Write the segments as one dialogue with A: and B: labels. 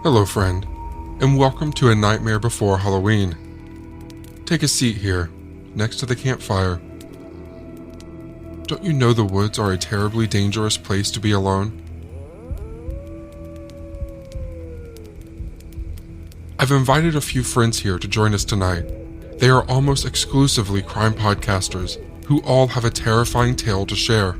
A: Hello, friend, and welcome to A Nightmare Before Halloween. Take a seat here, next to the campfire. Don't you know the woods are a terribly dangerous place to be alone? I've invited a few friends here to join us tonight. They are almost exclusively crime podcasters who all have a terrifying tale to share.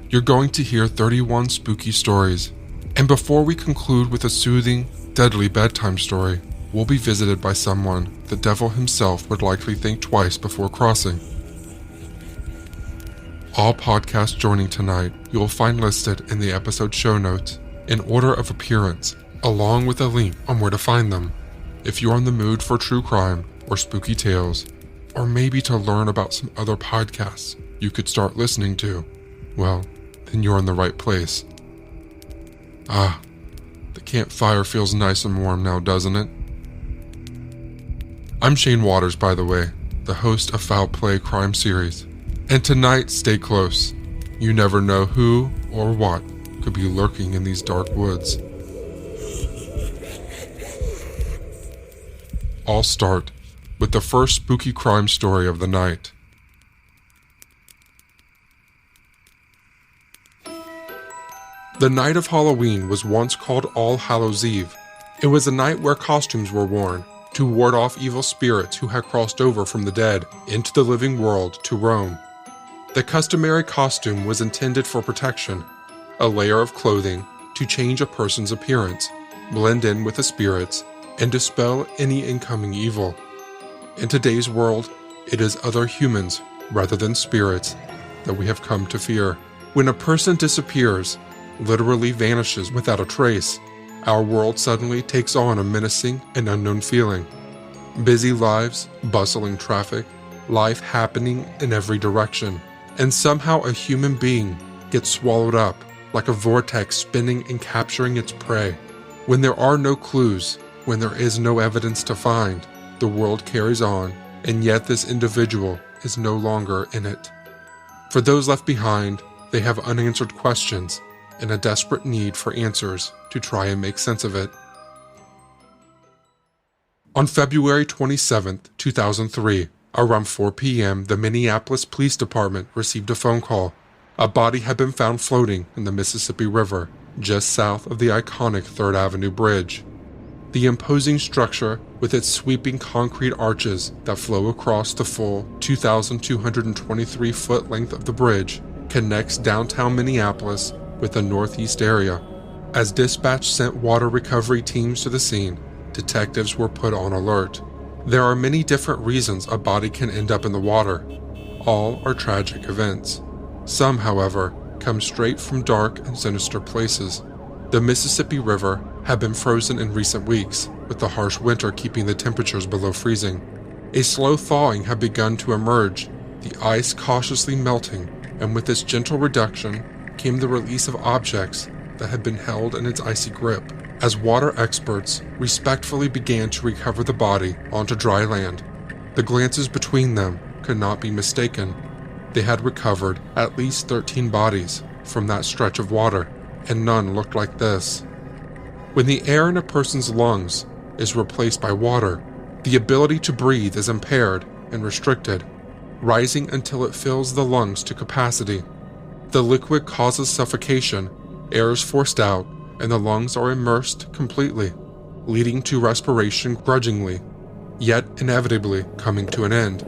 A: You're going to hear 31 spooky stories, and before we conclude with a soothing, deadly bedtime story, we'll be visited by someone the devil himself would likely think twice before crossing. All podcasts joining tonight you'll find listed in the episode show notes in order of appearance, along with a link on where to find them. If you're in the mood for true crime or spooky tales, or maybe to learn about some other podcasts you could start listening to, well, then you're in the right place. The campfire feels nice and warm now, doesn't it? I'm Shane Waters, by the way, the host of Foul Play Crime Series. And tonight, stay close. You never know who or what could be lurking in these dark woods. I'll start with the first spooky crime story of the night. The night of Halloween was once called All Hallows Eve. It was a night where costumes were worn to ward off evil spirits who had crossed over from the dead into the living world to roam. The customary costume was intended for protection, a layer of clothing to change a person's appearance, blend in with the spirits, and dispel any incoming evil. In today's world, it is other humans rather than spirits that we have come to fear. When a person disappears, literally vanishes without a trace, our world suddenly takes on a menacing and unknown feeling. Busy lives, bustling traffic, life happening in every direction, and somehow a human being gets swallowed up like a vortex spinning and capturing its prey. When there are no clues, when there is no evidence to find, the world carries on, and yet this individual is no longer in it. For those left behind, they have unanswered questions and a desperate need for answers to try and make sense of it. On February 27, 2003, around 4 p.m., the Minneapolis Police Department received a phone call. A body had been found floating in the Mississippi River, just south of the iconic 3rd Avenue Bridge. The imposing structure, with its sweeping concrete arches that flow across the full 2,223-foot length of the bridge, connects downtown Minneapolis with the northeast area. As dispatch sent water recovery teams to the scene, detectives were put on alert. There are many different reasons a body can end up in the water. All are tragic events. Some, however, come straight from dark and sinister places. The Mississippi River had been frozen in recent weeks, with the harsh winter keeping the temperatures below freezing. A slow thawing had begun to emerge, the ice cautiously melting, and with this gentle reduction came the release of objects that had been held in its icy grip, as water experts respectfully began to recover the body onto dry land. The glances between them could not be mistaken. They had recovered at least 13 bodies from that stretch of water, and none looked like this. When the air in a person's lungs is replaced by water, the ability to breathe is impaired and restricted, rising until it fills the lungs to capacity. The liquid causes suffocation, air is forced out, and the lungs are immersed completely, leading to respiration grudgingly, yet inevitably coming to an end.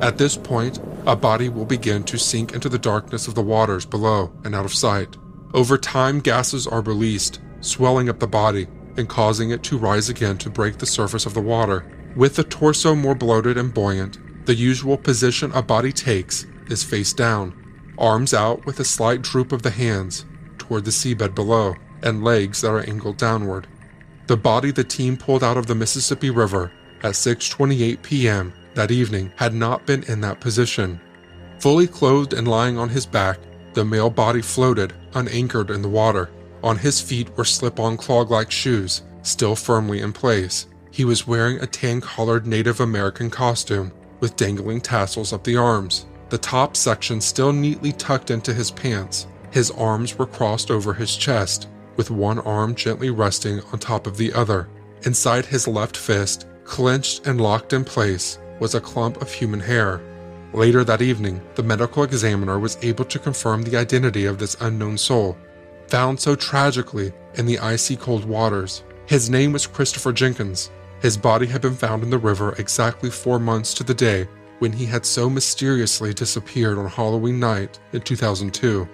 A: At this point, a body will begin to sink into the darkness of the waters below and out of sight. Over time, gases are released, swelling up the body and causing it to rise again to break the surface of the water. With the torso more bloated and buoyant, the usual position a body takes is face down, arms out with a slight droop of the hands toward the seabed below, and legs that are angled downward. The body the team pulled out of the Mississippi River at 6:28 p.m. that evening had not been in that position. Fully clothed and lying on his back, the male body floated, unanchored in the water. On his feet were slip-on clog-like shoes, still firmly in place. He was wearing a tan-collared Native American costume, with dangling tassels up the arms. The top section still neatly tucked into his pants. His arms were crossed over his chest, with one arm gently resting on top of the other. Inside his left fist, clenched and locked in place, was a clump of human hair. Later that evening, the medical examiner was able to confirm the identity of this unknown soul, found so tragically in the icy cold waters. His name was Christopher Jenkins. His body had been found in the river exactly 4 months to the day when he had so mysteriously disappeared on Halloween night in 2002.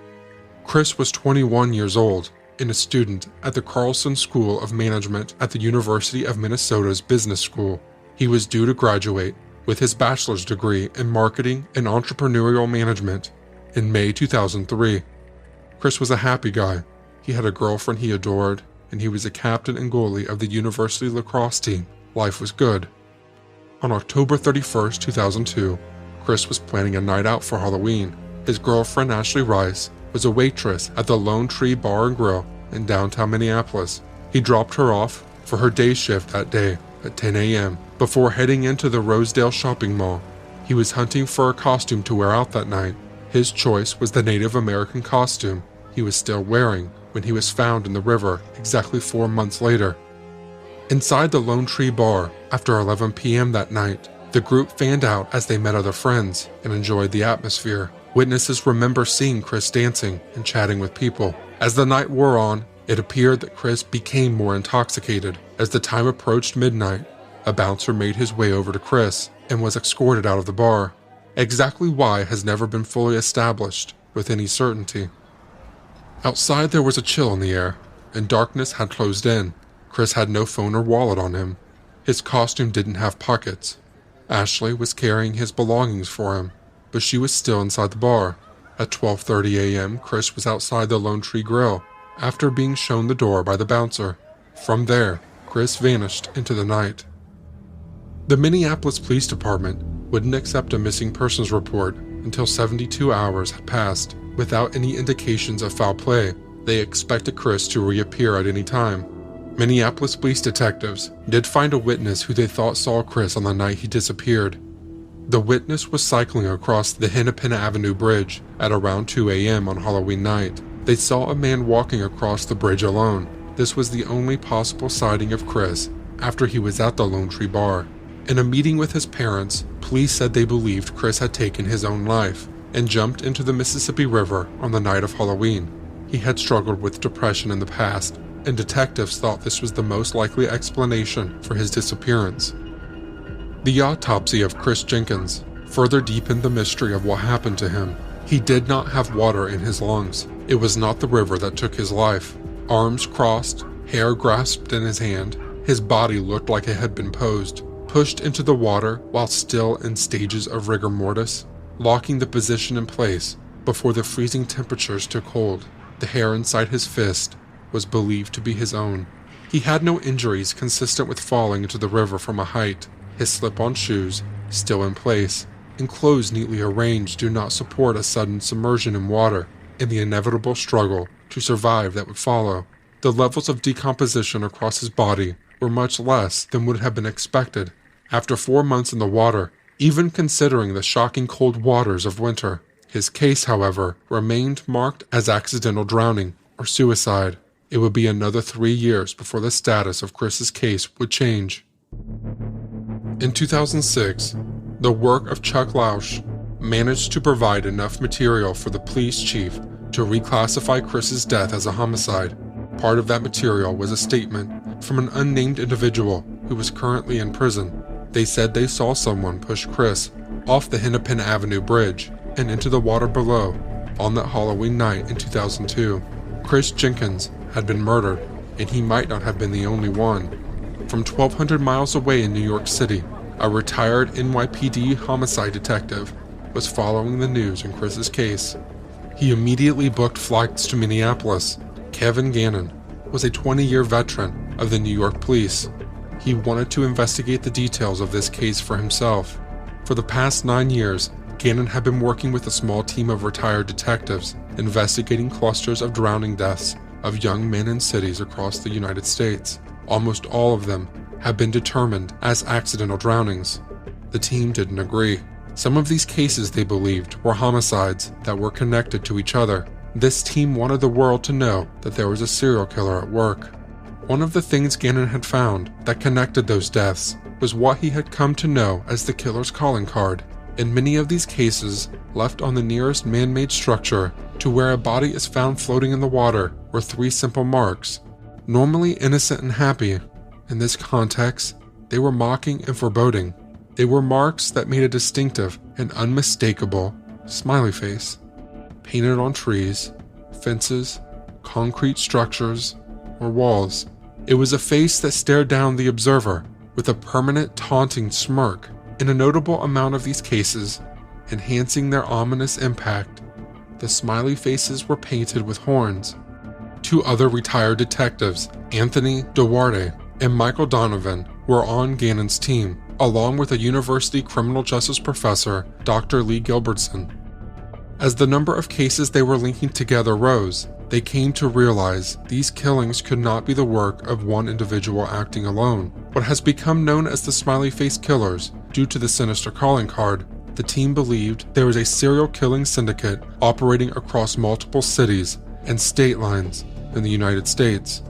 A: Chris was 21 years old and a student at the Carlson School of Management at the University of Minnesota's Business School. He was due to graduate with his bachelor's degree in marketing and entrepreneurial management in May 2003. Chris was a happy guy. He had a girlfriend he adored, and he was a captain and goalie of the university lacrosse team. Life was good. On October 31st, 2002, Chris was planning a night out for Halloween. His girlfriend, Ashley Rice, was a waitress at the Lone Tree Bar and Grill in downtown Minneapolis. He dropped her off for her day shift that day at 10 a.m. before heading into the Rosedale shopping mall. He was hunting for a costume to wear out that night. His choice was the Native American costume he was still wearing when he was found in the river exactly 4 months later. Inside the Lone Tree Bar, after 11 p.m. that night, the group fanned out as they met other friends and enjoyed the atmosphere. Witnesses remember seeing Chris dancing and chatting with people. As the night wore on, it appeared that Chris became more intoxicated. As the time approached midnight, a bouncer made his way over to Chris and was escorted out of the bar. Exactly why has never been fully established with any certainty. Outside there was a chill in the air, and darkness had closed in. Chris had no phone or wallet on him. His costume didn't have pockets. Ashley was carrying his belongings for him, but she was still inside the bar. At 12:30 a.m., Chris was outside the Lone Tree Grill after being shown the door by the bouncer. From there, Chris vanished into the night. The Minneapolis Police Department wouldn't accept a missing persons report until 72 hours had passed. Without any indications of foul play, they expected Chris to reappear at any time. Minneapolis police detectives did find a witness who they thought saw Chris on the night he disappeared. The witness was cycling across the Hennepin Avenue Bridge at around 2 a.m. on Halloween night. They saw a man walking across the bridge alone. This was the only possible sighting of Chris after he was at the Lone Tree Bar. In a meeting with his parents, police said they believed Chris had taken his own life and jumped into the Mississippi River on the night of Halloween. He had struggled with depression in the past, and detectives thought this was the most likely explanation for his disappearance. The autopsy of Chris Jenkins further deepened the mystery of what happened to him. He did not have water in his lungs. It was not the river that took his life. Arms crossed, hair grasped in his hand, his body looked like it had been pushed into the water while still in stages of rigor mortis, locking the position in place before the freezing temperatures took hold. The hair inside his fist was believed to be his own. He had no injuries consistent with falling into the river from a height. His slip-on shoes, still in place, and clothes neatly arranged, do not support a sudden submersion in water and the inevitable struggle to survive that would follow. The levels of decomposition across his body were much less than would have been expected after 4 months in the water, even considering the shocking cold waters of winter. His case, however, remained marked as accidental drowning or suicide. It would be another 3 years before the status of Chris's case would change. In 2006, the work of Chuck Lausch managed to provide enough material for the police chief to reclassify Chris's death as a homicide. Part of that material was a statement from an unnamed individual who was currently in prison. They said they saw someone push Chris off the Hennepin Avenue Bridge and into the water below on that Halloween night in 2002. Chris Jenkins had been murdered, and he might not have been the only one. From 1,200 miles away in New York City, a retired NYPD homicide detective was following the news in Chris's case. He immediately booked flights to Minneapolis. Kevin Gannon was a 20-year veteran of the New York police. He wanted to investigate the details of this case for himself. For the past 9 years, Gannon had been working with a small team of retired detectives, investigating clusters of drowning deaths of young men in cities across the United States. Almost all of them have been determined as accidental drownings. The team didn't agree. Some of these cases, they believed, were homicides that were connected to each other. This team wanted the world to know that there was a serial killer at work. One of the things Gannon had found that connected those deaths was what he had come to know as the killer's calling card. In many of these cases, left on the nearest man-made structure to where a body is found floating in the water were 3 simple marks. Normally innocent and happy, in this context, they were mocking and foreboding. They were marks that made a distinctive and unmistakable smiley face, painted on trees, fences, concrete structures, or walls. It was a face that stared down the observer with a permanent taunting smirk. In a notable amount of these cases, enhancing their ominous impact, the smiley faces were painted with horns. 2 other retired detectives, Anthony Duarte and Michael Donovan, were on Gannon's team, along with a university criminal justice professor, Dr. Lee Gilbertson. As the number of cases they were linking together rose, they came to realize these killings could not be the work of one individual acting alone. What has become known as the smiley face killers, due to the sinister calling card, the team believed there was a serial killing syndicate operating across multiple cities and state lines in the United States.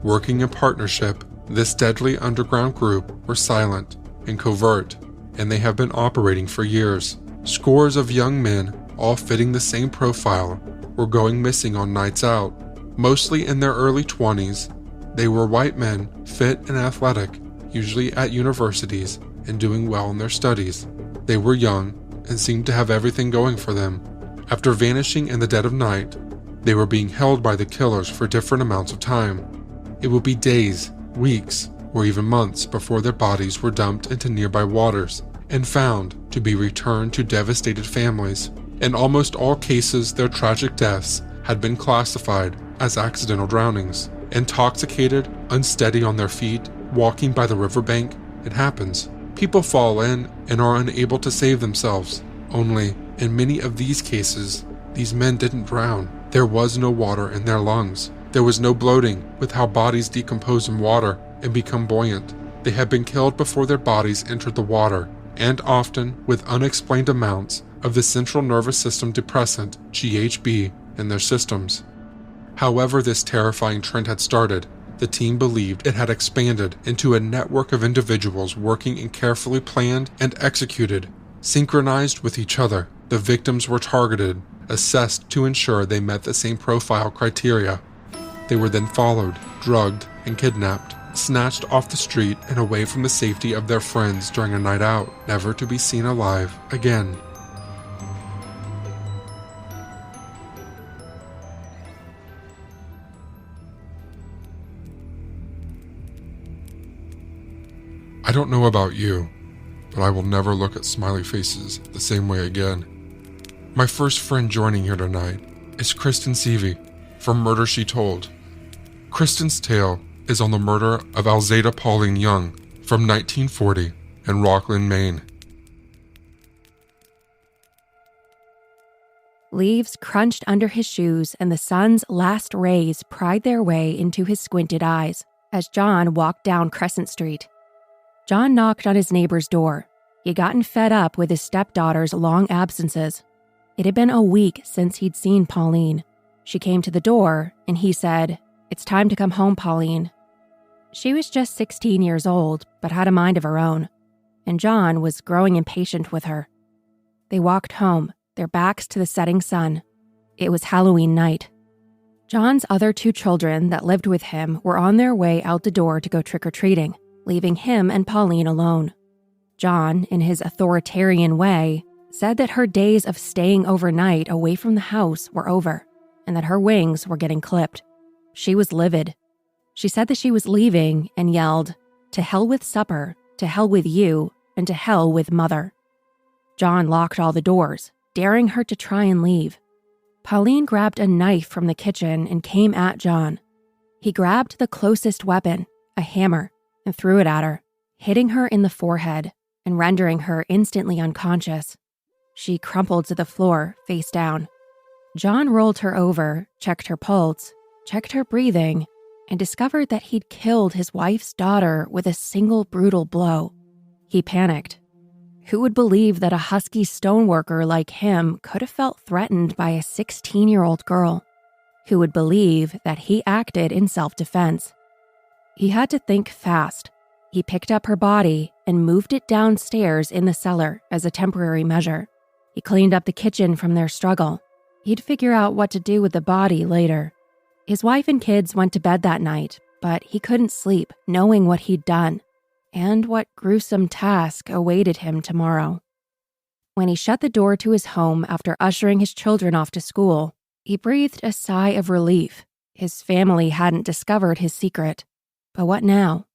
A: Working in partnership, this deadly underground group were silent and covert, and they have been operating for years. Scores of young men, all fitting the same profile, were going missing on nights out. Mostly in their early 20s, they were white men, fit and athletic, usually at universities and doing well in their studies. They were young and seemed to have everything going for them. After vanishing in the dead of night, they were being held by the killers for different amounts of time. It would be days, weeks, or even months before their bodies were dumped into nearby waters and found to be returned to devastated families. In almost all cases, their tragic deaths had been classified as accidental drownings. Intoxicated, unsteady on their feet, walking by the riverbank, it happens. People fall in and are unable to save themselves. Only, in many of these cases, these men didn't drown. There was no water in their lungs. There was no bloating with how bodies decompose in water and become buoyant. They had been killed before their bodies entered the water, and often with unexplained amounts of the central nervous system depressant, GHB, in their systems. However this terrifying trend had started, the team believed it had expanded into a network of individuals working in carefully planned and executed, synchronized with each other. The victims were targeted, assessed to ensure they met the same profile criteria. They were then followed, drugged, and kidnapped, snatched off the street and away from the safety of their friends during a night out, never to be seen alive again. I don't know about you, but I will never look at smiley faces the same way again. My first friend joining here tonight is Kristen Seavey from Murder, She Told. Kristen's tale is on the murder of Alzada Pauline Young from 1940 in Rockland, Maine.
B: Leaves crunched under his shoes and the sun's last rays pried their way into his squinted eyes as John walked down Crescent Street. John knocked on his neighbor's door. He had gotten fed up with his stepdaughter's long absences. It had been a week since he'd seen Pauline. She came to the door, and he said, "It's time to come home, Pauline." She was just 16 years old, but had a mind of her own, and John was growing impatient with her. They walked home, their backs to the setting sun. It was Halloween night. John's other 2 children that lived with him were on their way out the door to go trick-or-treating, leaving him and Pauline alone. John, in his authoritarian way, said that her days of staying overnight away from the house were over, and that her wings were getting clipped. She was livid. She said that she was leaving and yelled, "To hell with supper, to hell with you, and to hell with mother." John locked all the doors, daring her to try and leave. Pauline grabbed a knife from the kitchen and came at John. He grabbed the closest weapon, a hammer, and threw it at her, hitting her in the forehead and rendering her instantly unconscious. She crumpled to the floor, face down. John rolled her over, checked her pulse, checked her breathing, and discovered that he'd killed his wife's daughter with a single brutal blow. He panicked. Who would believe that a husky stoneworker like him could have felt threatened by a 16-year-old girl? who would believe that he acted in self-defense. He had to think fast. He picked up her body and moved it downstairs in the cellar as a temporary measure. He cleaned up the kitchen from their struggle. He'd figure out what to do with the body later. His wife and kids went to bed that night, but he couldn't sleep knowing what he'd done and what gruesome task awaited him tomorrow. When he shut the door to his home after ushering his children off to school, he breathed a sigh of relief. His family hadn't discovered his secret. But what now?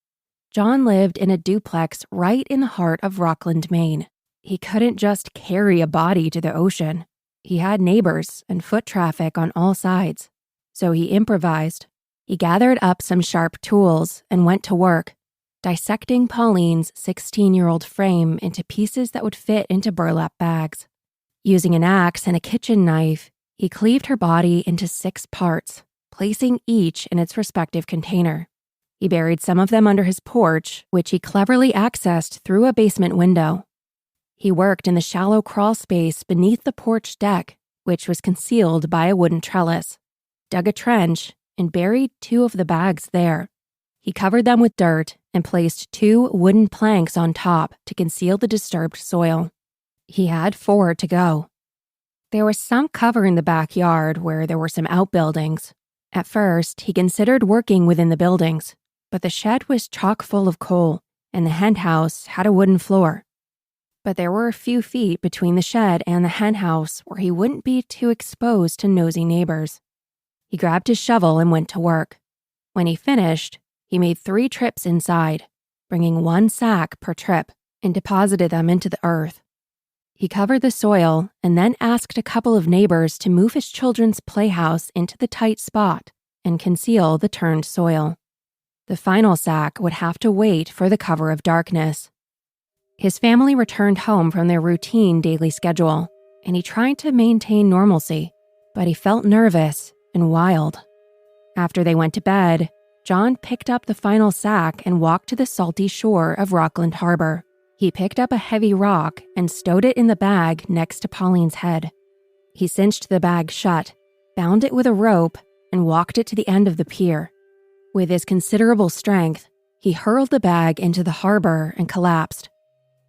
B: John lived in a duplex right in the heart of Rockland, Maine. He couldn't just carry a body to the ocean. He had neighbors and foot traffic on all sides. So he improvised. He gathered up some sharp tools and went to work, dissecting Pauline's 16-year-old frame into pieces that would fit into burlap bags. Using an axe and a kitchen knife, he cleaved her body into 6 parts, placing each in its respective container. He buried some of them under his porch, which he cleverly accessed through a basement window. He worked in the shallow crawl space beneath the porch deck, which was concealed by a wooden trellis, dug a trench, and buried 2 of the bags there. He covered them with dirt and placed 2 wooden planks on top to conceal the disturbed soil. He had 4 to go. There was some cover in the backyard where there were some outbuildings. At first, he considered working within the buildings, but the shed was chock full of coal, and the hen house had a wooden floor. But there were a few feet between the shed and the hen house where he wouldn't be too exposed to nosy neighbors. He grabbed his shovel and went to work. When he finished, he made 3 trips inside, bringing 1 sack per trip, and deposited them into the earth. He covered the soil and then asked a couple of neighbors to move his children's playhouse into the tight spot and conceal the turned soil. The final sack would have to wait for the cover of darkness. His family returned home from their routine daily schedule, and he tried to maintain normalcy, but he felt nervous and wild. After they went to bed, John picked up the final sack and walked to the salty shore of Rockland Harbor. He picked up a heavy rock and stowed it in the bag next to Pauline's head. He cinched the bag shut, bound it with a rope, and walked it to the end of the pier. With his considerable strength, he hurled the bag into the harbor and collapsed.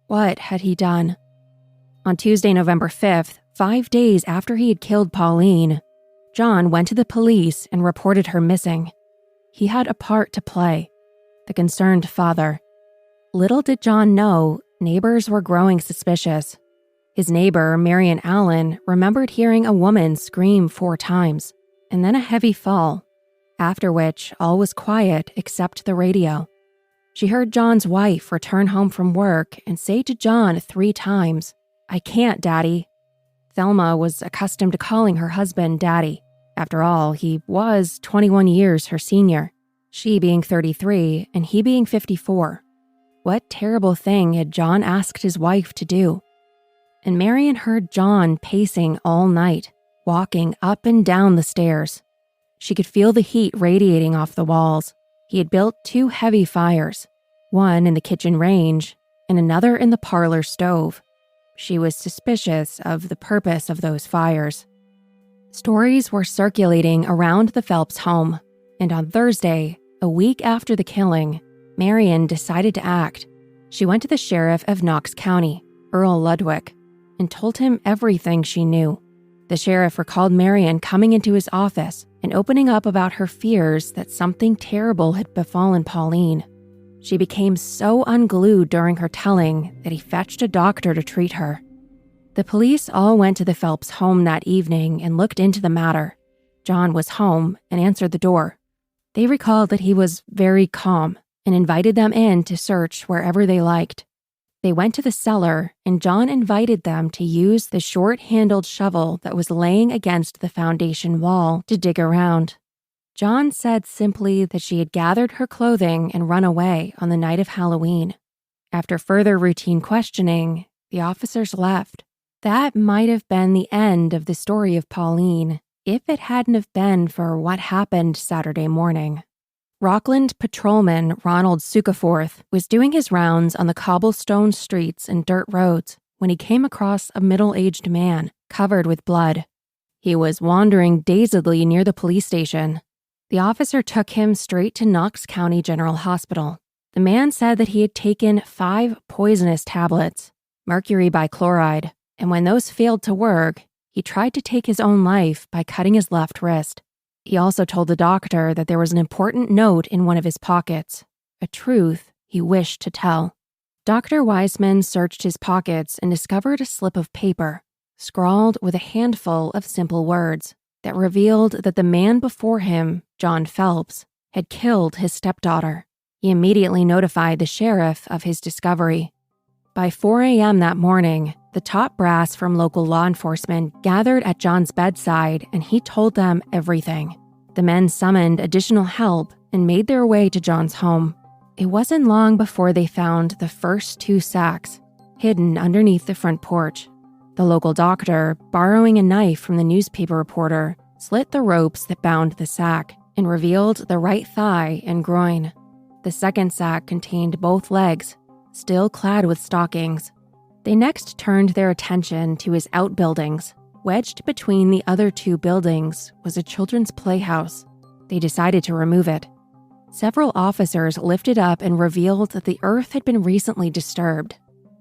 B: What had he done? On Tuesday, November 5th, 5 days after he had killed Pauline, John went to the police and reported her missing. He had a part to play, the concerned father. Little did John know, neighbors were growing suspicious. His neighbor, Marion Allen, remembered hearing a woman scream 4 times, and then a heavy fall, after which all was quiet except the radio. She heard John's wife return home from work and say to John 3 times, "I can't, Daddy." Thelma was accustomed to calling her husband Daddy. After all, he was 21 years her senior, she being 33 and he being 54. What terrible thing had John asked his wife to do? And Marion heard John pacing all night, walking up and down the stairs. She could feel the heat radiating off the walls. He had built 2 heavy fires, one in the kitchen range and another in the parlor stove. She was suspicious of the purpose of those fires. Stories were circulating around the Phelps home, and on Thursday, a week after the killing, Marion decided to act. She went to the sheriff of Knox County, Earl Ludwig, and told him everything she knew. The sheriff recalled Marion coming into his office and opening up about her fears that something terrible had befallen Pauline. She became so unglued during her telling that he fetched a doctor to treat her. The police all went to the Phelps home that evening and looked into the matter. John was home and answered the door. They recalled that he was very calm and invited them in to search wherever they liked. They went to the cellar, and John invited them to use the short-handled shovel that was laying against the foundation wall to dig around. John said simply that she had gathered her clothing and run away on the night of Halloween. After further routine questioning, the officers left. That might have been the end of the story of Pauline, if it hadn't have been for what happened Saturday morning. Rockland patrolman Ronald Sukaforth was doing his rounds on the cobblestone streets and dirt roads when he came across a middle-aged man covered with blood. He was wandering dazedly near the police station. The officer took him straight to Knox County General Hospital. The man said that he had taken 5 poisonous tablets, mercury bichloride, and when those failed to work, he tried to take his own life by cutting his left wrist. He also told the doctor that there was an important note in one of his pockets, a truth he wished to tell. Dr. Weissman searched his pockets and discovered a slip of paper, scrawled with a handful of simple words that revealed that the man before him, John Phelps, had killed his stepdaughter. He immediately notified the sheriff of his discovery. By 4 a.m. that morning, the top brass from local law enforcement gathered at John's bedside and he told them everything. The men summoned additional help and made their way to John's home. It wasn't long before they found the first 2 sacks, hidden underneath the front porch. The local doctor, borrowing a knife from the newspaper reporter, slit the ropes that bound the sack and revealed the right thigh and groin. The second sack contained both legs, still clad with stockings. They next turned their attention to his outbuildings. Wedged between the other 2 buildings was a children's playhouse. They decided to remove it. Several officers lifted up and revealed that the earth had been recently disturbed.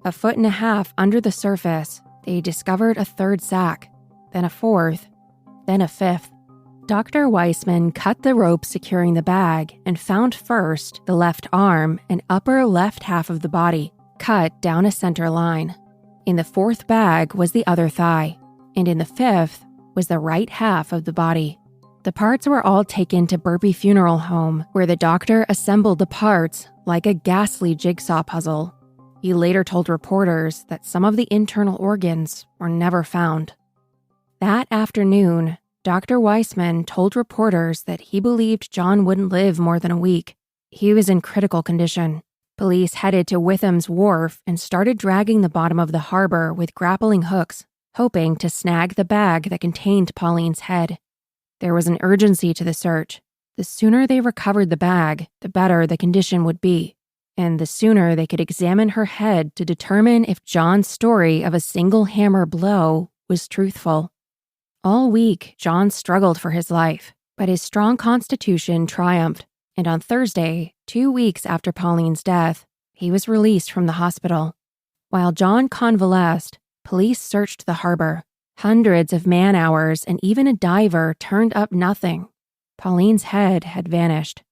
B: 1.5 feet under the surface, they discovered a 3rd sack, then a 4th, then a 5th. Dr. Weissman cut the rope securing the bag and found first the left arm and upper left half of the body, cut down a center line. In the 4th bag was the other thigh, and in the 5th was the right half of the body. The parts were all taken to Burpee Funeral Home, where the doctor assembled the parts like a ghastly jigsaw puzzle. He later told reporters that some of the internal organs were never found. That afternoon, Dr. Weissman told reporters that he believed John wouldn't live more than a week. He was in critical condition. Police headed to Witham's Wharf and started dragging the bottom of the harbor with grappling hooks, hoping to snag the bag that contained Pauline's head. There was an urgency to the search. The sooner they recovered the bag, the better the condition would be, and the sooner they could examine her head to determine if John's story of a single hammer blow was truthful. All week, John struggled for his life, but his strong constitution triumphed, and on Thursday, 2 weeks after Pauline's death, he was released from the hospital. While John convalesced, police searched the harbor. Hundreds of man-hours and even a diver turned up nothing. Pauline's head had vanished.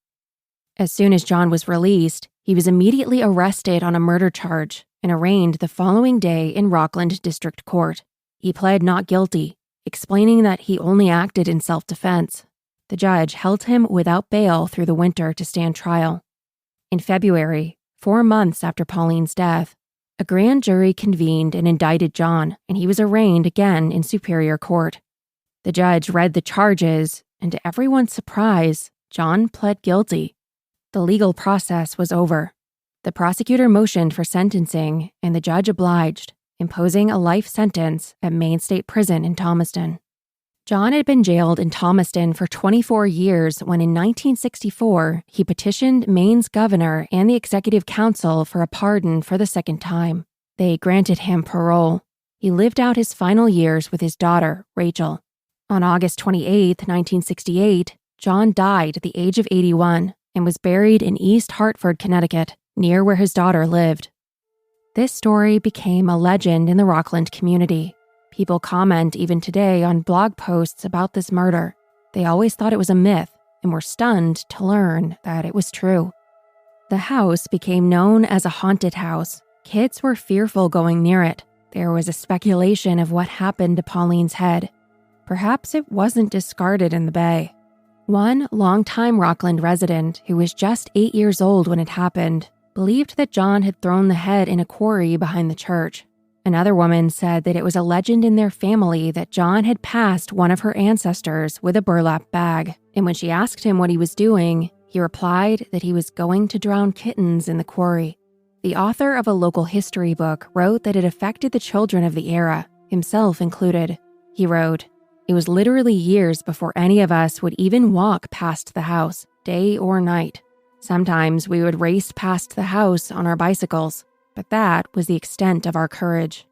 B: As soon as John was released, he was immediately arrested on a murder charge and arraigned the following day in Rockland District Court. He pled not guilty, explaining that he only acted in self-defense. The judge held him without bail through the winter to stand trial. In February, 4 months after Pauline's death, a grand jury convened and indicted John, and he was arraigned again in Superior Court. The judge read the charges, and to everyone's surprise, John pled guilty. The legal process was over. The prosecutor motioned for sentencing, and the judge obliged, imposing a life sentence at Maine State Prison in Thomaston. John had been jailed in Thomaston for 24 years when in 1964, he petitioned Maine's governor and the executive council for a pardon for the second time. They granted him parole. He lived out his final years with his daughter, Rachel. On August 28, 1968, John died at the age of 81 and was buried in East Hartford, Connecticut, near where his daughter lived. This story became a legend in the Rockland community. People comment even today on blog posts about this murder. They always thought it was a myth and were stunned to learn that it was true. The house became known as a haunted house. Kids were fearful going near it. There was a speculation of what happened to Pauline's head. Perhaps it wasn't discarded in the bay. One longtime Rockland resident, who was just 8 years old when it happened, believed that John had thrown the head in a quarry behind the church. Another woman said that it was a legend in their family that John had passed one of her ancestors with a burlap bag, and when she asked him what he was doing, he replied that he was going to drown kittens in the quarry. The author of a local history book wrote that it affected the children of the era, himself included. He wrote, "It was literally years before any of us would even walk past the house, day or night. Sometimes we would race past the house on our bicycles, but that was the extent of our courage."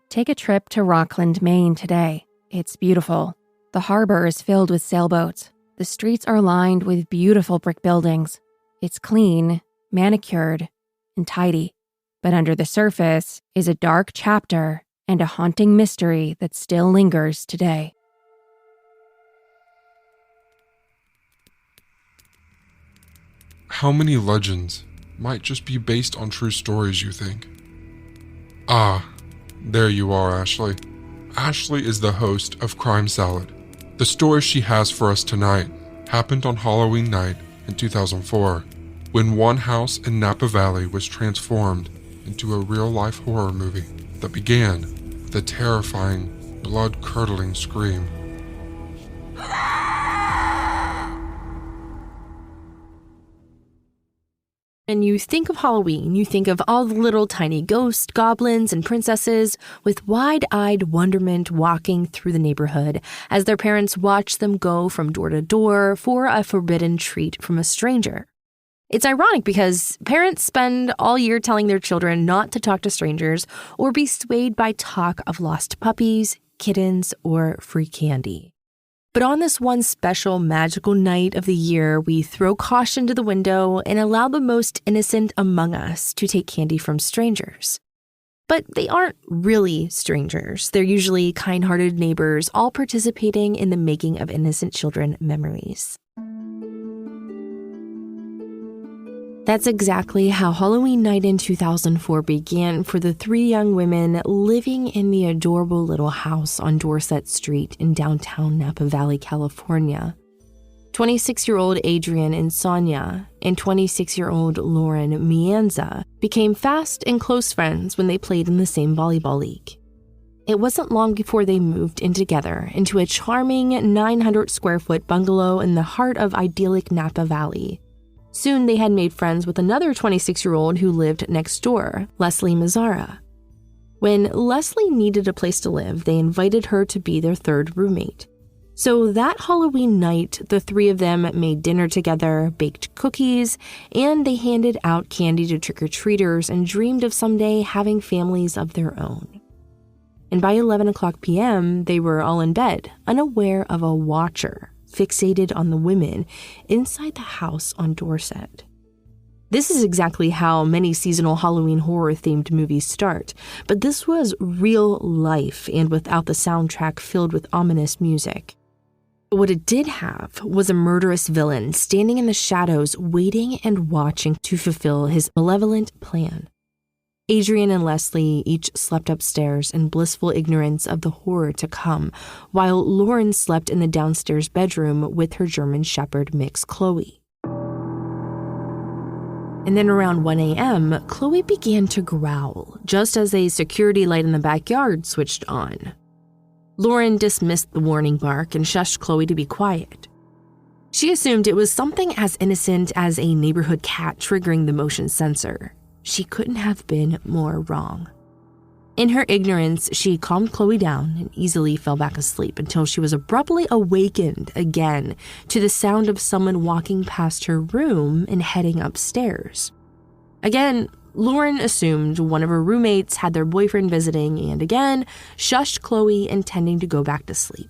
B: Take a trip to Rockland, Maine today. It's beautiful. The harbor is filled with sailboats. The streets are lined with beautiful brick buildings. It's clean, manicured, and tidy. But under the surface is a dark chapter and a haunting mystery that still lingers today.
A: How many legends might just be based on true stories, you think? Ah, there you are, Ashley. Ashley is the host of Crime Salad. The story she has for us tonight happened on Halloween night in 2004, when one house in Napa Valley was transformed into a real-life horror movie that began with a terrifying, blood-curdling scream.
C: And you think of Halloween, you think of all the little tiny ghosts, goblins, and princesses with wide-eyed wonderment walking through the neighborhood as their parents watch them go from door to door for a forbidden treat from a stranger. It's ironic because parents spend all year telling their children not to talk to strangers or be swayed by talk of lost puppies, kittens, or free candy. But on this one special magical night of the year, we throw caution to the window and allow the most innocent among us to take candy from strangers. But they aren't really strangers. They're usually kind-hearted neighbors, all participating in the making of innocent children memories. That's exactly how Halloween night in 2004 began for the three young women living in the adorable little house on Dorset Street in downtown Napa Valley, California. 26-year-old Adrienne and Sonia and 26-year-old Lauren Mianza became fast and close friends when they played in the same volleyball league. It wasn't long before they moved in together into a charming 900-square-foot bungalow in the heart of idyllic Napa Valley. Soon they had made friends with another 26-year-old who lived next door, Leslie Mazzara. When Leslie needed a place to live, they invited her to be their third roommate. So that Halloween night, the three of them made dinner together, baked cookies, and they handed out candy to trick-or-treaters and dreamed of someday having families of their own. And by 11 o'clock p.m., they were all in bed, unaware of a watcher fixated on the women inside the house on Dorset. This is exactly how many seasonal Halloween horror-themed movies start, but this was real life and without the soundtrack filled with ominous music. But what it did have was a murderous villain standing in the shadows waiting and watching to fulfill his malevolent plan. Adrienne and Leslie each slept upstairs in blissful ignorance of the horror to come, while Lauren slept in the downstairs bedroom with her German Shepherd mix Chloe. And then around 1 a.m., Chloe began to growl, just as a security light in the backyard switched on. Lauren dismissed the warning bark and shushed Chloe to be quiet. She assumed it was something as innocent as a neighborhood cat triggering the motion sensor. She couldn't have been more wrong. In her ignorance, she calmed Chloe down and easily fell back asleep until she was abruptly awakened again to the sound of someone walking past her room and heading upstairs. Again, Lauren assumed one of her roommates had their boyfriend visiting and again shushed Chloe, intending to go back to sleep.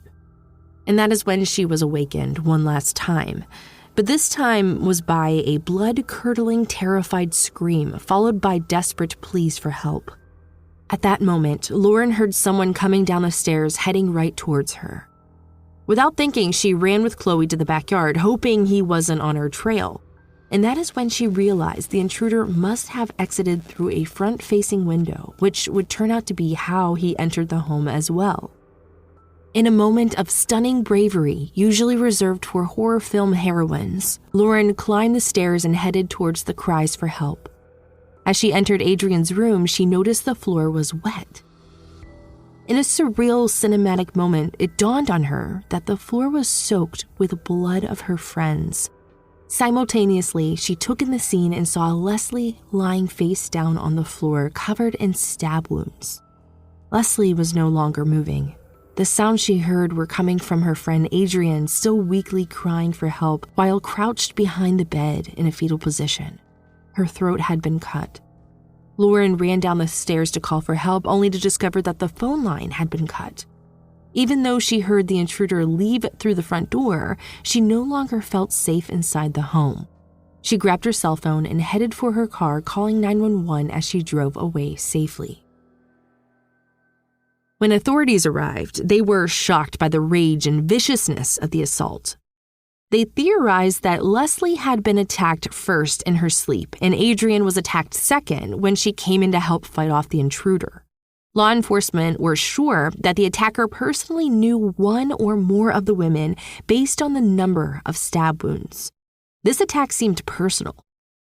C: And that is when she was awakened one last time. But this time was by a blood-curdling, terrified scream, followed by desperate pleas for help. At that moment, Lauren heard someone coming down the stairs, heading right towards her. Without thinking, she ran with Chloe to the backyard, hoping he wasn't on her trail. And that is when she realized the intruder must have exited through a front-facing window, which would turn out to be how he entered the home as well. In a moment of stunning bravery, usually reserved for horror film heroines, Lauren climbed the stairs and headed towards the cries for help. As she entered Adrienne's room, she noticed the floor was wet. In a surreal cinematic moment, it dawned on her that the floor was soaked with blood of her friends. Simultaneously, she took in the scene and saw Leslie lying face down on the floor, covered in stab wounds. Leslie was no longer moving. The sounds she heard were coming from her friend Adrienne, still weakly crying for help while crouched behind the bed in a fetal position. Her throat had been cut. Lauren ran down the stairs to call for help, only to discover that the phone line had been cut. Even though she heard the intruder leave through the front door, she no longer felt safe inside the home. She grabbed her cell phone and headed for her car, calling 911 as she drove away safely. When authorities arrived, they were shocked by the rage and viciousness of the assault. They theorized that Leslie had been attacked first in her sleep, and Adrienne was attacked second when she came in to help fight off the intruder. Law enforcement were sure that the attacker personally knew one or more of the women based on the number of stab wounds. This attack seemed personal.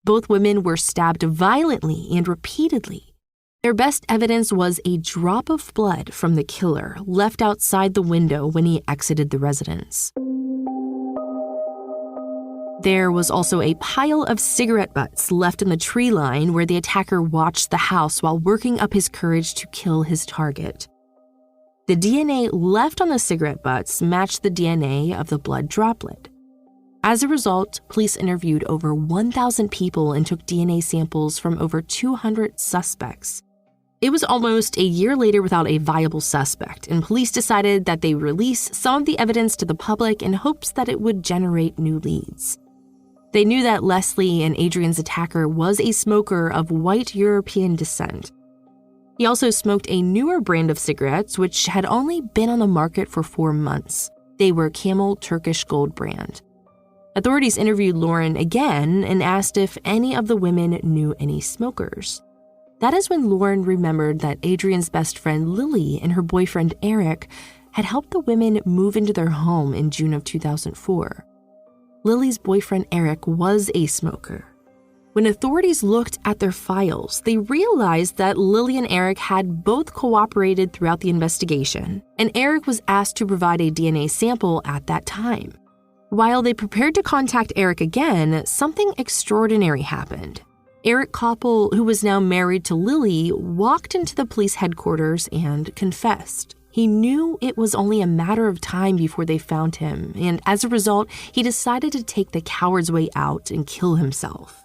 C: Both women were stabbed violently and repeatedly. Their best evidence was a drop of blood from the killer left outside the window when he exited the residence. There was also a pile of cigarette butts left in the tree line where the attacker watched the house while working up his courage to kill his target. The DNA left on the cigarette butts matched the DNA of the blood droplet. As a result, police interviewed over 1,000 people and took DNA samples from over 200 suspects. It was almost a year later without a viable suspect, and police decided that they release some of the evidence to the public in hopes that it would generate new leads. They knew that Leslie and Adrienne's attacker was a smoker of white European descent. He also smoked a newer brand of cigarettes, which had only been on the market for 4 months. They were Camel Turkish Gold brand. Authorities interviewed Lauren again and asked if any of the women knew any smokers. That is when Lauren remembered that Adrienne's best friend Lily and her boyfriend Eric had helped the women move into their home in June of 2004. Lily's boyfriend Eric was a smoker. When authorities looked at their files, they realized that Lily and Eric had both cooperated throughout the investigation, and Eric was asked to provide a DNA sample at that time. While they prepared to contact Eric again, something extraordinary happened. Eric Koppel, who was now married to Lily, walked into the police headquarters and confessed. He knew it was only a matter of time before they found him, and as a result, he decided to take the coward's way out and kill himself.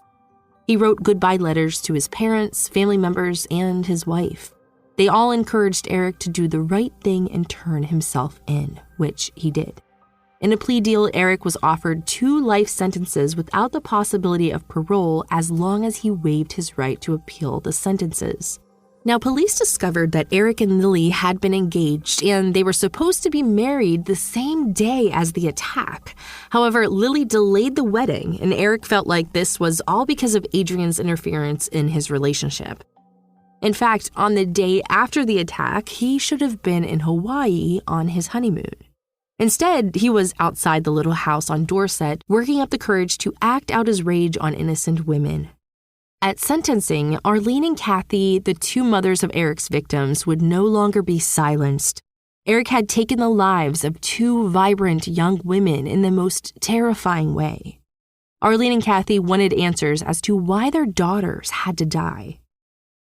C: He wrote goodbye letters to his parents, family members, and his wife. They all encouraged Eric to do the right thing and turn himself in, which he did. In a plea deal, Eric was offered 2 life sentences without the possibility of parole as long as he waived his right to appeal the sentences. Now, police discovered that Eric and Lily had been engaged and they were supposed to be married the same day as the attack. However, Lily delayed the wedding, and Eric felt like this was all because of Adrienne's interference in his relationship. In fact, on the day after the attack, he should have been in Hawaii on his honeymoon. Instead, he was outside the little house on Dorset, working up the courage to act out his rage on innocent women. At sentencing, Arlene and Kathy, the 2 mothers of Eric's victims, would no longer be silenced. Eric had taken the lives of 2 vibrant young women in the most terrifying way. Arlene and Kathy wanted answers as to why their daughters had to die.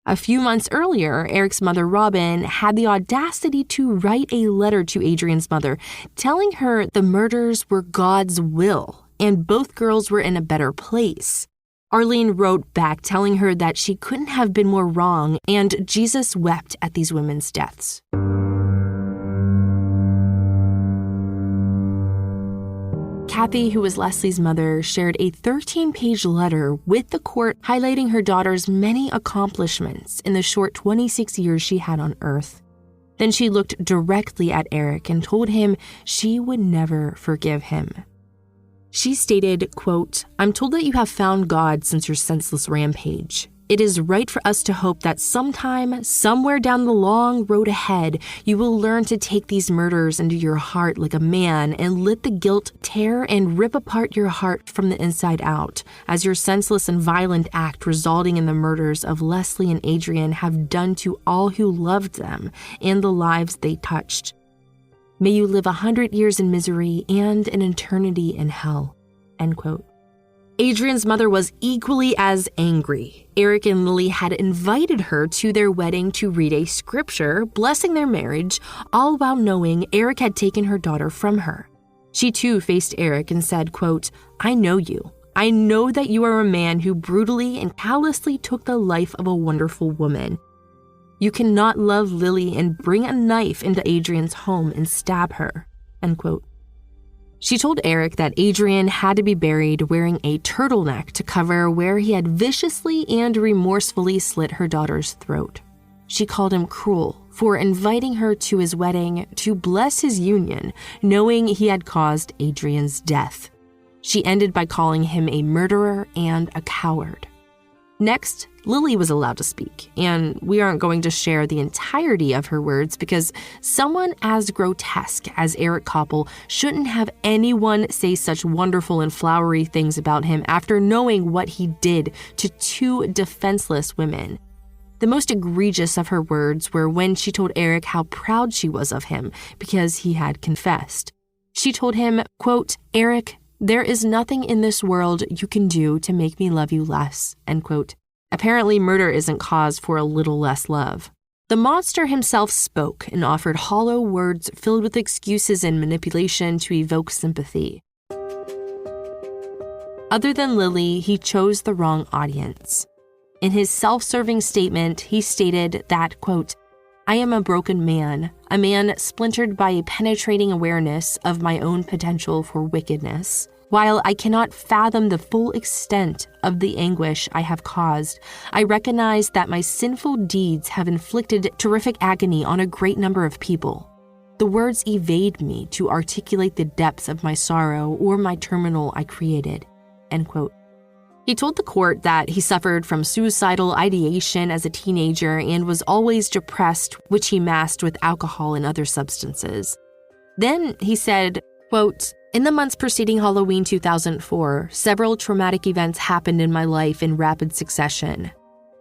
C: A few months earlier, Eric's mother, Robin, had the audacity to write a letter to Adrienne's mother, telling her the murders were God's will and both girls were in a better place. Arlene wrote back telling her that she couldn't have been more wrong, and Jesus wept at these women's deaths. Kathy, who was Leslie's mother, shared a 13-page letter with the court highlighting her daughter's many accomplishments in the short 26 years she had on Earth. Then she looked directly at Eric and told him she would never forgive him. She stated, quote, "I'm told that you have found God since your senseless rampage. It is right for us to hope that sometime, somewhere down the long road ahead, you will learn to take these murders into your heart like a man and let the guilt tear and rip apart your heart from the inside out, as your senseless and violent act resulting in the murders of Leslie and Adrienne have done to all who loved them and the lives they touched. May you live 100 years in misery and an eternity in hell," end quote. Adrienne's mother was equally as angry. Eric and Lily had invited her to their wedding to read a scripture, blessing their marriage, all while knowing Eric had taken her daughter from her. She too faced Eric and said, quote, "I know you. I know that you are a man who brutally and callously took the life of a wonderful woman. You cannot love Lily and bring a knife into Adrian's home and stab her, end quote. She told Eric that Adrian had to be buried wearing a turtleneck to cover where he had viciously and remorsefully slit her daughter's throat. She called him cruel for inviting her to his wedding to bless his union, knowing he had caused Adrian's death. She ended by calling him a murderer and a coward. Next, Lily was allowed to speak, and we aren't going to share the entirety of her words because someone as grotesque as Eric Koppel shouldn't have anyone say such wonderful and flowery things about him after knowing what he did to two defenseless women. The most egregious of her words were when she told Eric how proud she was of him because he had confessed. She told him, quote, "Eric, there is nothing in this world you can do to make me love you less," end quote. Apparently, murder isn't cause for a little less love. The monster himself spoke and offered hollow words filled with excuses and manipulation to evoke sympathy. Other than Lily, he chose the wrong audience. In his self-serving statement, he stated that, quote, "I am a broken man, a man splintered by a penetrating awareness of my own potential for wickedness. While I cannot fathom the full extent of the anguish I have caused, I recognize that my sinful deeds have inflicted terrific agony on a great number of people. The words evade me to articulate the depths of my sorrow or my terminal I created," end quote. He told the court that he suffered from suicidal ideation as a teenager and was always depressed, which he masked with alcohol and other substances. Then he said, quote, "In the months preceding Halloween 2004, several traumatic events happened in my life in rapid succession.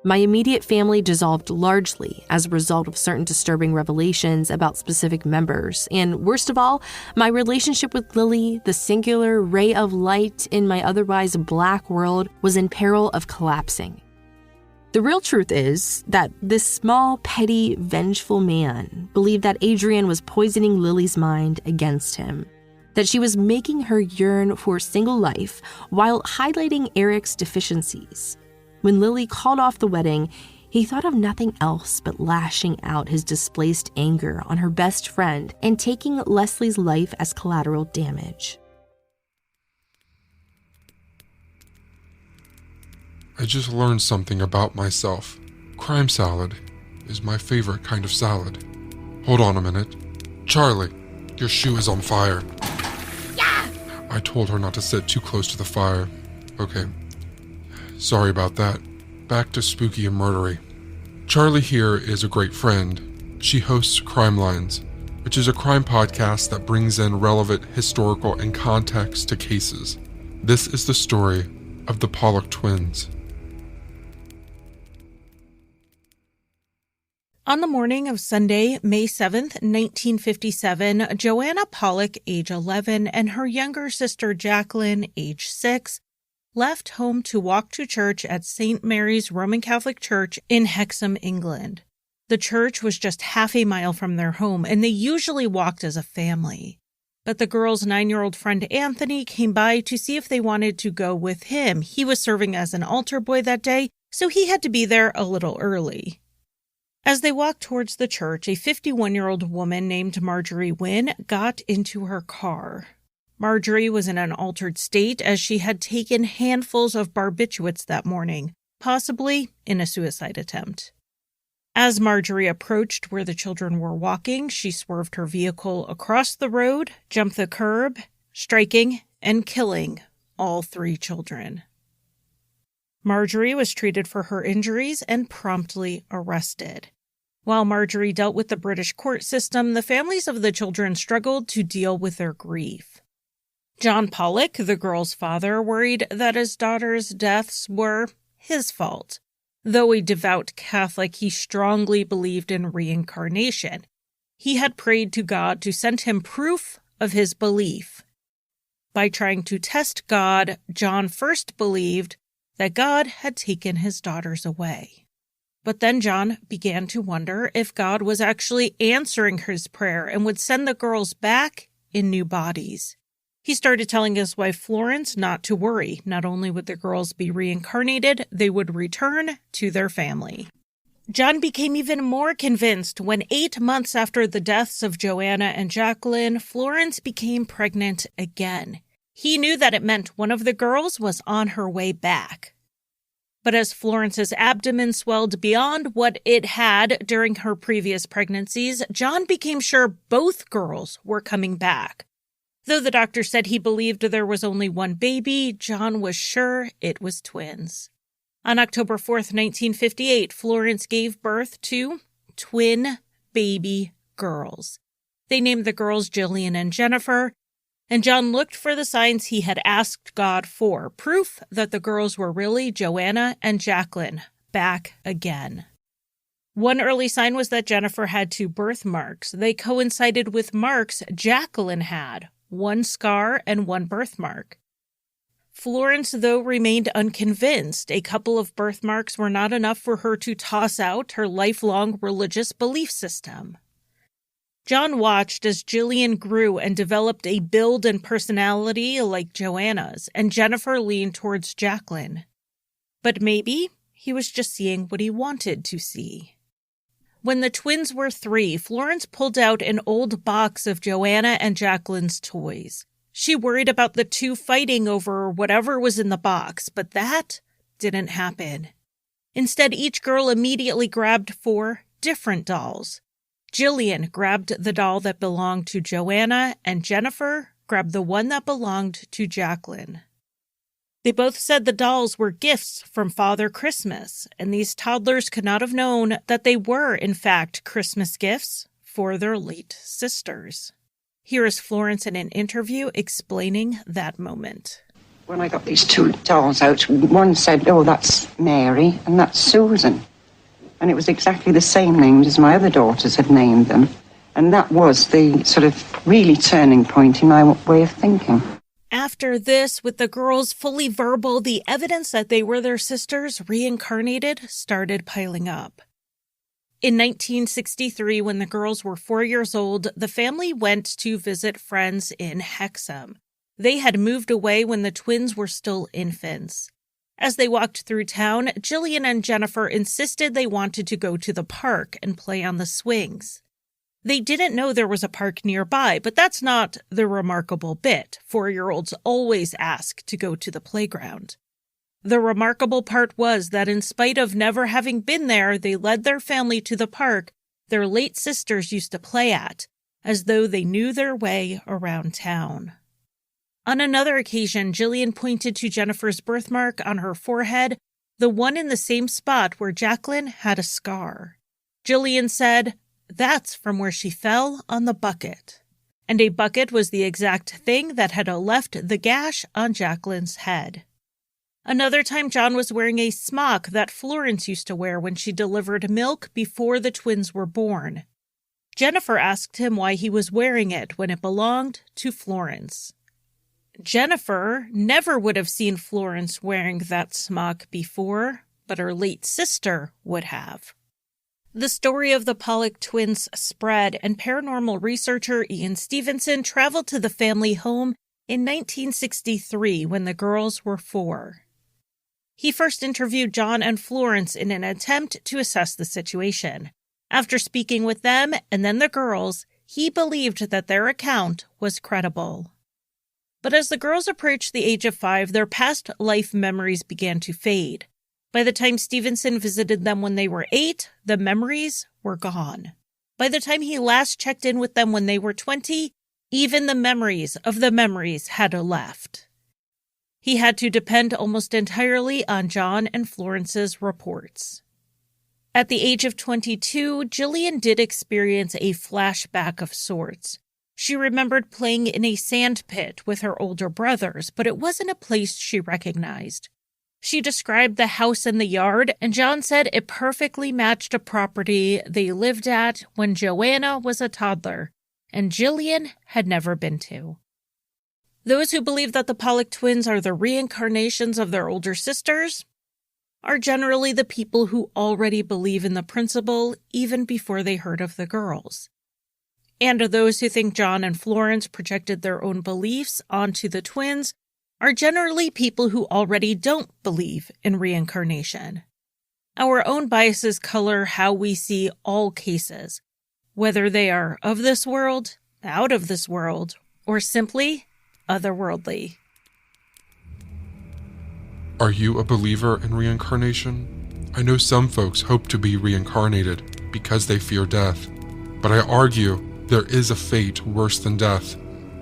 C: My immediate family dissolved largely as a result of certain disturbing revelations about specific members, and worst of all, my relationship with Lily, the singular ray of light in my otherwise black world, was in peril of collapsing. The real truth is that this small, petty, vengeful man believed that Adrian was poisoning Lily's mind against him, that she was making her yearn for single life while highlighting Eric's deficiencies. When Lily called off the wedding, he thought of nothing else but lashing out his displaced anger on her best friend and taking Leslie's life as collateral damage."
A: I just learned something about myself. Crime salad is my favorite kind of salad. Hold on a minute. Charlie, your shoe is on fire. Yeah! I told her not to sit too close to the fire. Okay. Sorry about that. Back to spooky and murdery. Charlie here is a great friend. She hosts Crime Lines, which is a crime podcast that brings in relevant historical and context to cases. This is the story of the Pollock twins.
D: On the morning of Sunday, May 7th, 1957, Joanna Pollock, age 11, and her younger sister Jacqueline, age 6, left home to walk to church at St. Mary's Roman Catholic Church in Hexham, England. The church was just half a mile from their home, and they usually walked as a family. But the girls' 9-year-old friend Anthony came by to see if they wanted to go with him. He was serving as an altar boy that day, so he had to be there a little early. As they walked towards the church, a 51-year-old woman named Marjorie Wynn got into her car. Marjorie was in an altered state as she had taken handfuls of barbiturates that morning, possibly in a suicide attempt. As Marjorie approached where the children were walking, she swerved her vehicle across the road, jumped the curb, striking and killing all 3 children. Marjorie was treated for her injuries and promptly arrested. While Marjorie dealt with the British court system, the families of the children struggled to deal with their grief. John Pollock, the girl's father, worried that his daughter's deaths were his fault. Though a devout Catholic, he strongly believed in reincarnation. He had prayed to God to send him proof of his belief. By trying to test God, John first believed that God had taken his daughters away. But then John began to wonder if God was actually answering his prayer and would send the girls back in new bodies. He started telling his wife Florence not to worry. Not only would the girls be reincarnated, they would return to their family. John became even more convinced when 8 months after the deaths of Joanna and Jacqueline, Florence became pregnant again. He knew that it meant one of the girls was on her way back. But as Florence's abdomen swelled beyond what it had during her previous pregnancies, John became sure both girls were coming back. Though the doctor said he believed there was only one baby, John was sure it was twins. On October 4th, 1958, Florence gave birth to twin baby girls. They named the girls Jillian and Jennifer, and John looked for the signs he had asked God for, proof that the girls were really Joanna and Jacqueline, back again. One early sign was that Jennifer had 2 birthmarks. They coincided with marks Jacqueline had, 1 scar and 1 birthmark. Florence, though, remained unconvinced. A couple of birthmarks were not enough for her to toss out her lifelong religious belief system. John watched as Jillian grew and developed a build and personality like Joanna's, and Jennifer leaned towards Jacqueline. But maybe he was just seeing what he wanted to see. When the twins were 3, Florence pulled out an old box of Joanna and Jacqueline's toys. She worried about the 2 fighting over whatever was in the box, but that didn't happen. Instead, each girl immediately grabbed 4 different dolls. Jillian grabbed the doll that belonged to Joanna, and Jennifer grabbed the one that belonged to Jacqueline. They both said the dolls were gifts from Father Christmas, and these toddlers could not have known that they were, in fact, Christmas gifts for their late sisters. Here is Florence in an interview explaining that moment.
E: When I got these 2 dolls out, one said, "Oh, that's Mary and that's Susan." And it was exactly the same names as my other daughters had named them. And that was the sort of really turning point in my way of thinking.
D: After this, with the girls fully verbal, the evidence that they were their sisters reincarnated started piling up. In 1963, when the girls were 4 years old, the family went to visit friends in Hexham. They had moved away when the twins were still infants. As they walked through town, Jillian and Jennifer insisted they wanted to go to the park and play on the swings. They didn't know there was a park nearby, but that's not the remarkable bit. 4-year-olds always ask to go to the playground. The remarkable part was that in spite of never having been there, they led their family to the park their late sisters used to play at, as though they knew their way around town. On another occasion, Jillian pointed to Jennifer's birthmark on her forehead, the one in the same spot where Jacqueline had a scar. Jillian said, "That's from where she fell on the bucket." And a bucket was the exact thing that had left the gash on Jacqueline's head. Another time, John was wearing a smock that Florence used to wear when she delivered milk before the twins were born. Jennifer asked him why he was wearing it when it belonged to Florence. Jennifer never would have seen Florence wearing that smock before, but her late sister would have. The story of the Pollock twins spread, and paranormal researcher Ian Stevenson traveled to the family home in 1963 when the girls were 4. He first interviewed John and Florence in an attempt to assess the situation. After speaking with them and then the girls, he believed that their account was credible. But as the girls approached the age of 5, their past life memories began to fade. By the time Stevenson visited them when they were 8, the memories were gone. By the time he last checked in with them when they were 20, even the memories of the memories had left. He had to depend almost entirely on John and Florence's reports. At the age of 22, Jillian did experience a flashback of sorts. She remembered playing in a sand pit with her older brothers, but it wasn't a place she recognized. She described the house and the yard, and John said it perfectly matched a property they lived at when Joanna was a toddler, and Jillian had never been to. Those who believe that the Pollock twins are the reincarnations of their older sisters are generally the people who already believe in the principle even before they heard of the girls. And those who think John and Florence projected their own beliefs onto the twins are generally people who already don't believe in reincarnation. Our own biases color how we see all cases, whether they are of this world, out of this world, or simply otherworldly.
A: Are you a believer in reincarnation? I know some folks hope to be reincarnated because they fear death, but I argue there is a fate worse than death.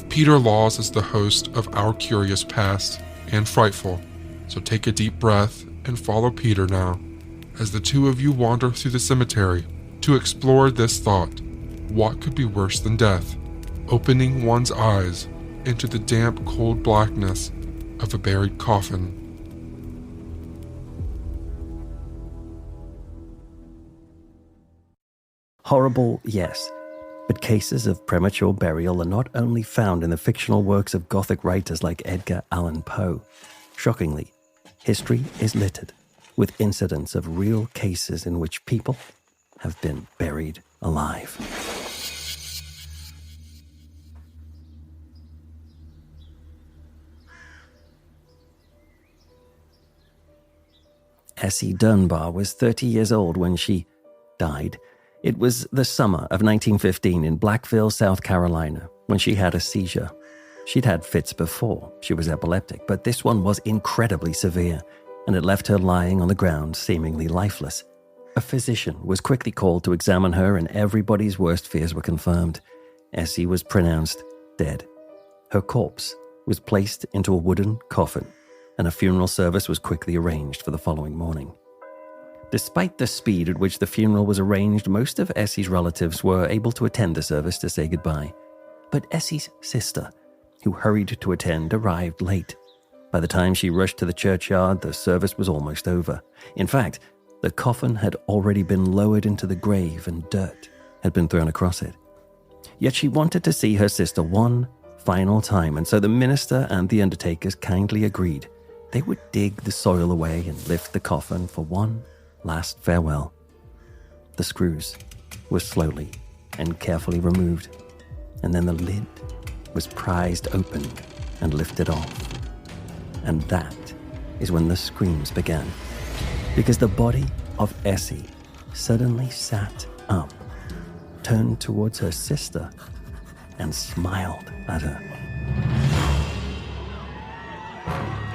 A: Peter Laws is the host of Our Curious Past and Frightful, so take a deep breath and follow Peter now, as the two of you wander through the cemetery to explore this thought: what could be worse than death? Opening one's eyes into the damp, cold blackness of a buried coffin.
F: Horrible, yes, but cases of premature burial are not only found in the fictional works of Gothic writers like Edgar Allan Poe. Shockingly, history is littered with incidents of real cases in which people have been buried alive. Essie Dunbar was 30 years old when she died. It was the summer of 1915 in Blackville, South Carolina, when she had a seizure. She'd had fits before. She was epileptic, but this one was incredibly severe, and it left her lying on the ground, seemingly lifeless. A physician was quickly called to examine her, and everybody's worst fears were confirmed. Essie was pronounced dead. Her corpse was placed into a wooden coffin, and a funeral service was quickly arranged for the following morning. Despite the speed at which the funeral was arranged, most of Essie's relatives were able to attend the service to say goodbye. But Essie's sister, who hurried to attend, arrived late. By the time she rushed to the churchyard, the service was almost over. In fact, the coffin had already been lowered into the grave and dirt had been thrown across it. Yet she wanted to see her sister one final time, and so the minister and the undertakers kindly agreed they would dig the soil away and lift the coffin for one last farewell. The screws were slowly and carefully removed, and then the lid was prized open and lifted off. And that is when the screams began, because the body of Essie suddenly sat up, turned towards her sister, and smiled at her.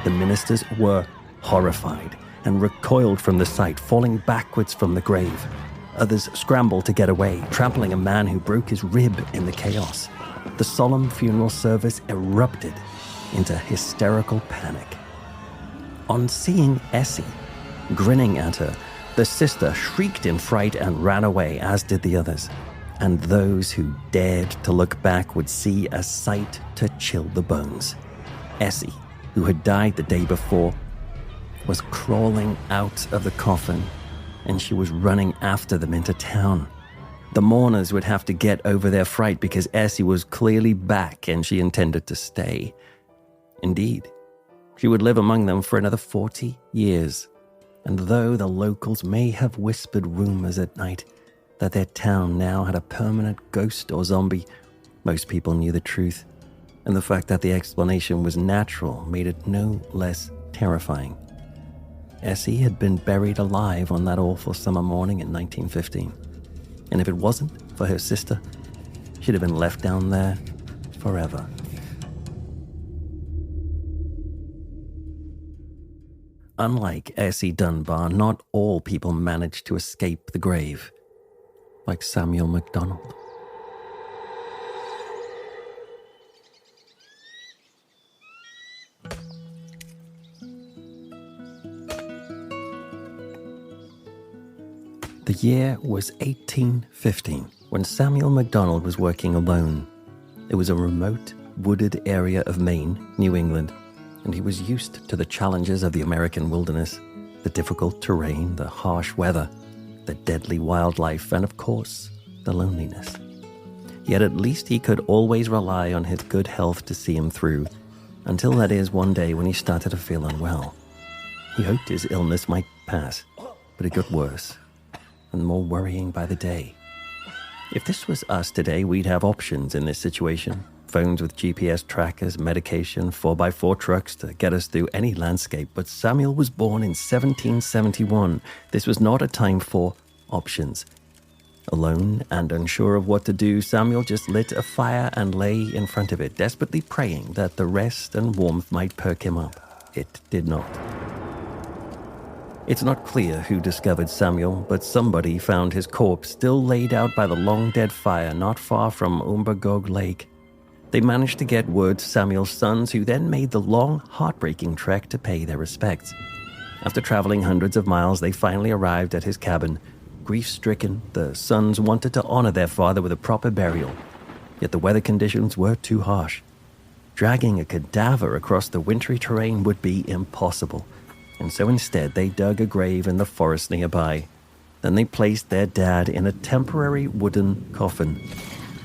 F: The ministers were horrified and recoiled from the sight, falling backwards from the grave. Others scrambled to get away, trampling a man who broke his rib in the chaos. The solemn funeral service erupted into hysterical panic. On seeing Essie grinning at her, the sister shrieked in fright and ran away, as did the others. And those who dared to look back would see a sight to chill the bones. Essie, who had died the day before, was crawling out of the coffin, and she was running after them into town. The mourners would have to get over their fright because Essie was clearly back and she intended to stay. Indeed, she would live among them for another 40 years. And though the locals may have whispered rumors at night that their town now had a permanent ghost or zombie, most people knew the truth. And the fact that the explanation was natural made it no less terrifying. Essie had been buried alive on that awful summer morning in 1915. And if it wasn't for her sister, she'd have been left down there forever. Unlike Essie Dunbar, not all people managed to escape the grave, like Samuel MacDonald. The year was 1815, when Samuel MacDonald was working alone. It was a remote, wooded area of Maine, New England, and he was used to the challenges of the American wilderness, the difficult terrain, the harsh weather, the deadly wildlife, and of course, the loneliness. Yet at least he could always rely on his good health to see him through, until that is one day when he started to feel unwell. He hoped his illness might pass, but it got worse and more worrying by the day. If this was us today, we'd have options in this situation. Phones with GPS trackers, medication, 4x4 trucks to get us through any landscape. But Samuel was born in 1771. This was not a time for options. Alone and unsure of what to do, Samuel just lit a fire and lay in front of it, desperately praying that the rest and warmth might perk him up. It did not. It's not clear who discovered Samuel, but somebody found his corpse still laid out by the long-dead fire not far from Umbagog Lake. They managed to get word to Samuel's sons, who then made the long, heartbreaking trek to pay their respects. After traveling hundreds of miles, they finally arrived at his cabin. Grief-stricken, the sons wanted to honor their father with a proper burial, yet the weather conditions were too harsh. Dragging a cadaver across the wintry terrain would be impossible, and so instead they dug a grave in the forest nearby. Then they placed their dad in a temporary wooden coffin.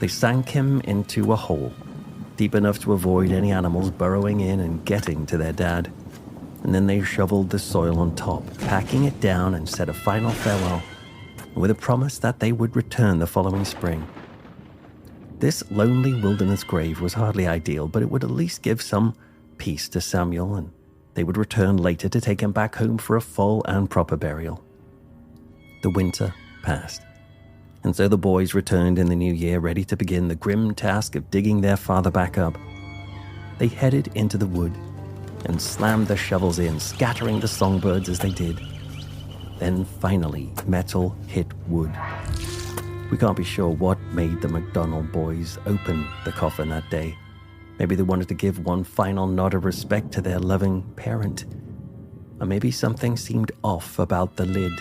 F: They sank him into a hole, deep enough to avoid any animals burrowing in and getting to their dad. And then they shoveled the soil on top, packing it down, and said a final farewell, with a promise that they would return the following spring. This lonely wilderness grave was hardly ideal, but it would at least give some peace to Samuel, and they would return later to take him back home for a full and proper burial. The winter passed, and so the boys returned in the new year, ready to begin the grim task of digging their father back up. They headed into the wood and slammed the shovels in, scattering the songbirds as they did. Then finally, metal hit wood. We can't be sure what made the McDonald boys open the coffin that day. Maybe they wanted to give one final nod of respect to their loving parent. Or maybe something seemed off about the lid.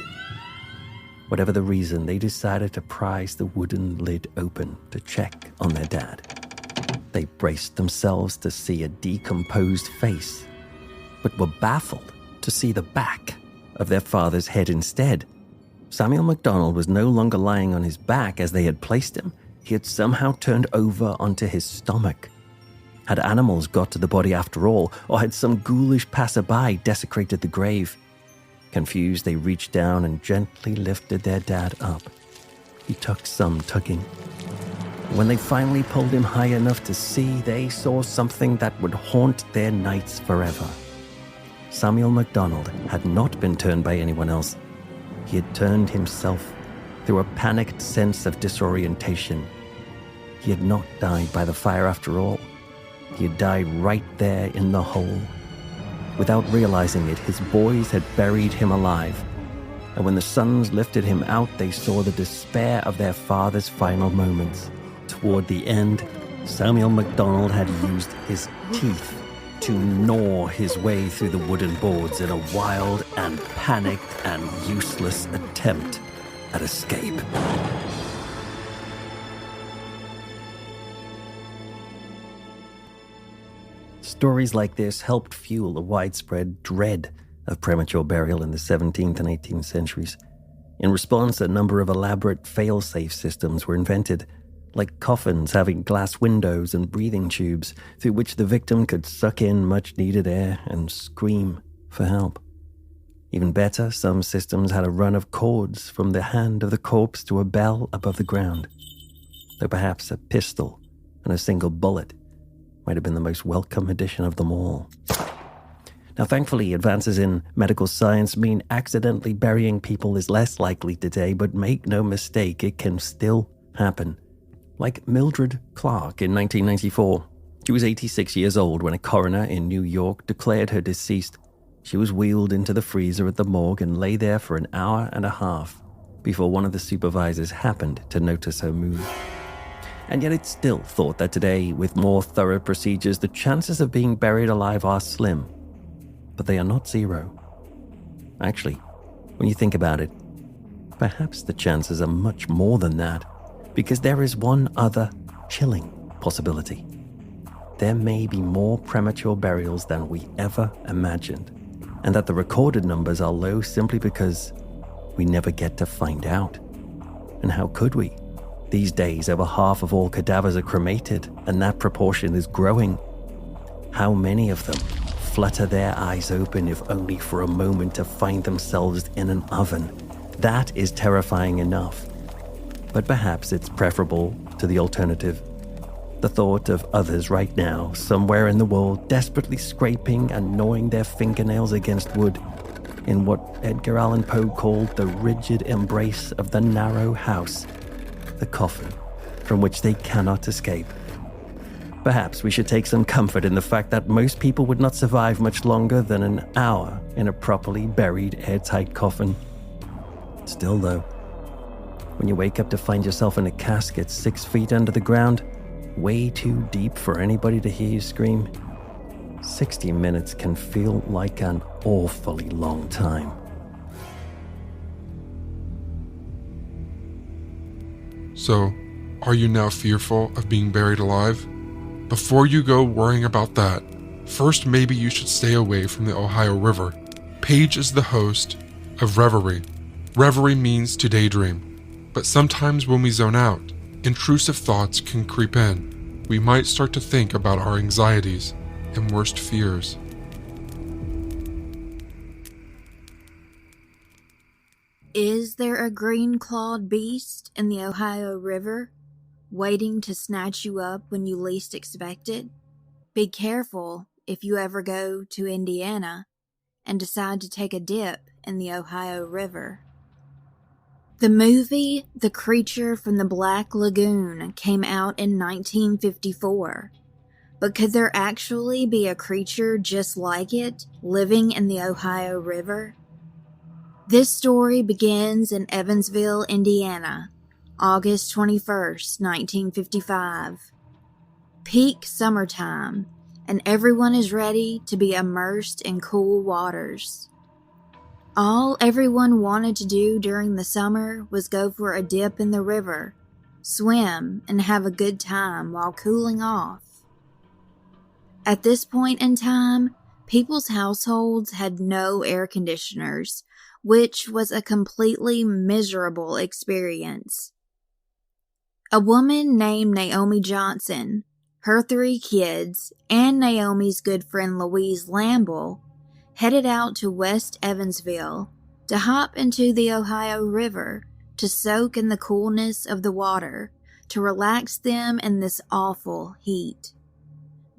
F: Whatever the reason, they decided to prise the wooden lid open to check on their dad. They braced themselves to see a decomposed face, but were baffled to see the back of their father's head instead. Samuel MacDonald was no longer lying on his back as they had placed him. He had somehow turned over onto his stomach. Had animals got to the body after all, or had some ghoulish passerby desecrated the grave? Confused, they reached down and gently lifted their dad up. He took some tugging. When they finally pulled him high enough to see, they saw something that would haunt their nights forever. Samuel MacDonald had not been turned by anyone else. He had turned himself through a panicked sense of disorientation. He had not died by the fire after all. He had died right there in the hole. Without realizing it, his boys had buried him alive. And when the sons lifted him out, they saw the despair of their father's final moments. Toward the end, Samuel MacDonald had used his teeth to gnaw his way through the wooden boards in a wild and panicked and useless attempt at escape. Stories like this helped fuel a widespread dread of premature burial in the 17th and 18th centuries. In response, a number of elaborate fail-safe systems were invented, like coffins having glass windows and breathing tubes through which the victim could suck in much-needed air and scream for help. Even better, some systems had a run of cords from the hand of the corpse to a bell above the ground, though perhaps a pistol and a single bullet might have been the most welcome addition of them all. Now, thankfully, advances in medical science mean accidentally burying people is less likely today, but make no mistake, it can still happen. Like Mildred Clark in 1994. She was 86 years old when a coroner in New York declared her deceased. She was wheeled into the freezer at the morgue and lay there for an hour and a half before one of the supervisors happened to notice her mood. And yet it's still thought that today, with more thorough procedures, the chances of being buried alive are slim. But they are not zero. Actually, when you think about it, perhaps the chances are much more than that, because there is one other chilling possibility. There may be more premature burials than we ever imagined, and that the recorded numbers are low simply because we never get to find out. And how could we? These days, over half of all cadavers are cremated, and that proportion is growing. How many of them flutter their eyes open if only for a moment to find themselves in an oven? That is terrifying enough. but perhaps it's preferable to the alternative. The thought of others right now, somewhere in the world, desperately scraping and gnawing their fingernails against wood, in what Edgar Allan Poe called the rigid embrace of the narrow house, the coffin, from which they cannot escape. Perhaps we should take some comfort in the fact that most people would not survive much longer than an hour in a properly buried, airtight coffin. Still, though, when you wake up to find yourself in a casket 6 feet under the ground, way too deep for anybody to hear you scream, 60 minutes can feel like an awfully long time.
A: So, are you now fearful of being buried alive? Before you go worrying about that, first maybe you should stay away from the Ohio River. Paige is the host of Reverie. Reverie means to daydream, but sometimes when we zone out, intrusive thoughts can creep in. We might start to think about our anxieties and worst fears.
G: Is there a green-clawed beast in the Ohio River, waiting to snatch you up when you least expect it? Be careful if you ever go to Indiana and decide to take a dip in the Ohio River. The movie The Creature from the Black Lagoon came out in 1954, but could there actually be a creature just like it living in the Ohio River? This story begins in Evansville, Indiana, August 21st, 1955. Peak summertime, and everyone is ready to be immersed in cool waters. All everyone wanted to do during the summer was go for a dip in the river, swim, and have a good time while cooling off. At this point in time, people's households had no air conditioners, which was a completely miserable experience. A woman named Naomi Johnson, her 3 kids, and Naomi's good friend Louise Lamble headed out to West Evansville to hop into the Ohio River to soak in the coolness of the water to relax them in this awful heat.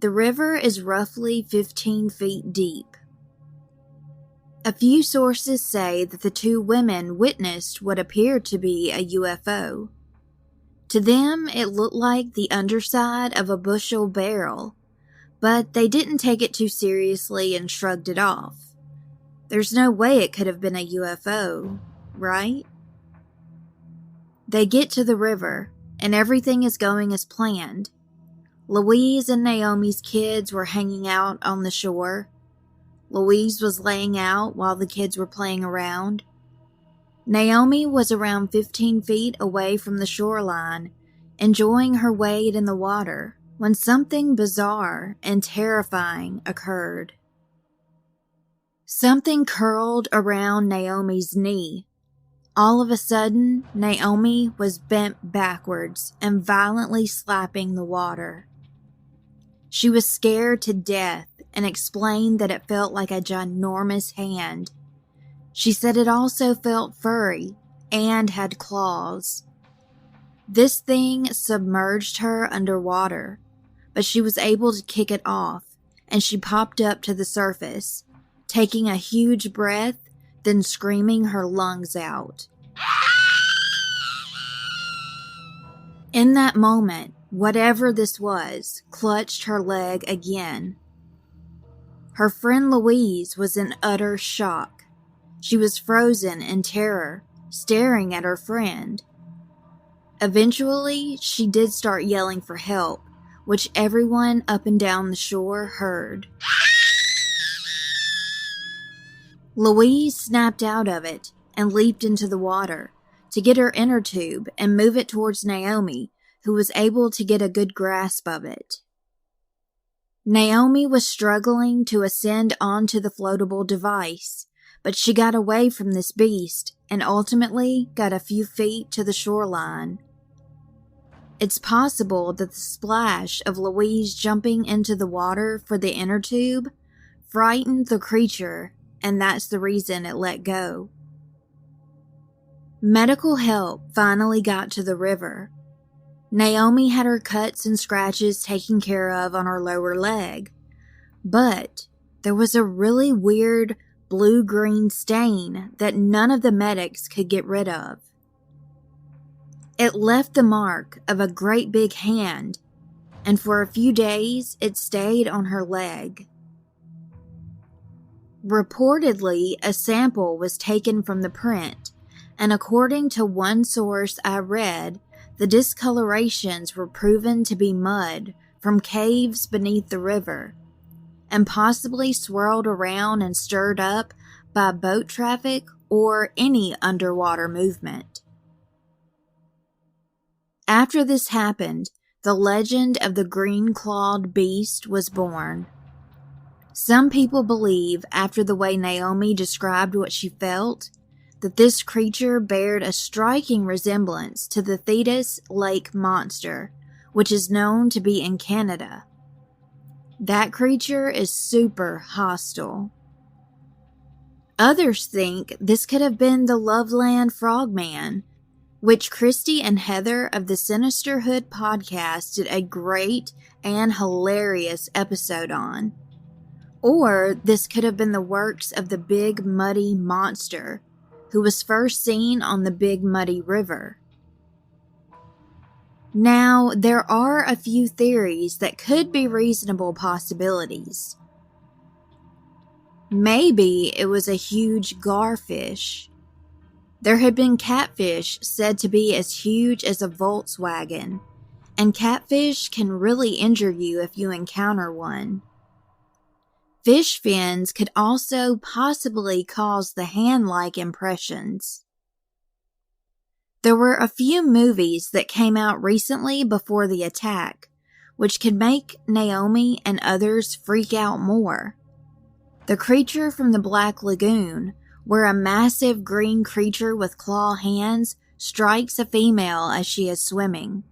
G: The river is roughly 15 feet deep. A few sources say that the 2 women witnessed what appeared to be a UFO. To them, it looked like the underside of a bushel barrel, but they didn't take it too seriously and shrugged it off. There's no way it could have been a UFO, right? They get to the river, and everything is going as planned. Louise and Naomi's kids were hanging out on the shore. Louise was laying out while the kids were playing around. Naomi was around 15 feet away from the shoreline, enjoying her wade in the water, when something bizarre and terrifying occurred. Something curled around Naomi's knee. All of a sudden, Naomi was bent backwards and violently slapping the water. She was scared to death and explained that it felt like a ginormous hand. She said it also felt furry and had claws. This thing submerged her underwater, but she was able to kick it off, and she popped up to the surface, taking a huge breath, then screaming her lungs out. In that moment, whatever this was, clutched her leg again. Her friend Louise was in utter shock. She was frozen in terror, staring at her friend. Eventually, she did start yelling for help, which everyone up and down the shore heard. Louise snapped out of it and leaped into the water to get her inner tube and move it towards Naomi, who was able to get a good grasp of it. Naomi was struggling to ascend onto the floatable device, but she got away from this beast and ultimately got a few feet to the shoreline. It's possible that the splash of Louise jumping into the water for the inner tube frightened the creature, and that's the reason it let go. Medical help finally got to the river. Naomi had her cuts and scratches taken care of on her lower leg, but there was a really weird blue-green stain that none of the medics could get rid of. It left the mark of a great big hand, and for a few days it stayed on her leg. Reportedly, a sample was taken from the print, and according to one source I read, the discolorations were proven to be mud from caves beneath the river, and possibly swirled around and stirred up by boat traffic or any underwater movement. After this happened, the legend of the green-clawed beast was born. Some people believe, after the way Naomi described what she felt, that this creature bared a striking resemblance to the Thetis Lake monster, which is known to be in Canada. That creature is super hostile. Others think this could have been the Loveland Frogman, which Christy and Heather of the Sinisterhood podcast did a great and hilarious episode on. Or this could have been the works of the Big Muddy Monster, who was first seen on the Big Muddy River. Now, there are a few theories that could be reasonable possibilities. Maybe it was a huge garfish. There had been catfish said to be as huge as a Volkswagen, and catfish can really injure you if you encounter one. Fish fins could also possibly cause the hand-like impressions. There were a few movies that came out recently before the attack, which could make Naomi and others freak out more. The Creature from the Black Lagoon, where a massive green creature with claw hands strikes a female as she is swimming.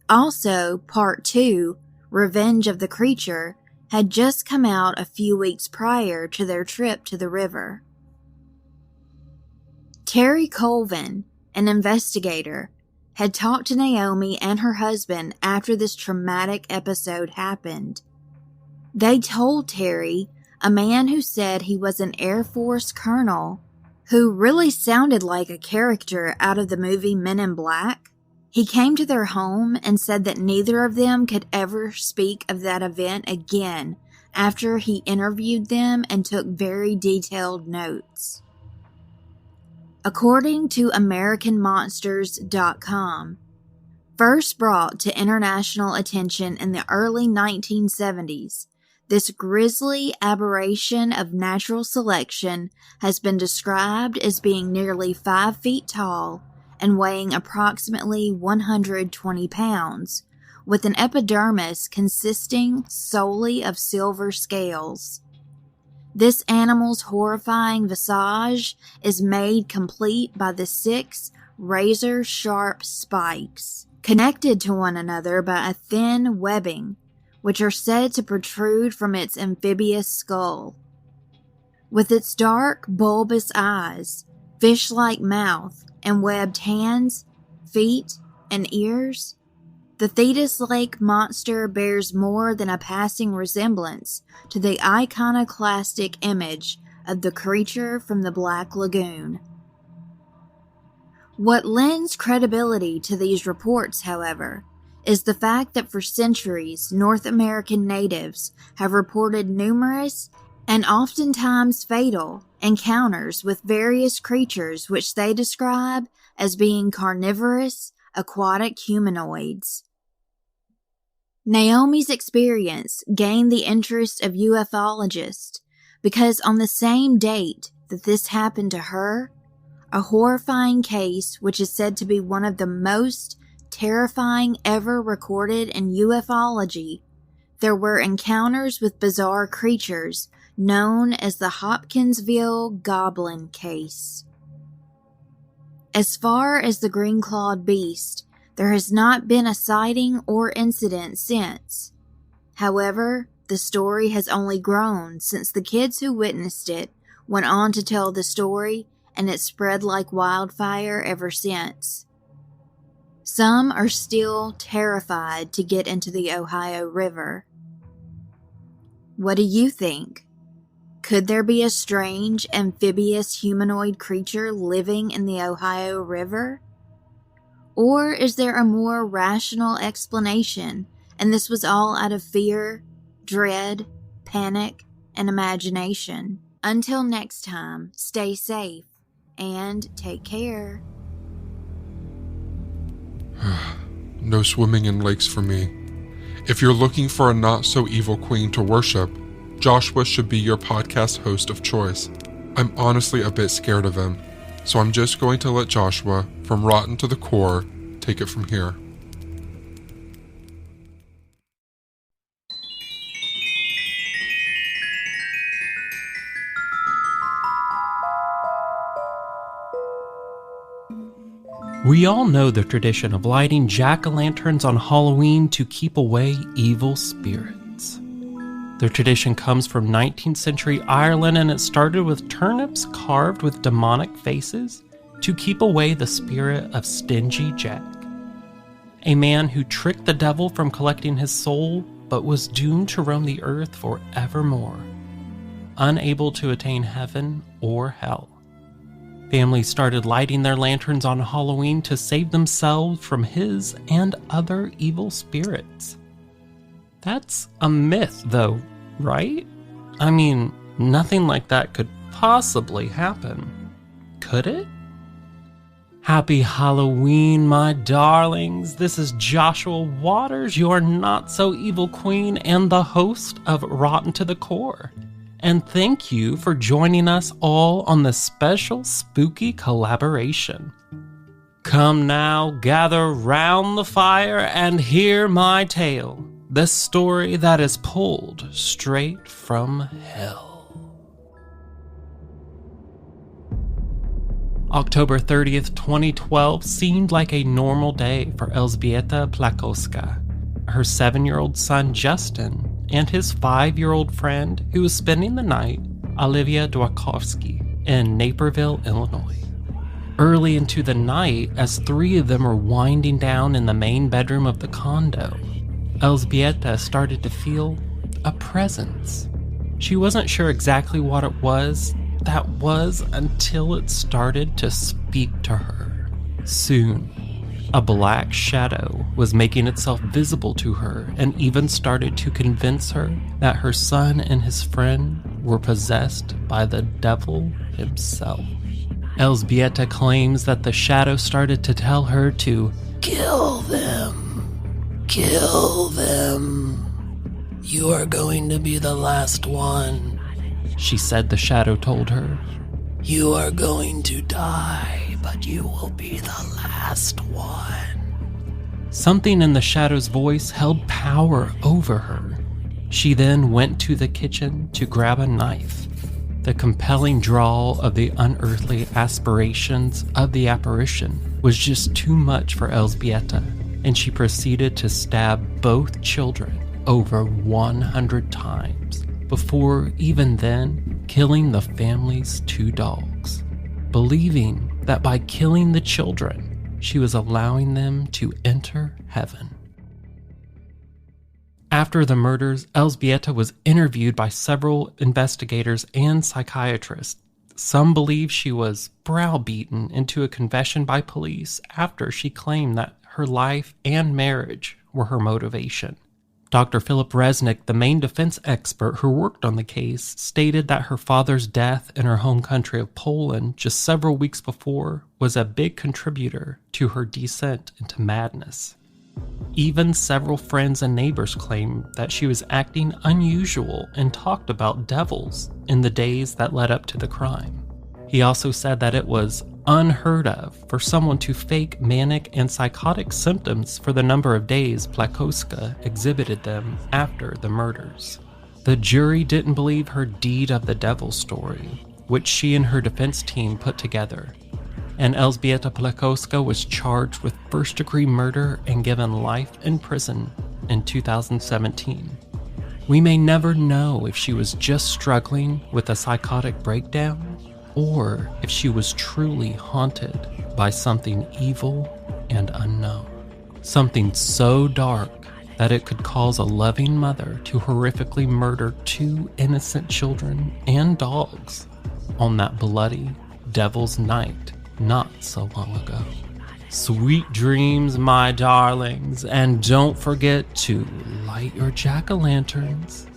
G: Also, Part 2, Revenge of the Creature, had just come out a few weeks prior to their trip to the river. Terry Colvin, an investigator, had talked to Naomi and her husband after this traumatic episode happened. They told Terry, a man who said he was an Air Force colonel, who really sounded like a character out of the movie Men in Black. He came to their home and said that neither of them could ever speak of that event again after he interviewed them and took very detailed notes. According to AmericanMonsters.com, first brought to international attention in the early 1970s, this grisly aberration of natural selection has been described as being nearly 5 feet tall and weighing approximately 120 pounds, with an epidermis consisting solely of silver scales. This animal's horrifying visage is made complete by the 6 razor-sharp spikes, connected to one another by a thin webbing, which are said to protrude from its amphibious skull. With its dark, bulbous eyes, fish-like mouth, and webbed hands, feet, and ears, the Thetis Lake monster bears more than a passing resemblance to the iconoclastic image of the Creature from the Black Lagoon. What lends credibility to these reports, however, is the fact that for centuries North American natives have reported numerous and oftentimes fatal encounters with various creatures which they describe as being carnivorous, aquatic humanoids. Naomi's experience gained the interest of ufologists because on the same date that this happened to her, a horrifying case which is said to be one of the most terrifying ever recorded in ufology, there were encounters with bizarre creatures known as the Hopkinsville Goblin Case. As far as the green-clawed beast, there has not been a sighting or incident since. However, the story has only grown since the kids who witnessed it went on to tell the story and it's spread like wildfire ever since. Some are still terrified to get into the Ohio River. What do you think? Could there be a strange amphibious humanoid creature living in the Ohio River? Or is there a more rational explanation, and this was all out of fear, dread, panic, and imagination? Until next time, stay safe and take care.
A: No swimming in lakes for me. If you're looking for a not-so-evil queen to worship, Joshua should be your podcast host of choice. I'm honestly a bit scared of him, so I'm just going to let Joshua, from Rotten to the Core, take it from here.
H: We all know the tradition of lighting jack-o'-lanterns on Halloween to keep away evil spirits. The tradition comes from 19th century Ireland, and it started with turnips carved with demonic faces to keep away the spirit of Stingy Jack, a man who tricked the devil from collecting his soul but was doomed to roam the earth forevermore, unable to attain heaven or hell. Families started lighting their lanterns on Halloween to save themselves from his and other evil spirits. That's a myth, though, right? I mean, nothing like that could possibly happen. Could it? Happy Halloween, my darlings. This is Joshua Waters, your not-so-evil queen and the host of Rotten to the Core. And thank you for joining us all on this special spooky collaboration. Come now, gather round the fire and hear my tale, this story that is pulled straight from hell. October 30th, 2012 seemed like a normal day for Elżbieta Plakowska, her 7-year-old son Justin, and his 5-year-old friend who was spending the night, Olivia Dworkowski, in Naperville, Illinois. Early into the night, as 3 of them were winding down in the main bedroom of the condo, Elżbieta started to feel a presence. She wasn't sure exactly what it was that was until it started to speak to her. Soon, a black shadow was making itself visible to her and even started to convince her that her son and his friend were possessed by the devil himself. Elżbieta claims that the shadow started to tell her to kill them. Kill them. You are going to be the last one, she said the shadow told her. You are going to die, but you will be the last one. Something in the shadow's voice held power over her. She then went to the kitchen to grab a knife. The compelling drawl of the unearthly aspirations of the apparition was just too much for Elżbieta, and she proceeded to stab both children over 100 times, before even then killing the family's 2 dogs, believing that by killing the children, she was allowing them to enter heaven. After the murders, Elżbieta was interviewed by several investigators and psychiatrists. Some believe she was browbeaten into a confession by police after she claimed that her life and marriage were her motivation. Dr. Philip Resnick, the main defense expert who worked on the case, stated that her father's death in her home country of Poland just several weeks before was a big contributor to her descent into madness. Even several friends and neighbors claimed that she was acting unusual and talked about devils in the days that led up to the crime. He also said that it was unheard of for someone to fake manic and psychotic symptoms for the number of days Plakowska exhibited them after the murders. The jury didn't believe her deed of the devil story, which she and her defense team put together, and Elżbieta Plakowska was charged with first-degree murder and given life in prison in 2017. We may never know if she was just struggling with a psychotic breakdown, or if she was truly haunted by something evil and unknown. Something so dark that it could cause a loving mother to horrifically murder 2 innocent children and dogs on that bloody Devil's Night not so long ago. Sweet dreams, my darlings, and don't forget to light your jack-o'-lanterns.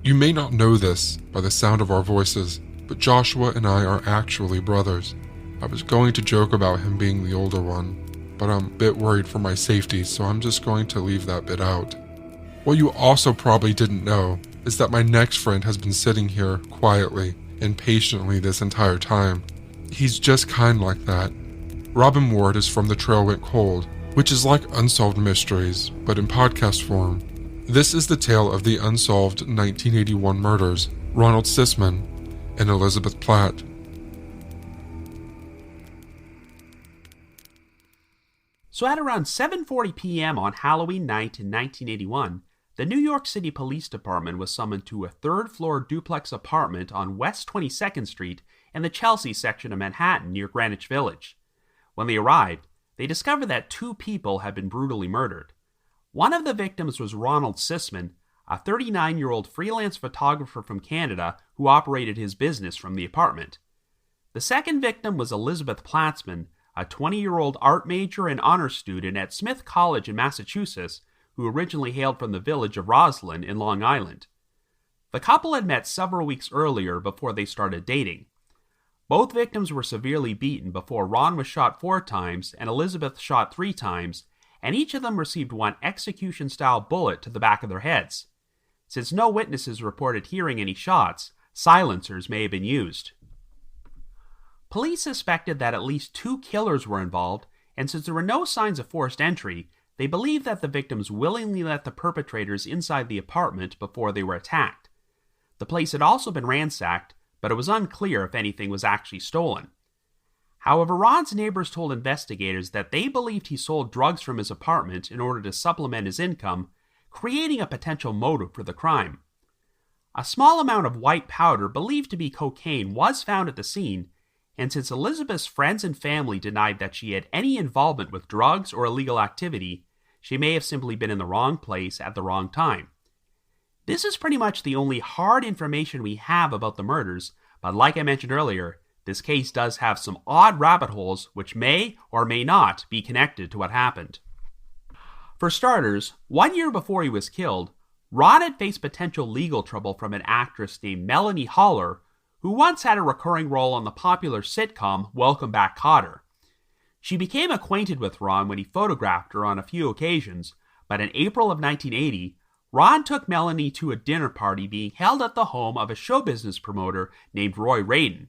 A: You may not know this by the sound of our voices, but Joshua and I are actually brothers. I was going to joke about him being the older one, but I'm a bit worried for my safety, so I'm just going to leave that bit out. What you also probably didn't know is that my next friend has been sitting here quietly and patiently this entire time. He's just kind like that. Robin Ward is from The Trail Went Cold, which is like Unsolved Mysteries, but in podcast form. This is the tale of the unsolved 1981 murders, Ronald Sisman and Elizabeth Platt.
I: So at around 7:40 p.m. on Halloween night in 1981, the New York City Police Department was summoned to a third-floor duplex apartment on West 22nd Street in the Chelsea section of Manhattan near Greenwich Village. When they arrived, they discovered that 2 people had been brutally murdered. One of the victims was Ronald Sisman, a 39-year-old freelance photographer from Canada who operated his business from the apartment. The second victim was Elizabeth Platzman, a 20-year-old art major and honor student at Smith College in Massachusetts, who originally hailed from the village of Roslyn in Long Island. The couple had met several weeks earlier before they started dating. Both victims were severely beaten before Ron was shot 4 times and Elizabeth shot 3 times, and each of them received 1 execution-style bullet to the back of their heads. Since no witnesses reported hearing any shots, silencers may have been used. Police suspected that at least 2 killers were involved, and since there were no signs of forced entry, they believed that the victims willingly let the perpetrators inside the apartment before they were attacked. The place had also been ransacked, but it was unclear if anything was actually stolen. However, Ron's neighbors told investigators that they believed he sold drugs from his apartment in order to supplement his income, creating a potential motive for the crime. A small amount of white powder believed to be cocaine was found at the scene, and since Elizabeth's friends and family denied that she had any involvement with drugs or illegal activity, she may have simply been in the wrong place at the wrong time. This is pretty much the only hard information we have about the murders, but like I mentioned earlier, this case does have some odd rabbit holes which may or may not be connected to what happened. For starters, 1 year before he was killed, Ron had faced potential legal trouble from an actress named Melanie Haller, who once had a recurring role on the popular sitcom Welcome Back, Kotter. She became acquainted with Ron when he photographed her on a few occasions, but in April of 1980, Ron took Melanie to a dinner party being held at the home of a show business promoter named Roy Radin.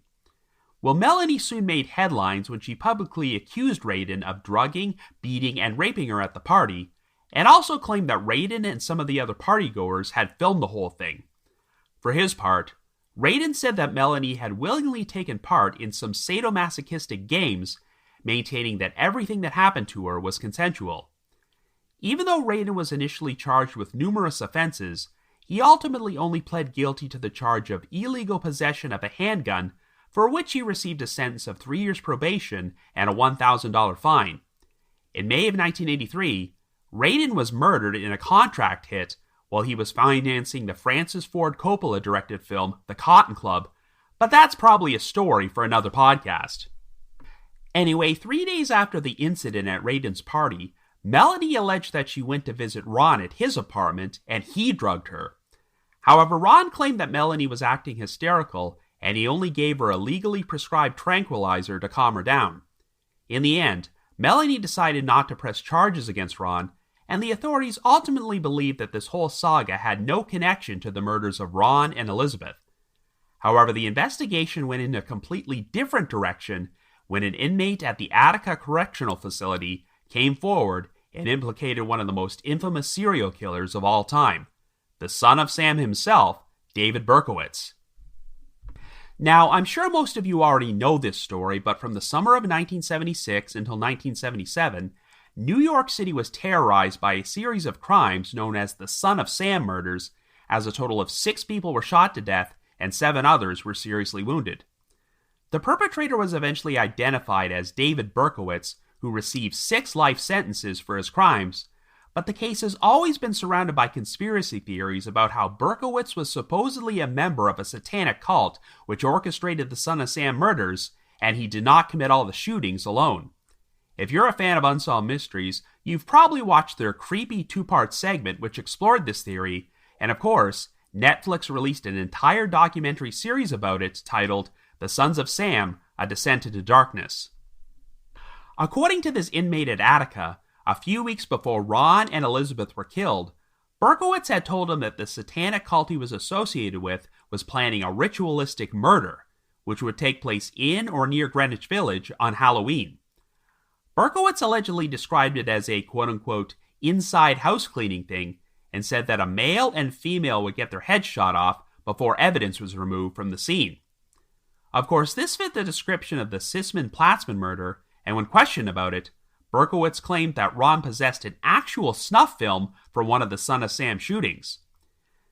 I: Well, Melanie soon made headlines when she publicly accused Radin of drugging, beating, and raping her at the party, and also claimed that Radin and some of the other partygoers had filmed the whole thing. For his part, Radin said that Melanie had willingly taken part in some sadomasochistic games, maintaining that everything that happened to her was consensual. Even though Radin was initially charged with numerous offenses, he ultimately only pled guilty to the charge of illegal possession of a handgun, for which he received a sentence of 3 years probation and a $1,000 fine. In May of 1983, Radin was murdered in a contract hit while he was financing the Francis Ford Coppola-directed film The Cotton Club, but that's probably a story for another podcast. Anyway, 3 days after the incident at Radin's party, Melanie alleged that she went to visit Ron at his apartment and he drugged her. However, Ron claimed that Melanie was acting hysterical and he only gave her a legally prescribed tranquilizer to calm her down. In the end, Melanie decided not to press charges against Ron, and the authorities ultimately believed that this whole saga had no connection to the murders of Ron and Elizabeth. However, the investigation went in a completely different direction when an inmate at the Attica Correctional Facility came forward and implicated one of the most infamous serial killers of all time, the son of Sam himself, David Berkowitz. Now, I'm sure most of you already know this story, but from the summer of 1976 until 1977, New York City was terrorized by a series of crimes known as the Son of Sam murders, as a total of 6 people were shot to death and 7 others were seriously wounded. The perpetrator was eventually identified as David Berkowitz, who received 6 life sentences for his crimes, but the case has always been surrounded by conspiracy theories about how Berkowitz was supposedly a member of a satanic cult which orchestrated the Son of Sam murders, and he did not commit all the shootings alone. If you're a fan of Unsolved Mysteries, you've probably watched their creepy 2-part segment which explored this theory, and of course, Netflix released an entire documentary series about it titled The Sons of Sam, A Descent into Darkness. According to this inmate at Attica, a few weeks before Ron and Elizabeth were killed, Berkowitz had told him that the satanic cult he was associated with was planning a ritualistic murder, which would take place in or near Greenwich Village on Halloween. Berkowitz allegedly described it as a quote-unquote inside house cleaning thing and said that a male and female would get their heads shot off before evidence was removed from the scene. Of course, this fit the description of the Sisman-Platzman murder, and when questioned about it, Berkowitz claimed that Ron possessed an actual snuff film from one of the Son of Sam shootings.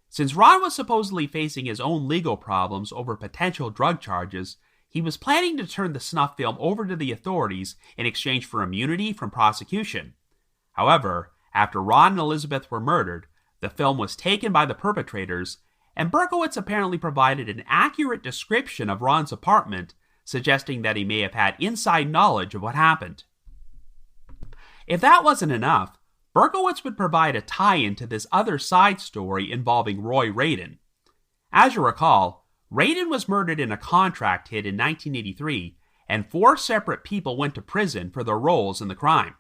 I: Since Ron was supposedly facing his own legal problems over potential drug charges, he was planning to turn the snuff film over to the authorities in exchange for immunity from prosecution. However, after Ron and Elizabeth were murdered, the film was taken by the perpetrators, and Berkowitz apparently provided an accurate description of Ron's apartment, suggesting that he may have had inside knowledge of what happened. If that wasn't enough, Berkowitz would provide a tie-in to this other side story involving Roy Radin. As you recall, Radin was murdered in a contract hit in 1983, and 4 separate people went to prison for their roles in the crime.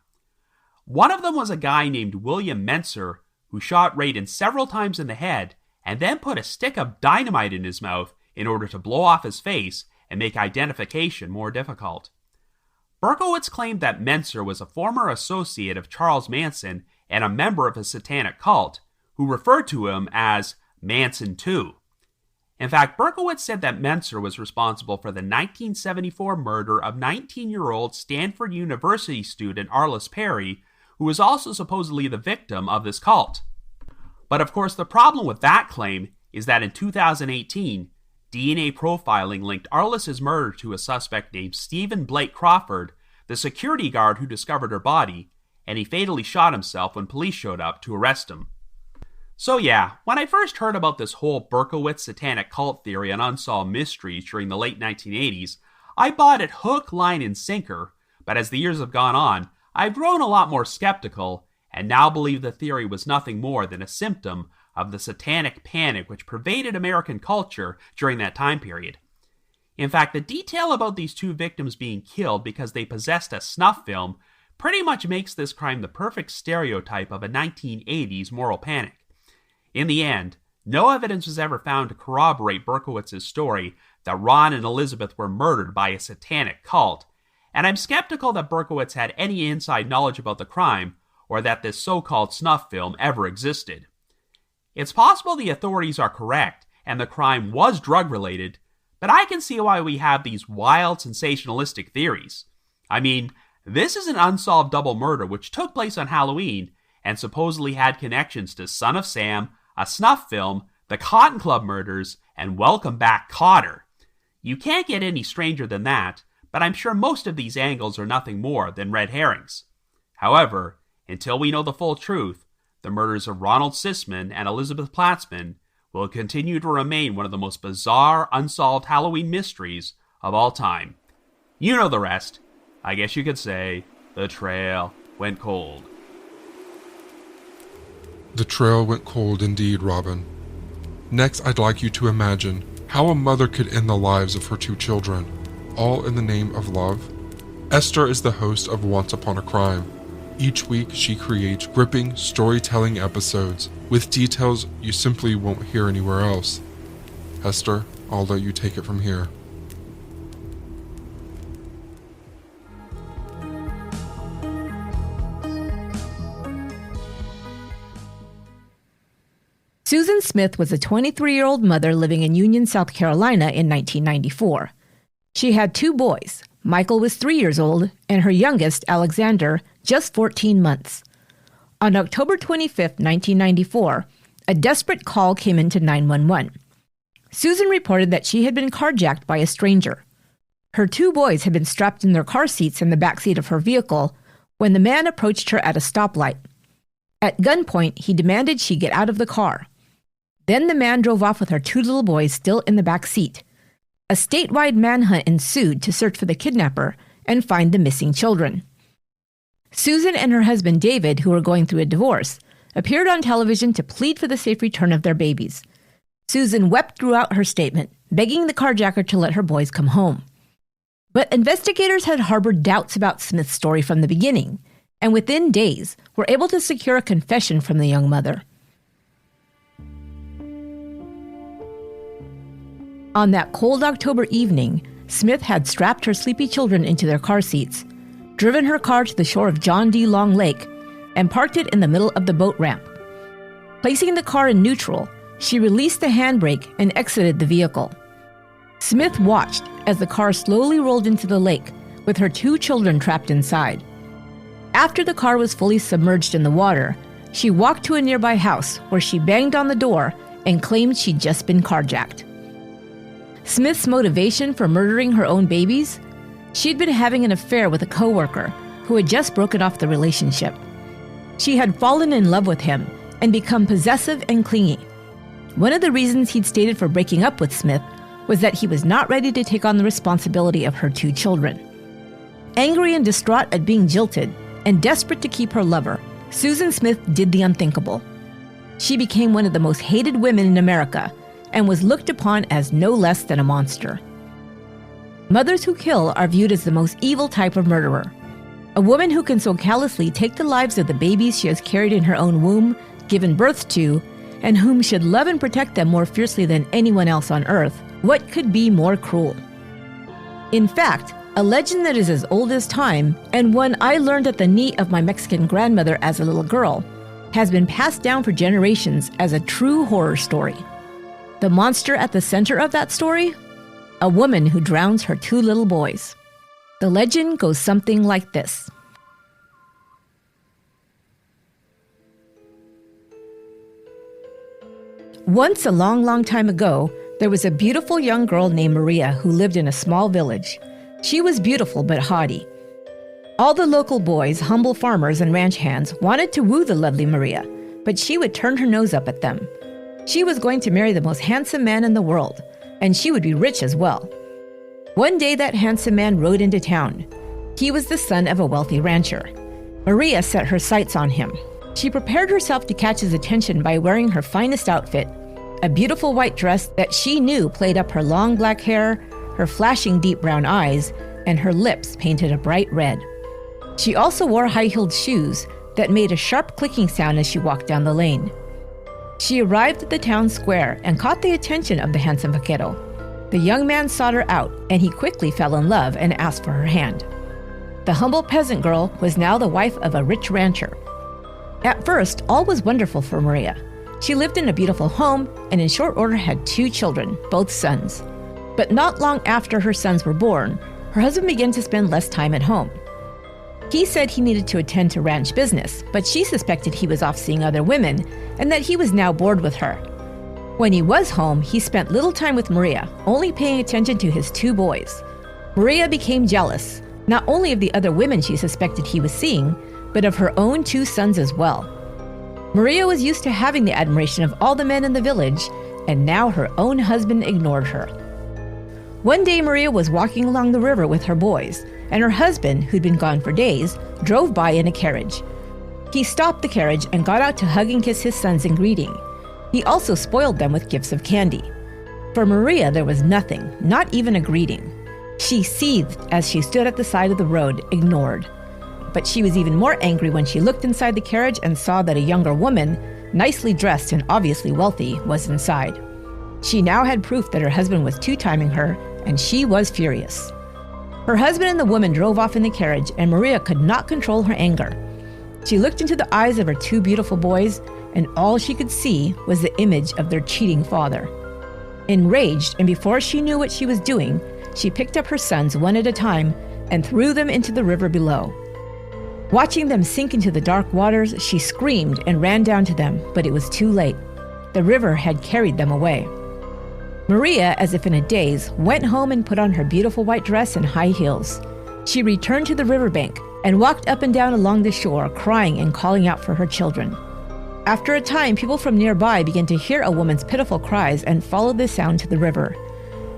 I: One of them was a guy named William Mentzer, who shot Radin several times in the head and then put a stick of dynamite in his mouth in order to blow off his face and make identification more difficult. Berkowitz claimed that Mentzer was a former associate of Charles Manson and a member of a satanic cult, who referred to him as Manson II. In fact, Berkowitz said that Mentzer was responsible for the 1974 murder of 19-year-old Stanford University student Arliss Perry, who was also supposedly the victim of this cult. But of course, the problem with that claim is that in 2018, DNA profiling linked Arliss's murder to a suspect named Stephen Blake Crawford, the security guard who discovered her body, and he fatally shot himself when police showed up to arrest him. So yeah, when I first heard about this whole Berkowitz satanic cult theory on Unsolved Mysteries during the late 1980s, I bought it hook, line, and sinker, but as the years have gone on, I've grown a lot more skeptical, and now believe the theory was nothing more than a symptom of the satanic panic which pervaded American culture during that time period. In fact, the detail about these 2 victims being killed because they possessed a snuff film pretty much makes this crime the perfect stereotype of a 1980s moral panic. In the end, no evidence was ever found to corroborate Berkowitz's story that Ron and Elizabeth were murdered by a satanic cult, and I'm skeptical that Berkowitz had any inside knowledge about the crime or that this so-called snuff film ever existed. It's possible the authorities are correct and the crime was drug-related, but I can see why we have these wild, sensationalistic theories. I mean, this is an unsolved double murder which took place on Halloween and supposedly had connections to Son of Sam, a snuff film, the Cotton Club murders, and Welcome Back, Kotter. You can't get any stranger than that, but I'm sure most of these angles are nothing more than red herrings. However, until we know the full truth, the murders of Ronald Sisman and Elizabeth Platzman will continue to remain one of the most bizarre, unsolved Halloween mysteries of all time. You know the rest. I guess you could say the trail went cold.
A: The trail went cold indeed, Robin. Next, I'd like you to imagine how a mother could end the lives of her 2 children, all in the name of love. Esther is the host of Once Upon a Crime. Each week, she creates gripping storytelling episodes with details you simply won't hear anywhere else. Esther, I'll let you take it from here.
J: Susan Smith was a 23-year-old mother living in Union, South Carolina in 1994. She had 2 boys. Michael was 3 years old, and her youngest, Alexander, just 14 months. On October 25, 1994, a desperate call came into 911. Susan reported that she had been carjacked by a stranger. Her 2 boys had been strapped in their car seats in the backseat of her vehicle when the man approached her at a stoplight. At gunpoint, he demanded she get out of the car. Then the man drove off with her 2 little boys still in the back seat. A statewide manhunt ensued to search for the kidnapper and find the missing children. Susan and her husband David, who were going through a divorce, appeared on television to plead for the safe return of their babies. Susan wept throughout her statement, begging the carjacker to let her boys come home. But investigators had harbored doubts about Smith's story from the beginning, and within days were able to secure a confession from the young mother. On that cold October evening, Smith had strapped her sleepy children into their car seats, driven her car to the shore of John D. Long Lake, and parked it in the middle of the boat ramp. Placing the car in neutral, she released the handbrake and exited the vehicle. Smith watched as the car slowly rolled into the lake, with her 2 children trapped inside. After the car was fully submerged in the water, she walked to a nearby house where she banged on the door and claimed she'd just been carjacked. Smith's motivation for murdering her own babies? She'd been having an affair with a coworker who had just broken off the relationship. She had fallen in love with him and become possessive and clingy. One of the reasons he'd stated for breaking up with Smith was that he was not ready to take on the responsibility of her 2 children. Angry and distraught at being jilted and desperate to keep her lover, Susan Smith did the unthinkable. She became one of the most hated women in America and was looked upon as no less than a monster. Mothers who kill are viewed as the most evil type of murderer. A woman who can so callously take the lives of the babies she has carried in her own womb, given birth to, and whom should love and protect them more fiercely than anyone else on earth. What could be more cruel? In fact, a legend that is as old as time, and one I learned at the knee of my Mexican grandmother as a little girl, has been passed down for generations as a true horror story. The monster at the center of that story? A woman who drowns her 2 little boys. The legend goes something like this. Once, a long, long time ago, there was a beautiful young girl named Maria who lived in a small village. She was beautiful but haughty. All the local boys, humble farmers and ranch hands, wanted to woo the lovely Maria, but she would turn her nose up at them. She was going to marry the most handsome man in the world, and she would be rich as well. One day that handsome man rode into town. He was the son of a wealthy rancher. Maria set her sights on him. She prepared herself to catch his attention by wearing her finest outfit, a beautiful white dress that she knew played up her long black hair, her flashing deep brown eyes, and her lips painted a bright red. She also wore high-heeled shoes that made a sharp clicking sound as she walked down the lane. She arrived at the town square and caught the attention of the handsome vaquero. The young man sought her out, and he quickly fell in love and asked for her hand. The humble peasant girl was now the wife of a rich rancher. At first, all was wonderful for Maria. She lived in a beautiful home and in short order had 2 children, both sons. But not long after her sons were born, her husband began to spend less time at home. He said he needed to attend to ranch business, but she suspected he was off seeing other women and that he was now bored with her. When he was home, he spent little time with Maria, only paying attention to his 2 boys. Maria became jealous, not only of the other women she suspected he was seeing, but of her own 2 sons as well. Maria was used to having the admiration of all the men in the village, and now her own husband ignored her. One day, Maria was walking along the river with her boys, and her husband, who'd been gone for days, drove by in a carriage. He stopped the carriage and got out to hug and kiss his sons in greeting. He also spoiled them with gifts of candy. For Maria, there was nothing, not even a greeting. She seethed as she stood at the side of the road, ignored. But she was even more angry when she looked inside the carriage and saw that a younger woman, nicely dressed and obviously wealthy, was inside. She now had proof that her husband was two-timing her, and she was furious. Her husband and the woman drove off in the carriage, and Maria could not control her anger. She looked into the eyes of her 2 beautiful boys, and all she could see was the image of their cheating father. Enraged, and before she knew what she was doing, she picked up her sons one at a time and threw them into the river below. Watching them sink into the dark waters, she screamed and ran down to them, but it was too late. The river had carried them away. Maria, as if in a daze, went home and put on her beautiful white dress and high heels. She returned to the riverbank and walked up and down along the shore, crying and calling out for her children. After a time, people from nearby began to hear a woman's pitiful cries and followed the sound to the river.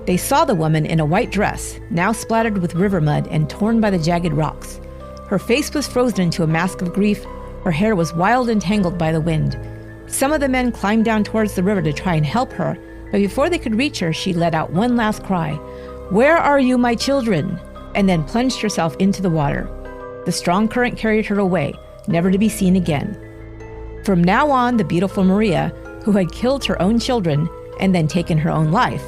J: They saw the woman in a white dress, now splattered with river mud and torn by the jagged rocks. Her face was frozen into a mask of grief. Her hair was wild and tangled by the wind. Some of the men climbed down towards the river to try and help her, but before they could reach her, she let out one last cry, "Where are you, my children?" and then plunged herself into the water. The strong current carried her away, never to be seen again. From now on, the beautiful Maria, who had killed her own children and then taken her own life,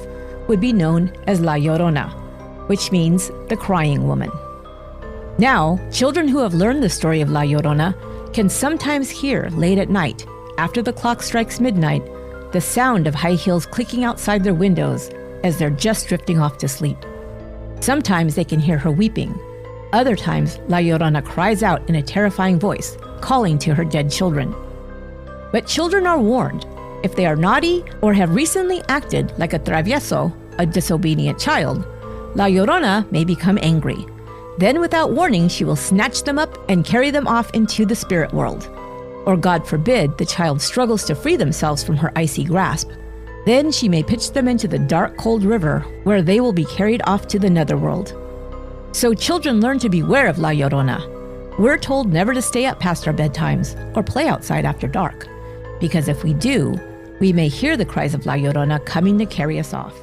J: would be known as La Llorona, which means the crying woman. Now, children who have learned the story of La Llorona can sometimes hear late at night, after the clock strikes midnight, the sound of high heels clicking outside their windows as they're just drifting off to sleep. Sometimes they can hear her weeping. Other times, La Llorona cries out in a terrifying voice, calling to her dead children. But children are warned. If they are naughty or have recently acted like a travieso, a disobedient child, La Llorona may become angry. Then, without warning, she will snatch them up and carry them off into the spirit world. Or, God forbid, the child struggles to free themselves from her icy grasp. Then she may pitch them into the dark, cold river, where they will be carried off to the netherworld. So children learn to beware of La Llorona. We're told never to stay up past our bedtimes or play outside after dark, because if we do, we may hear the cries of La Llorona coming to carry us off.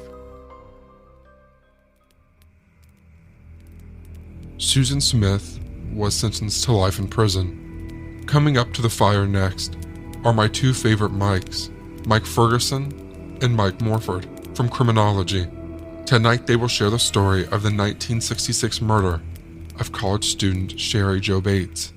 A: Susan Smith was sentenced to life in prison. Coming up to the fire next are my two favorite Mikes, Mike Ferguson and Mike Morford from Criminology. Tonight they will share the story of the 1966 murder of college student Sherry Jo Bates.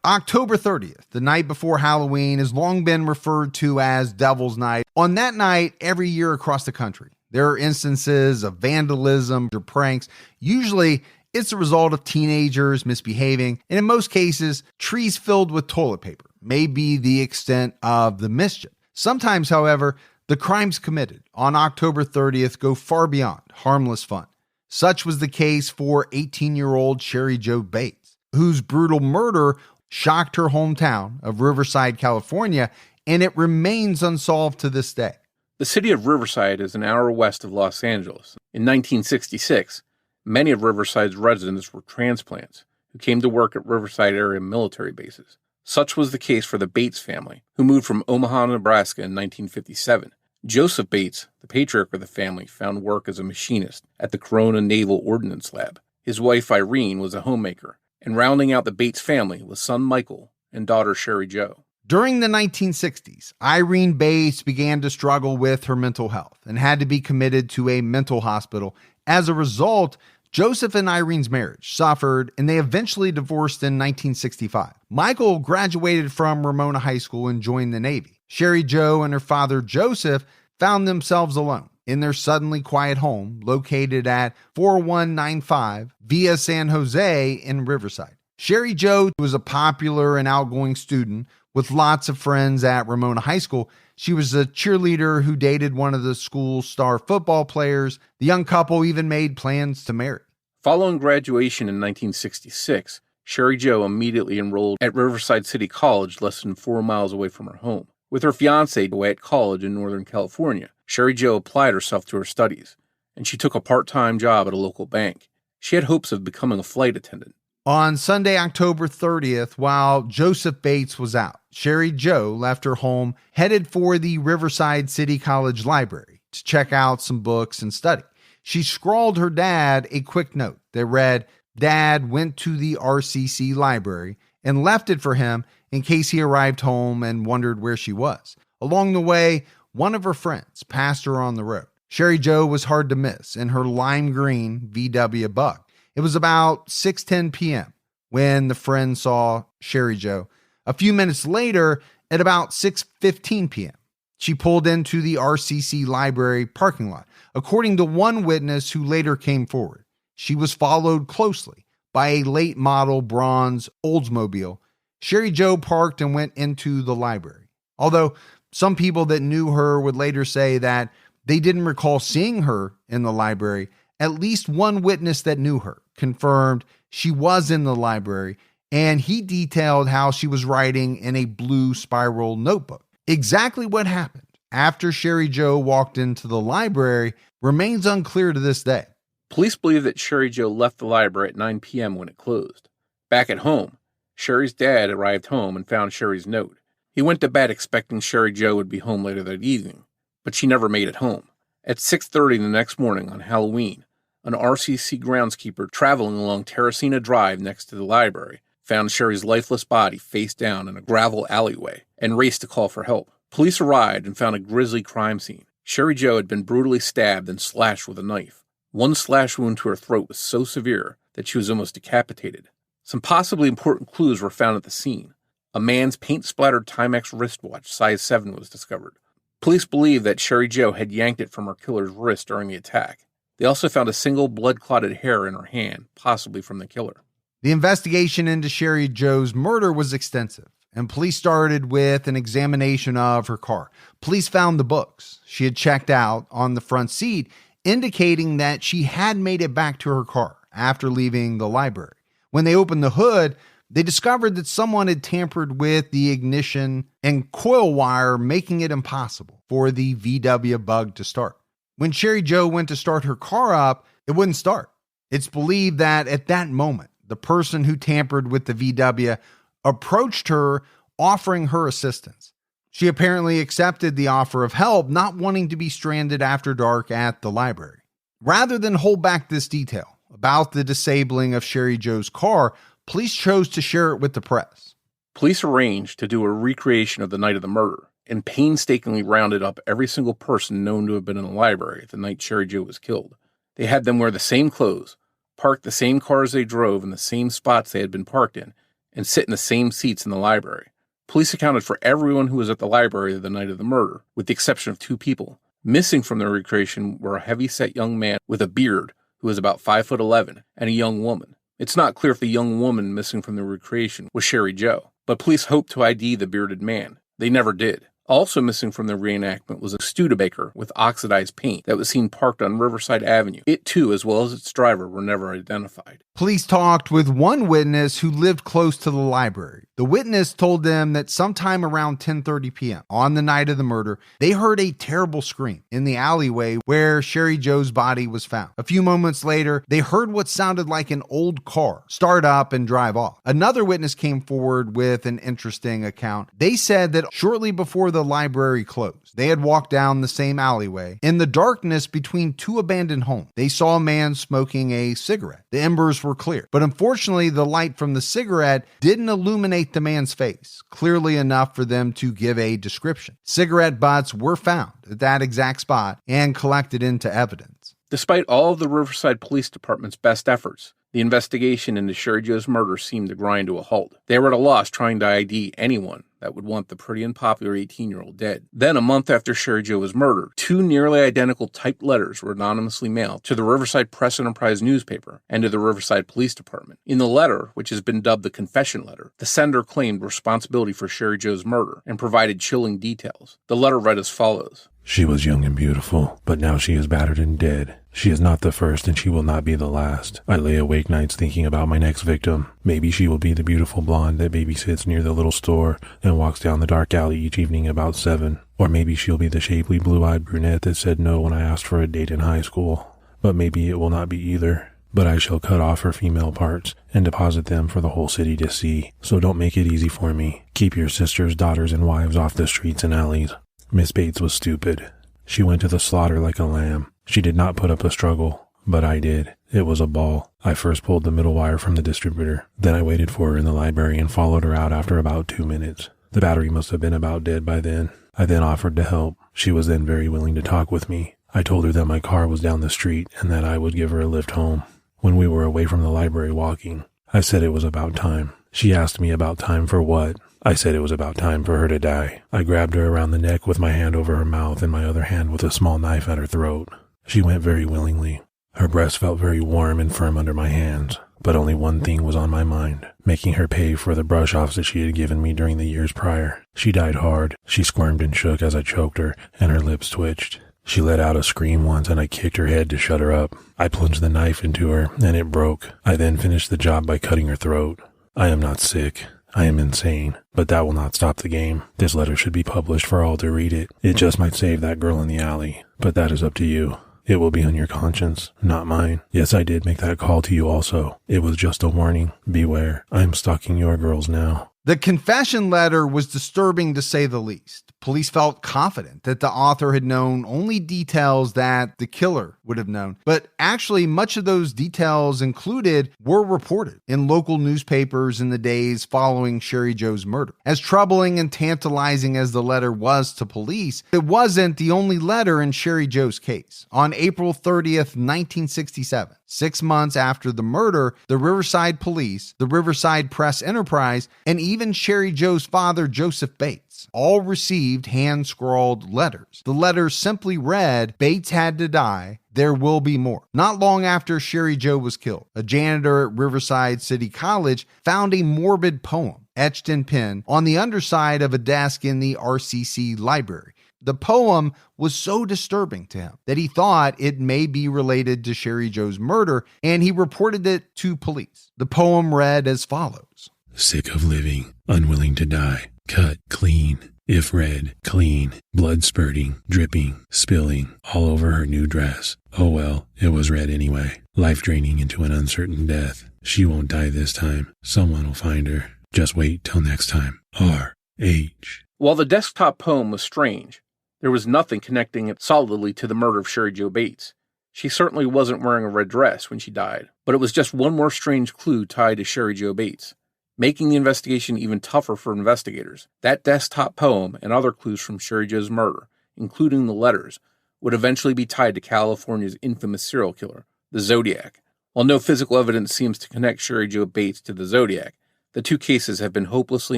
K: October 30th, the night before Halloween, has long been referred to as Devil's Night. On that night, every year across the country, there are instances of vandalism or pranks. Usually, it's a result of teenagers misbehaving, and in most cases, trees filled with toilet paper may be the extent of the mischief. Sometimes, however, the crimes committed on October 30th go far beyond harmless fun. Such was the case for 18-year-old Sherry Jo Bates, whose brutal murder shocked her hometown of Riverside, California, and it remains unsolved to this day.
L: The city of Riverside is an hour west of Los Angeles. In 1966, many of Riverside's residents were transplants who came to work at Riverside area military bases. Such was the case for the Bates family, who moved from Omaha, Nebraska in 1957. Joseph Bates, the patriarch of the family, found work as a machinist at the Corona Naval Ordnance Lab. His wife Irene was a homemaker, and rounding out the Bates family was son Michael and daughter Sherry Jo.
K: During the 1960s, Irene Bates began to struggle with her mental health and had to be committed to a mental hospital. As a result, Joseph and Irene's marriage suffered, and they eventually divorced in 1965. Michael graduated from Ramona High School and joined the Navy. Sherry Jo and her father Joseph found themselves alone in their suddenly quiet home located at 4195 Via San Jose in Riverside. Sherry Jo was a popular and outgoing student with lots of friends at Ramona High School. She was a cheerleader who dated one of the school's star football players. The young couple even made plans to marry.
L: Following graduation in 1966, Sherry Jo immediately enrolled at Riverside City College, less than 4 miles away from her home. With her fiancé away at college in Northern California, Sherry Jo applied herself to her studies, and she took a part-time job at a local bank. She had hopes of becoming a flight attendant.
K: On Sunday, October 30th, while Joseph Bates was out, Sherry Jo left her home, headed for the Riverside City College library to check out some books and study. She scrawled her dad a quick note that read, "Dad went to the RCC library," and left it for him in case he arrived home and wondered where she was. Along the way, one of her friends passed her on the road. Sherry Jo was hard to miss in her lime green VW Bug. It was about 6:10 p.m. when the friend saw Sherry Jo A few minutes later, at about 6:15 p.m., she pulled into the RCC library parking lot. According to one witness who later came forward, she was followed closely by a late model bronze Oldsmobile. Sherry Jo parked and went into the library. Although some people that knew her would later say that they didn't recall seeing her in the library, at least one witness that knew her confirmed she was in the library, and he detailed how she was writing in a blue spiral notebook. Exactly what happened after Sherry Jo walked into the library remains unclear to this day.
L: Police believe that Sherry Jo left the library at 9 p.m. when it closed. Back at home, Sherry's dad arrived home and found Sherry's note. He went to bed expecting Sherry Jo would be home later that evening, but she never made it home. At 6:30 the next morning on Halloween, an RCC groundskeeper traveling along Terracina Drive next to the library found Sherry's lifeless body face down in a gravel alleyway and raced to call for help. Police arrived and found a grisly crime scene. Sherry Jo had been brutally stabbed and slashed with a knife. One slash wound to her throat was so severe that she was almost decapitated. Some possibly important clues were found at the scene. A man's paint-splattered Timex wristwatch, size 7, was discovered. Police believe that Sherry Jo had yanked it from her killer's wrist during the attack. They also found a single blood-clotted hair in her hand, possibly from the killer.
K: The investigation into Sherry Jo's murder was extensive, and police started with an examination of her car. Police found the books she had checked out on the front seat, indicating that she had made it back to her car after leaving the library. When they opened the hood, they discovered that someone had tampered with the ignition and coil wire, making it impossible for the VW Bug to start. When Sherry Jo went to start her car up, it wouldn't start. It's believed that at that moment, the person who tampered with the VW approached her, offering her assistance. She apparently accepted the offer of help, not wanting to be stranded after dark at the library. Rather than hold back this detail about the disabling of Sherry Jo's car, police chose to share it with the press.
L: Police arranged to do a recreation of the night of the murder and painstakingly rounded up every single person known to have been in the library the night Sherry Jo was killed. They had them wear the same clothes, park the same cars they drove in the same spots they had been parked in, and sit in the same seats in the library. Police accounted for everyone who was at the library the night of the murder, with the exception of 2 people. Missing from the recreation were a heavy-set young man with a beard who was about 5'11", and a young woman. It's not clear if the young woman missing from the recreation was Sherry Jo, but police hoped to ID the bearded man. They never did. Also missing from the reenactment was a Studebaker with oxidized paint that was seen parked on Riverside Avenue. It too, as well as its driver, were never identified.
K: Police talked with one witness who lived close to the library. The witness told them that sometime around 10:30 p.m. on the night of the murder, they heard a terrible scream in the alleyway where Sherry Jo's body was found. A few moments later, they heard what sounded like an old car start up and drive off. Another witness came forward with an interesting account. They said that shortly before the library closed, they had walked down the same alleyway in the darkness between 2 abandoned homes. They saw a man smoking a cigarette. The embers were clear, but unfortunately the light from the cigarette didn't illuminate the man's face clearly enough for them to give a description. Cigarette butts were found at that exact spot and collected into evidence.
L: Despite all of the Riverside Police Department's best efforts, the investigation into Sherry Jo's murder seemed to grind to a halt. They were at a loss trying to ID anyone that would want the pretty and popular 18-year-old dead. Then, a month after Sherry Jo was murdered, 2 nearly identical typed letters were anonymously mailed to the Riverside Press Enterprise newspaper and to the Riverside Police Department. In the letter, which has been dubbed the confession letter, the sender claimed responsibility for Sherry Jo's murder and provided chilling details. The letter read as follows.
M: She was young and beautiful, but now she is battered and dead. She is not the first, and she will not be the last. I lay awake nights thinking about my next victim. Maybe she will be the beautiful blonde that babysits near the little store and walks down the dark alley each evening about 7. Or maybe she'll be the shapely blue-eyed brunette that said no when I asked for a date in high school. But maybe it will not be either. But I shall cut off her female parts and deposit them for the whole city to see. So don't make it easy for me. Keep your sisters, daughters, and wives off the streets and alleys. Miss Bates was stupid. She went to the slaughter like a lamb. She did not put up a struggle, but I did. It was a ball. I first pulled the middle wire from the distributor. Then I waited for her in the library and followed her out after about 2 minutes. The battery must have been about dead by then. I then offered to help. She was then very willing to talk with me. I told her that my car was down the street and that I would give her a lift home. When we were away from the library walking, I said it was about time. She asked me about time for what. I said it was about time for her to die. I grabbed her around the neck with my hand over her mouth and my other hand with a small knife at her throat. She went very willingly. Her breast felt very warm and firm under my hands, but only one thing was on my mind, making her pay for the brush-offs that she had given me during the years prior. She died hard. She squirmed and shook as I choked her, and her lips twitched. She let out a scream once, and I kicked her head to shut her up. I plunged the knife into her, and it broke. I then finished the job by cutting her throat. I am not sick. I am insane, but that will not stop the game. This letter should be published for all to read it. It just might save that girl in the alley, but that is up to you. It will be on your conscience, not mine. Yes, I did make that call to you also. It was just a warning. Beware. I am stalking your girls now.
K: The confession letter was disturbing to say the least. Police felt confident that the author had known only details that the killer would have known. But actually, much of those details included were reported in local newspapers in the days following Sherry Joe's murder. As troubling and tantalizing as the letter was to police, it wasn't the only letter in Sherry Joe's case. On April 30th, 1967, 6 months after the murder, the Riverside Police, the Riverside Press Enterprise, and even Sherry Joe's father, Joseph Bates, all received hand-scrawled letters. The letters simply read, "Bates had to die. There will be more." Not long after Sherry Joe was killed, a janitor at Riverside City College found a morbid poem etched in pen on the underside of a desk in the RCC library. The poem was so disturbing to him that he thought it may be related to Sherry Joe's murder, and he reported it to police. The poem read as follows.
M: Sick of living, unwilling to die, cut clean. If red, clean, blood spurting, dripping, spilling, all over her new dress. Oh well, it was red anyway. Life draining into an uncertain death. She won't die this time. Someone will find her. Just wait till next time. R.H.
L: While the desktop poem was strange, there was nothing connecting it solidly to the murder of Sherry Joe Bates. She certainly wasn't wearing a red dress when she died, but it was just one more strange clue tied to Sherry Joe Bates, making the investigation even tougher for investigators. That desktop poem and other clues from Sherry Joe's murder, including the letters, would eventually be tied to California's infamous serial killer, the Zodiac. While no physical evidence seems to connect Sherry Joe Bates to the Zodiac, the two cases have been hopelessly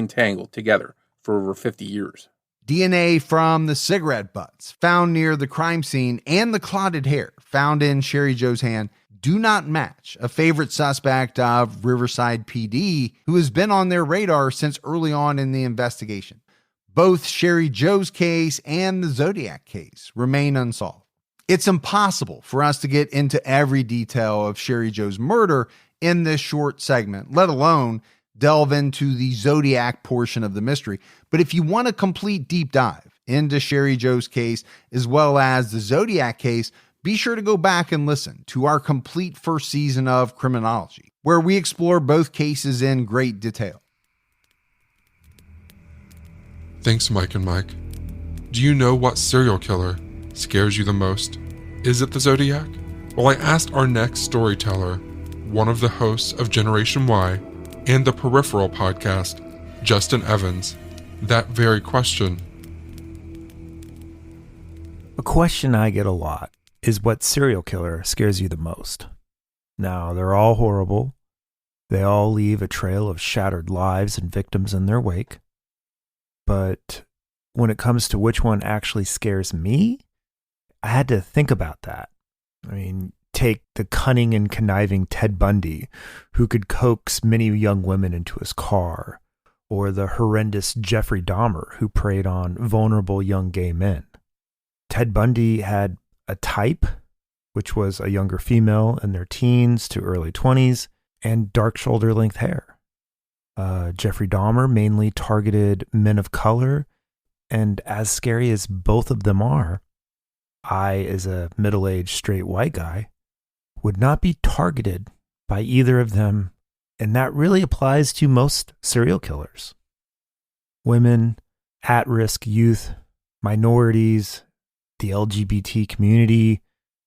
L: entangled together for over 50 years.
K: DNA from the cigarette butts found near the crime scene and the clotted hair found in Sherry Joe's hand do not match a favorite suspect of Riverside PD who has been on their radar since early on in the investigation. Both Sherry Joe's case and the Zodiac case remain unsolved. It's impossible for us to get into every detail of Sherry Joe's murder in this short segment, let alone delve into the Zodiac portion of the mystery. But if you want a complete deep dive into Sherry Joe's case as well as the Zodiac case, be sure to go back and listen to our complete first season of Criminology, where we explore both cases in great detail.
A: Thanks, Mike and Mike. Do you know what serial killer scares you the most? Is it the Zodiac? Well, I asked our next storyteller, one of the hosts of Generation Y and the Peripheral podcast, Justin Evans, that very question.
N: A question I get a lot is what serial killer scares you the most. Now, they're all horrible. They all leave a trail of shattered lives and victims in their wake. But when it comes to which one actually scares me, I had to think about that. I mean, take the cunning and conniving Ted Bundy, who could coax many young women into his car, or the horrendous Jeffrey Dahmer, who preyed on vulnerable young gay men. Ted Bundy had a type, which was a younger female in their teens to early 20s, and dark shoulder-length hair. Jeffrey Dahmer mainly targeted men of color, and as scary as both of them are, I, as a middle-aged straight white guy, would not be targeted by either of them, and that really applies to most serial killers. Women, at-risk youth, minorities, the LGBT community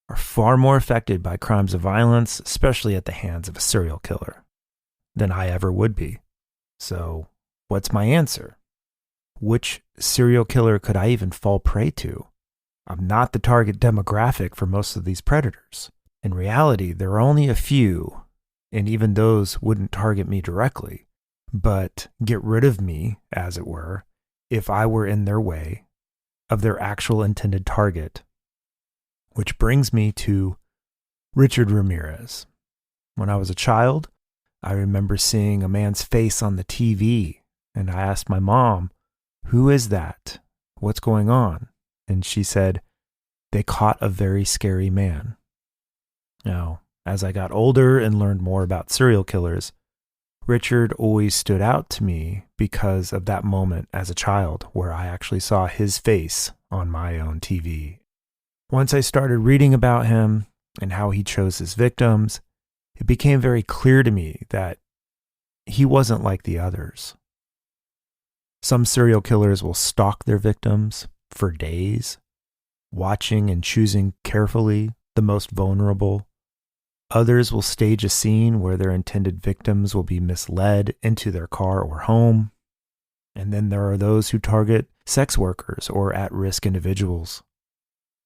N: are far more affected by crimes of violence, especially at the hands of a serial killer, than I ever would be. So, what's my answer? Which serial killer could I even fall prey to? I'm not the target demographic for most of these predators. In reality, there are only a few, and even those wouldn't target me directly. but get rid of me, as it were, if I were in their way of their actual intended target. Which brings me to Richard Ramirez. When I was a child, I remember seeing a man's face on the TV, and I asked my mom, "Who is that? What's going on?" And she said, "They caught a very scary man." Now, as I got older and learned more about serial killers, Richard always stood out to me because of that moment as a child where I actually saw his face on my own TV. Once I started reading about him and how he chose his victims, it became very clear to me that he wasn't like the others. Some serial killers will stalk their victims for days, watching and choosing carefully the most vulnerable. Others will stage a scene where their intended victims will be misled into their car or home. And then there are those who target sex workers or at-risk individuals.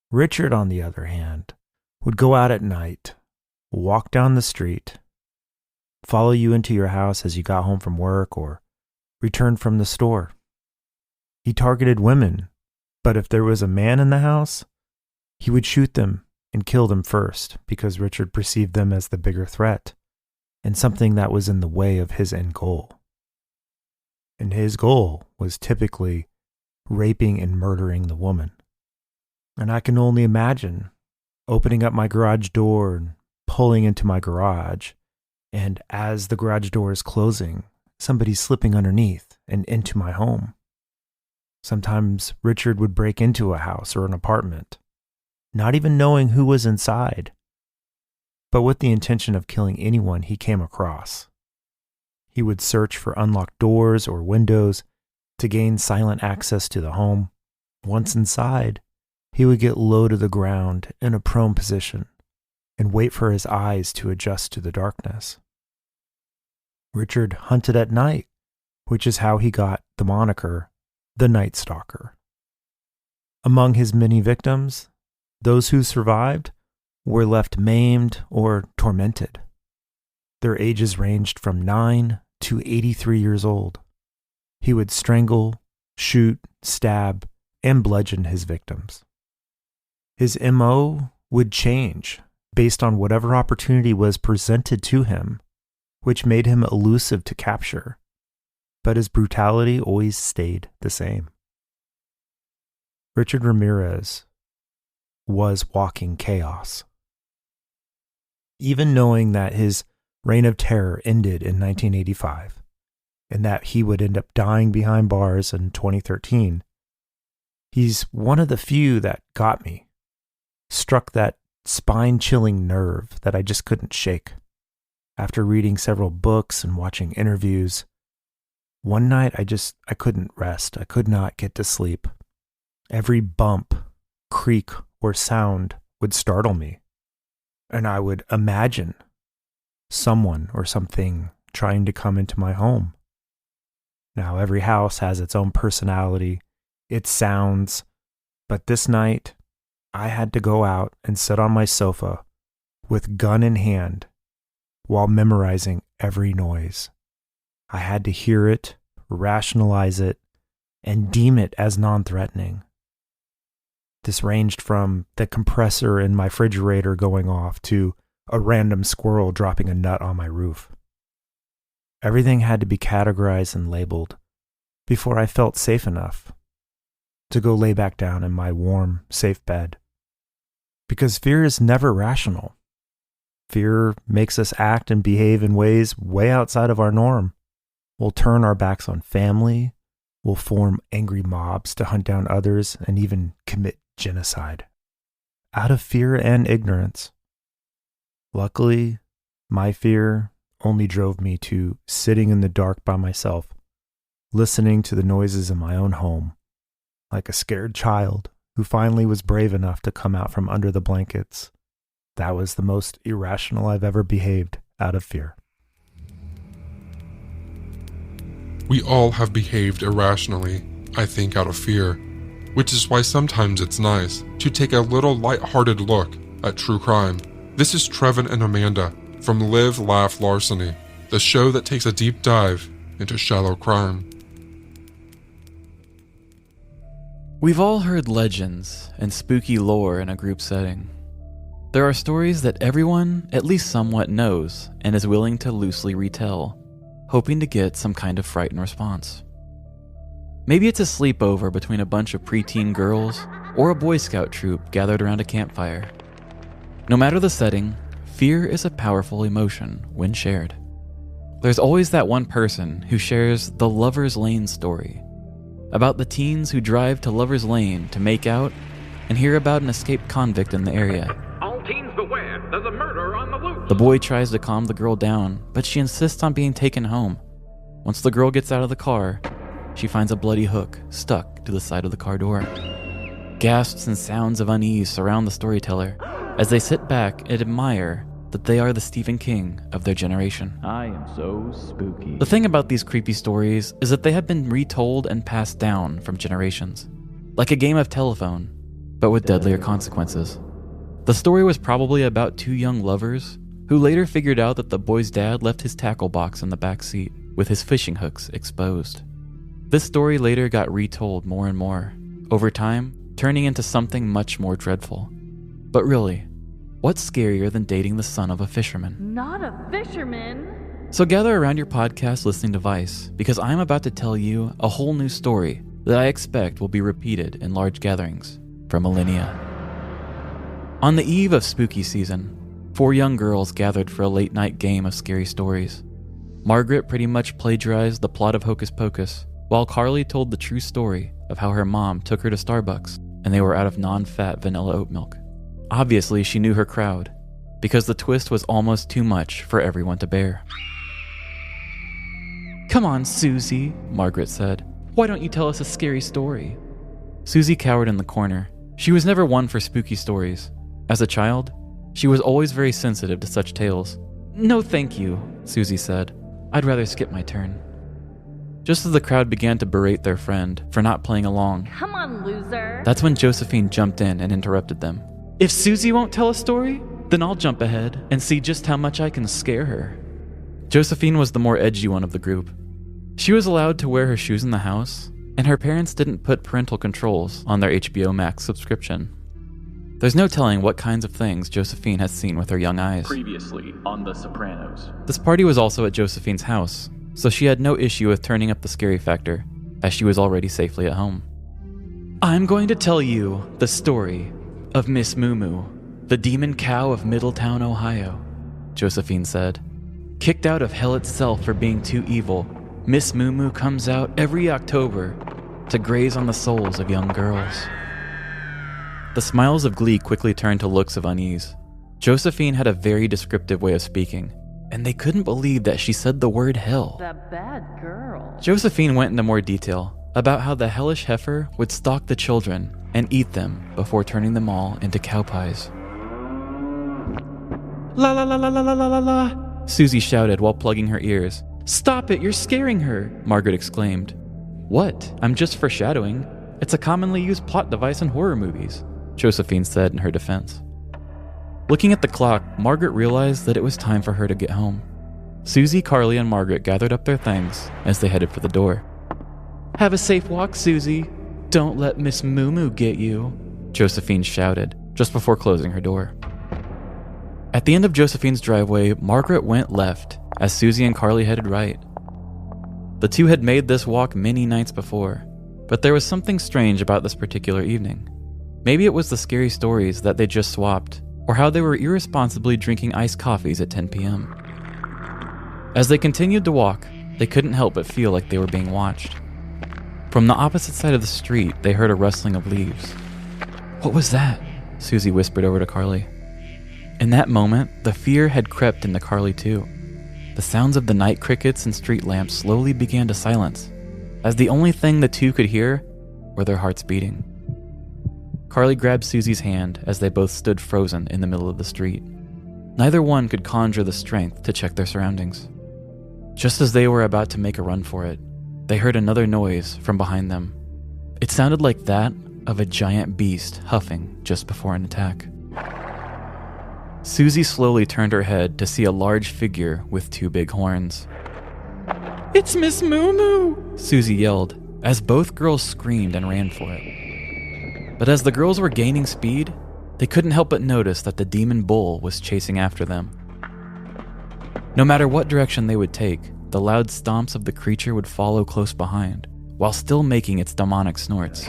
N: Richard, on the other hand, would go out at night, walk down the street, follow you into your house as you got home from work or returned from the store. He targeted women, but if there was a man in the house, he would shoot them and kill them first because Richard perceived them as the bigger threat and something that was in the way of his end goal. And his goal was typically raping and murdering the woman. And I can only imagine opening up my garage door and pulling into my garage, and as the garage door is closing, somebody slipping underneath and into my home. Sometimes Richard would break into a house or an apartment, not even knowing who was inside, but with the intention of killing anyone he came across. He would search for unlocked doors or windows to gain silent access to the home. Once inside, he would get low to the ground in a prone position and wait for his eyes to adjust to the darkness. Richard hunted at night, which is how he got the moniker the Night Stalker. Among his many victims, those who survived were left maimed or tormented. Their ages ranged from 9 to 83 years old. He would strangle, shoot, stab, and bludgeon his victims. His MO would change based on whatever opportunity was presented to him, which made him elusive to capture, but his brutality always stayed the same. Richard Ramirez was walking chaos. Even knowing that his reign of terror ended in 1985 and that he would end up dying behind bars in 2013, he's one of the few that got me, struck that spine-chilling nerve that I just couldn't shake. After reading several books and watching interviews, one night I couldn't rest. I could not get to sleep. Every bump, creak, or sound would startle me, and I would imagine someone or something trying to come into my home. Now, every house has its own personality, its sounds, but this night, I had to go out and sit on my sofa with gun in hand while memorizing every noise. I had to hear it, rationalize it, and deem it as non-threatening. This ranged from the compressor in my refrigerator going off to a random squirrel dropping a nut on my roof. Everything had to be categorized and labeled before I felt safe enough to go lay back down in my warm, safe bed. Because fear is never rational. Fear makes us act and behave in ways way outside of our norm. We'll turn our backs on family, we'll form angry mobs to hunt down others, and even commit genocide out of fear and ignorance. Luckily, my fear only drove me to sitting in the dark by myself, listening to the noises in my own home, like a scared child who finally was brave enough to come out from under the blankets. That was the most irrational I've ever behaved out of fear.
A: We all have behaved irrationally, I think, out of fear, which is why sometimes it's nice to take a little lighthearted look at true crime. This is Trevin and Amanda from Live, Laugh, Larceny, the show that takes a deep dive into shallow crime.
O: We've all heard legends and spooky lore in a group setting. There are stories that everyone, at least somewhat, knows and is willing to loosely retell, hoping to get some kind of frightened response. Maybe it's a sleepover between a bunch of preteen girls or a Boy Scout troop gathered around a campfire. No matter the setting, fear is a powerful emotion when shared. There's always that one person who shares the Lover's Lane story, about the teens who drive to Lover's Lane to make out and hear about an escaped convict in the area.
P: All teens beware, there's a murderer on the loose.
O: The boy tries to calm the girl down, but she insists on being taken home. Once the girl gets out of the car, she finds a bloody hook stuck to the side of the car door. Gasps and sounds of unease surround the storyteller as they sit back and admire that they are the Stephen King of their generation.
Q: I am so spooky.
O: The thing about these creepy stories is that they have been retold and passed down from generations, like a game of telephone, but with deadlier consequences. The story was probably about two young lovers who later figured out that the boy's dad left his tackle box in the back seat with his fishing hooks exposed. This story later got retold more and more, over time, turning into something much more dreadful. But really, what's scarier than dating the son of a fisherman?
R: Not a fisherman!
O: So gather around your podcast listening device, because I'm about to tell you a whole new story that I expect will be repeated in large gatherings for millennia. On the eve of spooky season, 4 young girls gathered for a late-night game of scary stories. Margaret pretty much plagiarized the plot of Hocus Pocus, while Carly told the true story of how her mom took her to Starbucks and they were out of non-fat vanilla oat milk. Obviously, she knew her crowd, because the twist was almost too much for everyone to bear. "Come on, Susie," Margaret said. "Why don't you tell us a scary story?" Susie cowered in the corner. She was never one for spooky stories. As a child, she was always very sensitive to such tales. "No, thank you," Susie said. "I'd rather skip my turn." Just as the crowd began to berate their friend for not playing along,
R: Come on, loser.
O: That's when Josephine jumped in and interrupted them. "If Susie won't tell a story, then I'll jump ahead and see just how much I can scare her." Josephine was the more edgy one of the group. She was allowed to wear her shoes in the house, and her parents didn't put parental controls on their HBO Max subscription. There's no telling what kinds of things Josephine has seen with her young eyes.
Q: Previously on The Sopranos.
O: This party was also at Josephine's house, so she had no issue with turning up the scary factor, as she was already safely at home. "I'm going to tell you the story of Miss Moo Moo, the demon cow of Middletown, Ohio," Josephine said. "Kicked out of hell itself for being too evil, Miss Moo Moo comes out every October to graze on the souls of young girls." The smiles of glee quickly turned to looks of unease. Josephine had a very descriptive way of speaking, and they couldn't believe that she said the word hell.
R: The bad girl.
O: Josephine went into more detail about how the hellish heifer would stalk the children and eat them before turning them all into cow pies. "La la la la la la la la la," Susie shouted while plugging her ears. "Stop it, you're scaring her," Margaret exclaimed. "What? I'm just foreshadowing. It's a commonly used plot device in horror movies," Josephine said in her defense. Looking at the clock, Margaret realized that it was time for her to get home. Susie, Carly, and Margaret gathered up their things as they headed for the door. "Have a safe walk, Susie. Don't let Miss Moo Moo get you," Josephine shouted just before closing her door. At the end of Josephine's driveway, Margaret went left as Susie and Carly headed right. The two had made this walk many nights before, but there was something strange about this particular evening. Maybe it was the scary stories that they just swapped, or how they were irresponsibly drinking iced coffees at 10 p.m. As they continued to walk, they couldn't help but feel like they were being watched. From the opposite side of the street, they heard a rustling of leaves. "What was that?" Susie whispered over to Carly. In that moment, the fear had crept into Carly too. The sounds of the night crickets and street lamps slowly began to silence, as the only thing the two could hear were their hearts beating. Carly grabbed Susie's hand as they both stood frozen in the middle of the street. Neither one could conjure the strength to check their surroundings. Just as they were about to make a run for it, they heard another noise from behind them. It sounded like that of a giant beast huffing just before an attack. Susie slowly turned her head to see a large figure with 2 big horns. It's Miss Moo Moo! Susie yelled, as both girls screamed and ran for it. But as the girls were gaining speed, they couldn't help but notice that the demon bull was chasing after them. No matter what direction they would take, the loud stomps of the creature would follow close behind, while still making its demonic snorts.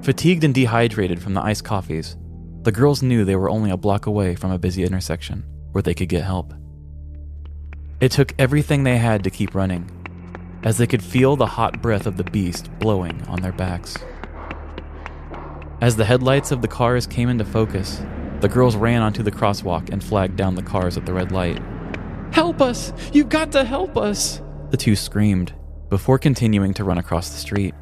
O: Fatigued and dehydrated from the iced coffees, the girls knew they were only a block away from a busy intersection where they could get help. It took everything they had to keep running, as they could feel the hot breath of the beast blowing on their backs. As the headlights of the cars came into focus, the girls ran onto the crosswalk and flagged down the cars at the red light. "Help us! You've got to help us!" the two screamed, before continuing to run across the street.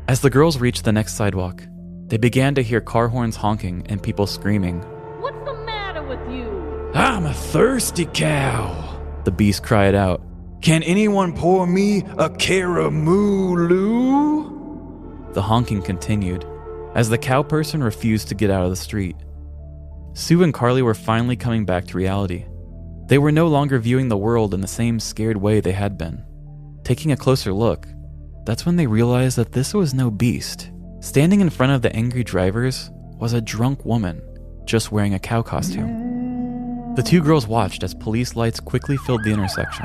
O: As the girls reached the next sidewalk, they began to hear car horns honking and people screaming.
R: What's the matter with you?
O: "I'm a thirsty cow," the beast cried out. "Can anyone pour me a caramooloo?" The honking continued, as the cow person refused to get out of the street. Sue and Carly were finally coming back to reality. They were no longer viewing the world in the same scared way they had been. Taking a closer look, that's when they realized that this was no beast. Standing in front of the angry drivers was a drunk woman, just wearing a cow costume. The two girls watched as police lights quickly filled the intersection.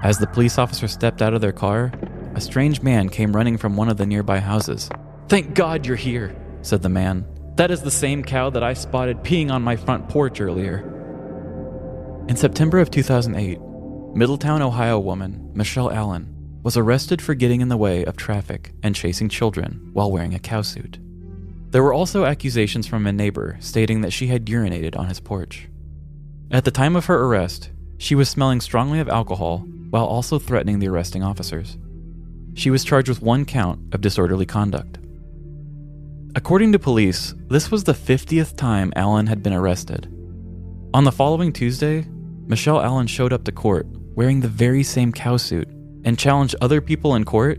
O: As the police officer stepped out of their car, a strange man came running from one of the nearby houses. "Thank God you're here," said the man. "That is the same cow that I spotted peeing on my front porch earlier." In September of 2008, Middletown, Ohio woman Michelle Allen was arrested for getting in the way of traffic and chasing children while wearing a cow suit. There were also accusations from a neighbor stating that she had urinated on his porch. At the time of her arrest, she was smelling strongly of alcohol while also threatening the arresting officers. She was charged with 1 count of disorderly conduct. According to police, this was the 50th time Allen had been arrested. On the following Tuesday, Michelle Allen showed up to court wearing the very same cow suit and challenged other people in court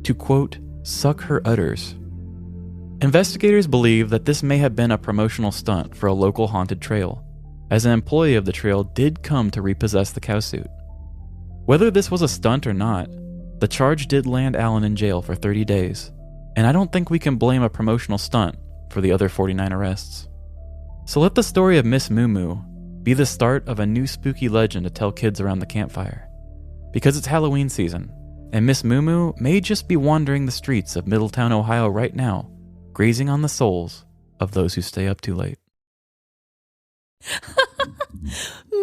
O: to, quote, suck her udders. Investigators believe that this may have been a promotional stunt for a local haunted trail, as an employee of the trail did come to repossess the cow suit. Whether this was a stunt or not, the charge did land Allen in jail for 30 days, and I don't think we can blame a promotional stunt for the other 49 arrests. So let the story of Miss Moo Moo be the start of a new spooky legend to tell kids around the campfire. Because it's Halloween season, and Miss Moo Moo may just be wandering the streets of Middletown, Ohio right now, grazing on the souls of those who stay up too late.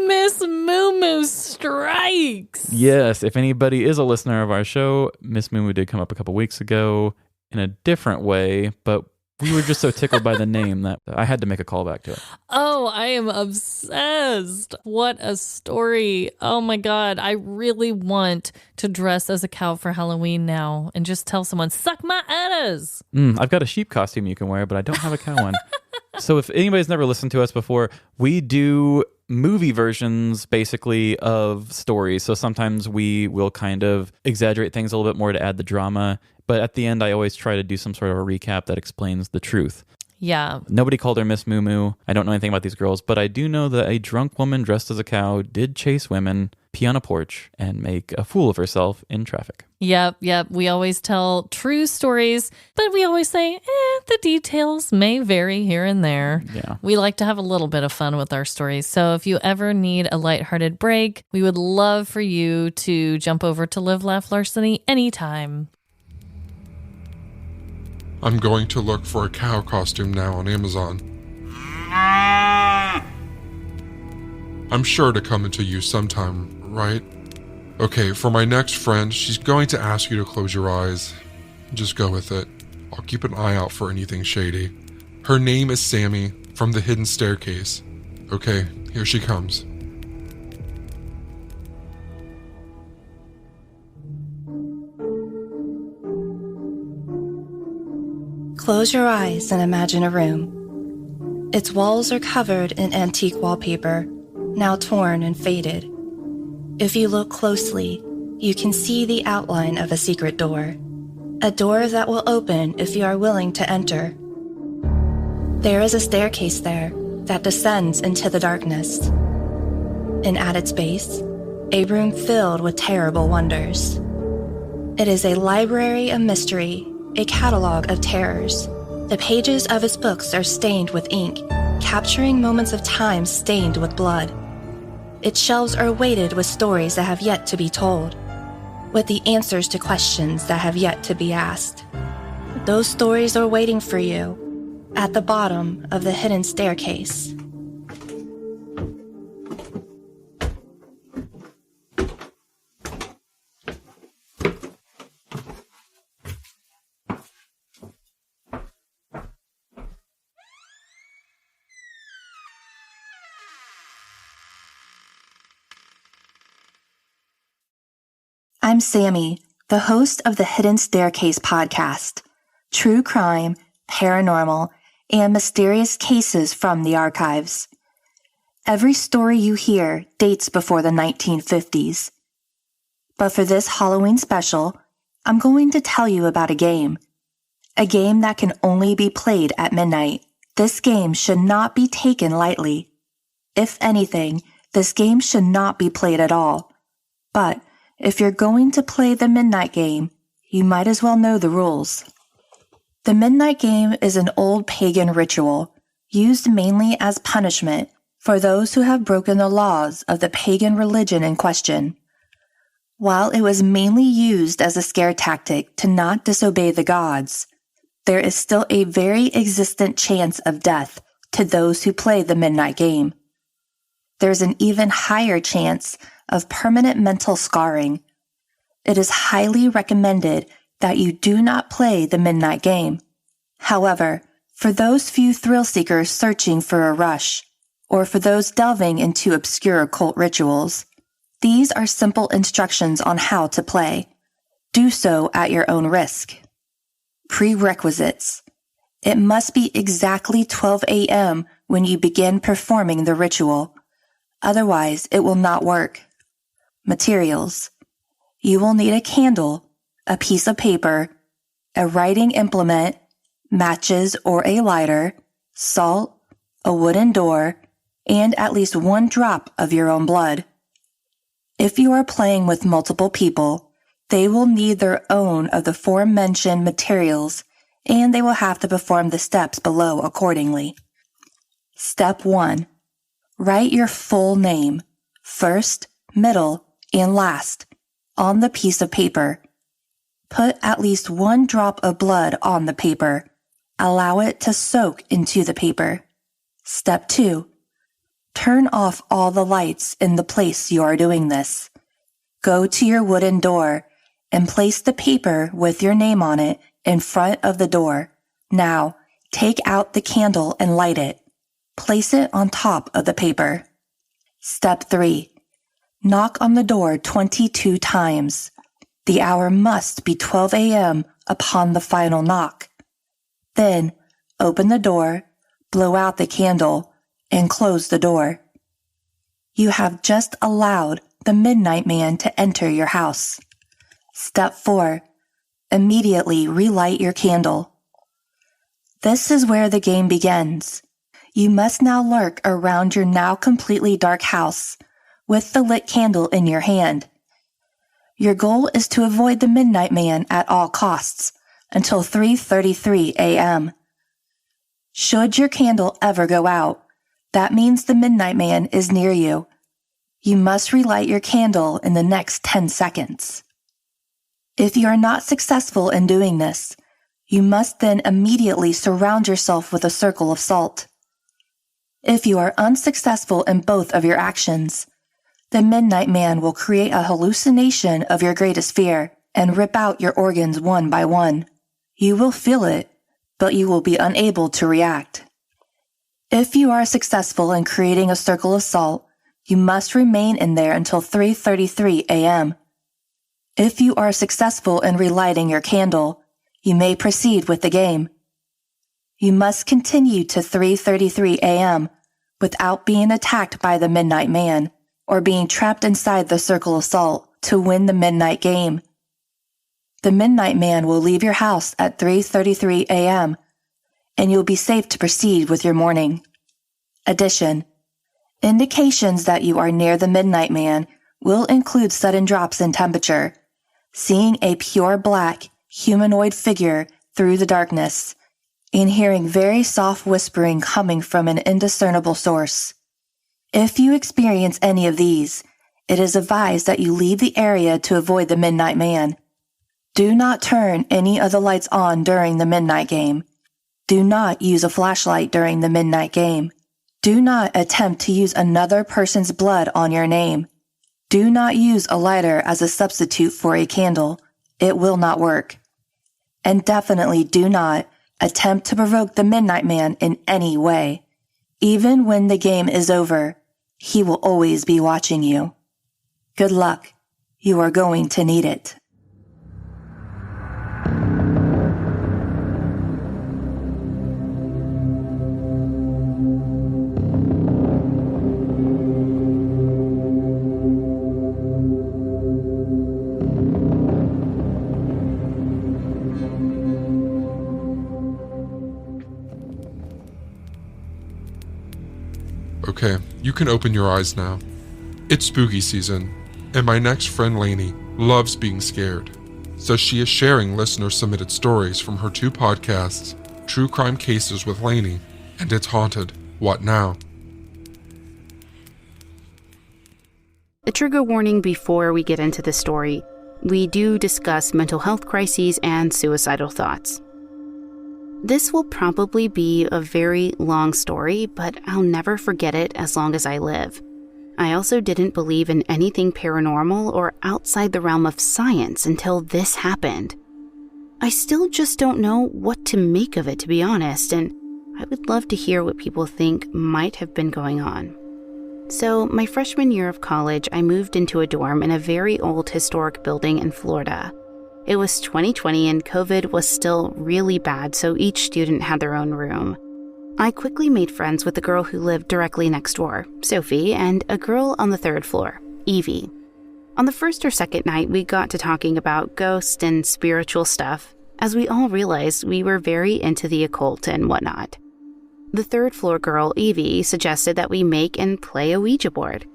C: Miss Moo Moo strikes!
O: Yes, if anybody is a listener of our show, Miss Moo Moo did come up a couple weeks ago in a different way, but we were just so tickled by the name that I had to make a callback to it.
C: Oh, I am obsessed. What a story. Oh my God. I really want to dress as a cow for Halloween now and just tell someone, suck my udders.
O: I've got a sheep costume you can wear, but I don't have a cow one. So if anybody's never listened to us before, we do movie versions basically of stories. So sometimes we will kind of exaggerate things a little bit more to add the drama. But at the end, I always try to do some sort of a recap that explains the truth.
C: Yeah.
O: Nobody called her Miss Moo Moo. I don't know anything about these girls, but I do know that a drunk woman dressed as a cow did chase women, pee on a porch, and make a fool of herself in traffic.
C: Yep. We always tell true stories, but we always say, the details may vary here and there.
O: Yeah.
C: We like to have a little bit of fun with our stories. So if you ever need a lighthearted break, we would love for you to jump over to Live, Laugh, Larceny anytime.
A: I'm going to look for a cow costume now on Amazon. I'm sure to come into use sometime, right? Okay, for my next friend, she's going to ask you to close your eyes. Just go with it. I'll keep an eye out for anything shady. Her name is Sammy from the Hidden Staircase. Okay, here she comes.
S: Close your eyes and imagine a room. Its walls are covered in antique wallpaper, now torn and faded. If you look closely, you can see the outline of a secret door. A door that will open if you are willing to enter. There is a staircase there that descends into the darkness. And at its base, a room filled with terrible wonders. It is a library of mystery, a catalog of terrors. The pages of its books are stained with ink, capturing moments of time stained with blood. Its shelves are weighted with stories that have yet to be told, with the answers to questions that have yet to be asked. Those stories are waiting for you at the bottom of the hidden staircase. I'm Sammy, the host of the Hidden Staircase podcast, true crime, paranormal, and mysterious cases from the archives. Every story you hear dates before the 1950s. But for this Halloween special, I'm going to tell you about a game that can only be played at midnight. This game should not be taken lightly. If anything, this game should not be played at all. But if you're going to play the midnight game, you might as well know the rules. The midnight game is an old pagan ritual used mainly as punishment for those who have broken the laws of the pagan religion in question. While it was mainly used as a scare tactic to not disobey the gods, there is still a very existent chance of death to those who play the midnight game. There's an even higher chance of permanent mental scarring. It is highly recommended that you do not play the midnight game. However, for those few thrill seekers searching for a rush, or for those delving into obscure occult rituals, these are simple instructions on how to play. Do so at your own risk. Prerequisites. It must be exactly 12 a.m. when you begin performing the ritual. Otherwise, it will not work. Materials. You will need a candle, a piece of paper, a writing implement, matches or a lighter, salt, a wooden door, and at least one drop of your own blood. If you are playing with multiple people, they will need their own of the aforementioned materials, and they will have to perform the steps below accordingly. Step 1. Write your full name, first, middle, and last, on the piece of paper. Put at least one drop of blood on the paper. Allow it to soak into the paper. Step 2. Turn off all the lights in the place you are doing this. Go to your wooden door and place the paper with your name on it in front of the door. Now, take out the candle and light it. Place it on top of the paper. Step 3. Knock on the door 22 times. The hour must be 12 a.m. upon the final knock. Then, open the door, blow out the candle, and close the door. You have just allowed the midnight man to enter your house. Step 4. Immediately relight your candle. This is where the game begins. You must now lurk around your now completely dark house with the lit candle in your hand. Your goal is to avoid the midnight man at all costs until 3:33 a.m. Should your candle ever go out, that means the midnight man is near you. You must relight your candle in the next 10 seconds. If you are not successful in doing this, you must then immediately surround yourself with a circle of salt. If you are unsuccessful in both of your actions, the midnight man will create a hallucination of your greatest fear and rip out your organs one by one. You will feel it, but you will be unable to react. If you are successful in creating a circle of salt, you must remain in there until 3:33 a.m. If you are successful in relighting your candle, you may proceed with the game. You must continue to 3:33 a.m. without being attacked by the midnight man or being trapped inside the circle of salt to win the midnight game. The midnight man will leave your house at 3:33 a.m. and you'll be safe to proceed with your morning. Addition: indications that you are near the midnight man will include sudden drops in temperature, seeing a pure black humanoid figure through the darkness, and hearing very soft whispering coming from an indiscernible source. If you experience any of these, it is advised that you leave the area to avoid the Midnight Man. Do not turn any of the lights on during the midnight game. Do not use a flashlight during the midnight game. Do not attempt to use another person's blood on your name. Do not use a lighter as a substitute for a candle. It will not work. And definitely do not attempt to provoke the Midnight Man in any way. Even when the game is over, he will always be watching you. Good luck. You are going to need it.
A: Okay, you can open your eyes now. It's spooky season, and my next friend Lainey loves being scared, so she is sharing listener-submitted stories from her 2 podcasts, True Crime Cases with Lainey and It's Haunted, What Now?
T: A trigger warning before we get into the story. We do discuss mental health crises and suicidal thoughts. This will probably be a very long story, but I'll never forget it as long as I live. I also didn't believe in anything paranormal or outside the realm of science until this happened. I still just don't know what to make of it, to be honest, and I would love to hear what people think might have been going on. So, my freshman year of college, I moved into a dorm in a very old historic building in Florida. It was 2020 and COVID was still really bad, so each student had their own room. I quickly made friends with the girl who lived directly next door, Sophie, and a girl on the 3rd floor, Evie. On the first or second night, we got to talking about ghosts and spiritual stuff, as we all realized we were very into the occult and whatnot. The 3rd floor girl, Evie, suggested that we make and play a Ouija board.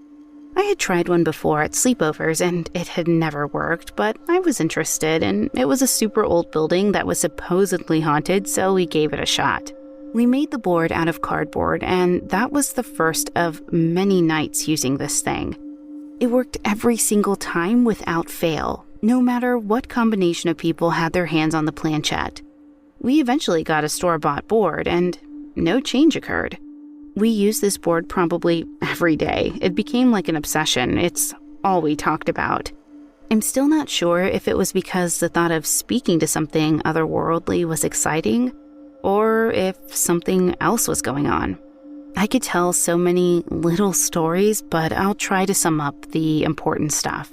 T: I had tried one before at sleepovers and it had never worked, but I was interested, and it was a super old building that was supposedly haunted, so we gave it a shot. We made the board out of cardboard, and that was the first of many nights using this thing. It worked every single time without fail, no matter what combination of people had their hands on the planchette. We eventually got a store-bought board, and no change occurred. We used this board probably every day. It became like an obsession. It's all we talked about. I'm still not sure if it was because the thought of speaking to something otherworldly was exciting, or if something else was going on. I could tell so many little stories, but I'll try to sum up the important stuff.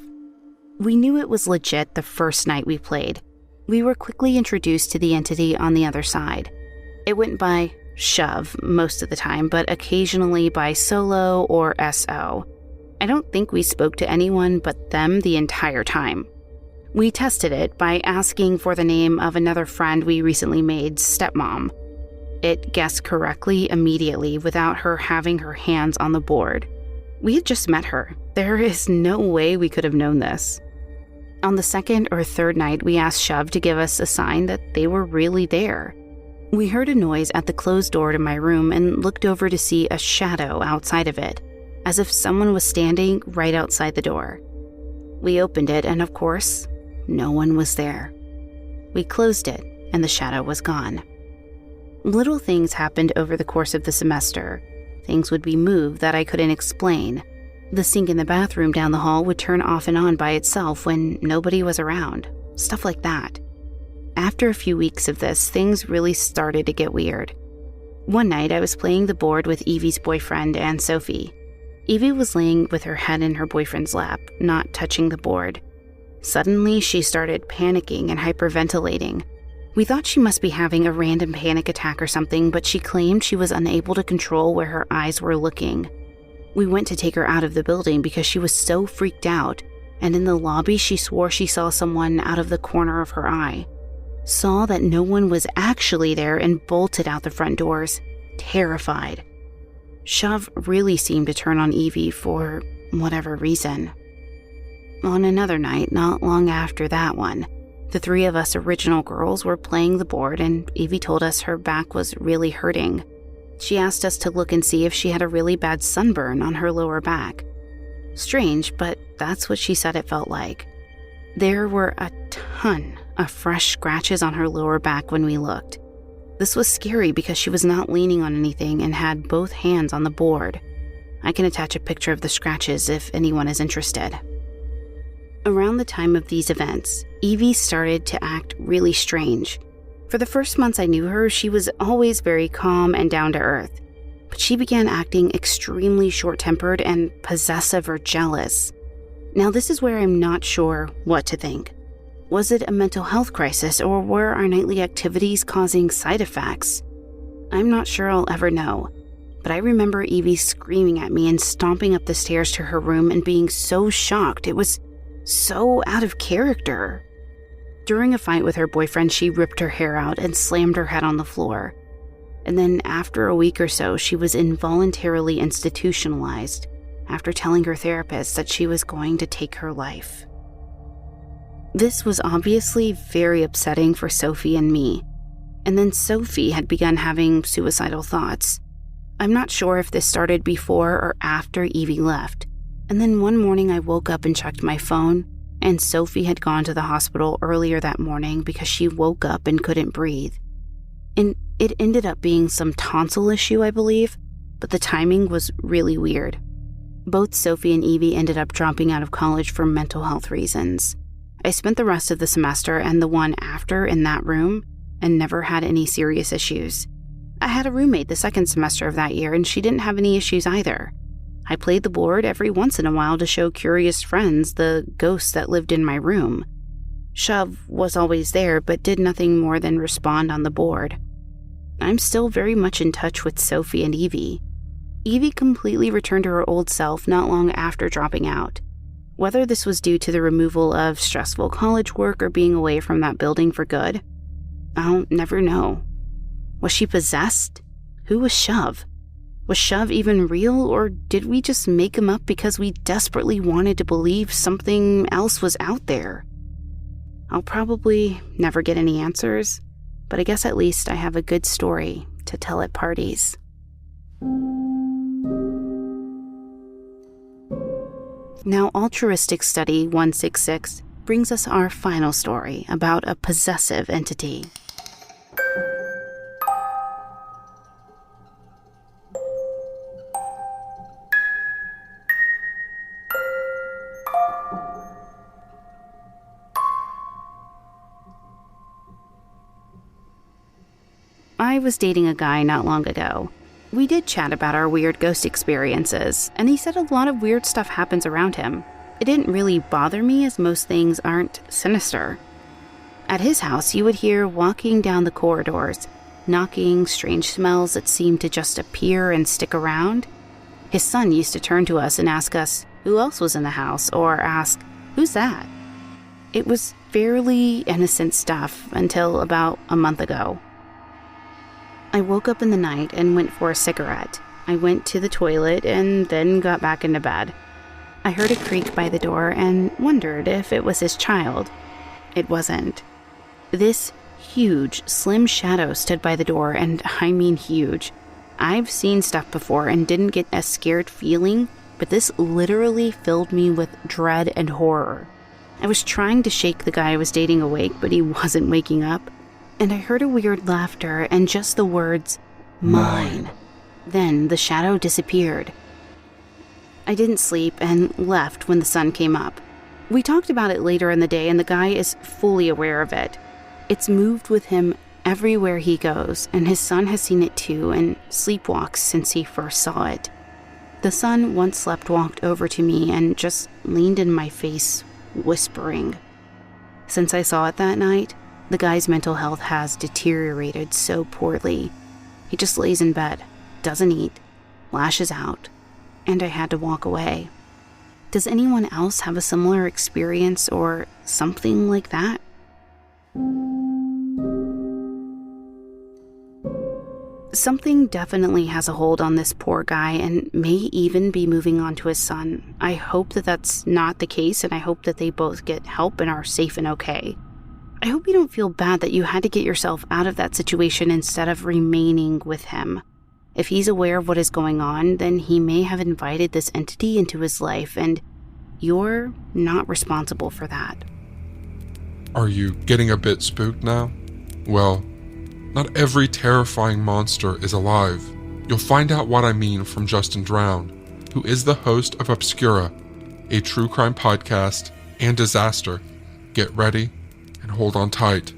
T: We knew it was legit the first night we played. We were quickly introduced to the entity on the other side. It went by Shove most of the time, but occasionally by Solo or SO. I don't think we spoke to anyone but them the entire time. We tested it by asking for the name of another friend we recently made, Stepmom. It guessed correctly immediately without her having her hands on the board. We had just met her. There is no way we could have known this. On the 2nd or 3rd night, we asked Shove to give us a sign that they were really there. We heard a noise at the closed door to my room and looked over to see a shadow outside of it, as if someone was standing right outside the door. We opened it, and of course, no one was there. We closed it, and the shadow was gone. Little things happened over the course of the semester. Things would be moved that I couldn't explain. The sink in the bathroom down the hall would turn off and on by itself when nobody was around. Stuff like that. After a few weeks of this, things really started to get weird. One night, I was playing the board with Evie's boyfriend and Sophie. Evie was laying with her head in her boyfriend's lap, not touching the board. Suddenly, she started panicking and hyperventilating. We thought she must be having a random panic attack or something, but she claimed she was unable to control where her eyes were looking. We went to take her out of the building because she was so freaked out, and in the lobby, she swore she saw someone out of the corner of her eye. Saw that no one was actually there and bolted out the front doors, terrified. Shove really seemed to turn on Evie for whatever reason. on another night, not long after that one, the three of us original girls were playing the board and Evie told us her back was really hurting. She asked us to look and see if she had a really bad sunburn on her lower back. Strange, but that's what she said it felt like. There were a ton of fresh scratches on her lower back when we looked. This was scary because she was not leaning on anything and had both hands on the board. I can attach a picture of the scratches if anyone is interested. Around the time of these events, Evie started to act really strange. For the first months I knew her, she was always very calm and down to earth. But she began acting extremely short-tempered and possessive or jealous. Now this is where I'm not sure what to think. Was it a mental health crisis or were our nightly activities causing side effects? I'm not sure I'll ever know. But I remember Evie screaming at me and stomping up the stairs to her room and being so shocked. It was so out of character. During a fight with her boyfriend, she ripped her hair out and slammed her head on the floor. And then after a week or so, she was involuntarily institutionalized after telling her therapist that she was going to take her life. This was obviously very upsetting for Sophie and me. And then Sophie had begun having suicidal thoughts. I'm not sure if this started before or after Evie left. And then one morning I woke up and checked my phone, and Sophie had gone to the hospital earlier that morning because she woke up and couldn't breathe. And it ended up being some tonsil issue, I believe, but the timing was really weird. Both Sophie and Evie ended up dropping out of college for mental health reasons. I spent the rest of the semester and the one after in that room and never had any serious issues. I had a roommate the second semester of that year and she didn't have any issues either. I played the board every once in a while to show curious friends the ghosts that lived in my room. Shove was always there, but did nothing more than respond on the board. I'm still very much in touch with Sophie and Evie. Evie completely returned to her old self not long after dropping out. Whether this was due to the removal of stressful college work or being away from that building for good, I'll never know. Was she possessed? Who was Shove? Was Shove even real, or did we just make him up because we desperately wanted to believe something else was out there? I'll probably never get any answers, but I guess at least I have a good story to tell at parties. Now, Altruistic Study 166 brings us our final story about a possessive entity. I was dating a guy not long ago. We did chat about our weird ghost experiences, and he said a lot of weird stuff happens around him. It didn't really bother me as most things aren't sinister. At his house, you would hear walking down the corridors, knocking, strange smells that seemed to just appear and stick around. His son used to turn to us and ask us who else was in the house, or ask, "Who's that?" It was fairly innocent stuff until about a month ago. I woke up in the night and went for a cigarette. I went to the toilet and then got back into bed. I heard a creak by the door and wondered if it was his child. It wasn't. This huge, slim shadow stood by the door, and I mean huge. I've seen stuff before and didn't get a scared feeling, but this literally filled me with dread and horror. I was trying to shake the guy I was dating awake, but he wasn't waking up. And I heard a weird laughter and just the words, "Mine." Then the shadow disappeared. I didn't sleep and left when the sun came up. We talked about it later in the day, and the guy is fully aware of it. It's moved with him everywhere he goes, and his son has seen it too and sleepwalks since he first saw it. The son once walked over to me and just leaned in my face, whispering. Since I saw it that night, the guy's mental health has deteriorated so poorly. He just lays in bed, doesn't eat, lashes out, and I had to walk away. Does anyone else have a similar experience or something like that? Something definitely has a hold on this poor guy and may even be moving on to his son. I hope that that's not the case, and I hope that they both get help and are safe and okay. I hope you don't feel bad that you had to get yourself out of that situation instead of remaining with him. If he's aware of what is going on, then he may have invited this entity into his life, and you're not responsible for that.
A: Are you getting a bit spooked now? Well, not every terrifying monster is alive. You'll find out what I mean from Justin Drown, who is the host of Obscura, a true crime podcast, and Disaster. Get ready and hold on tight.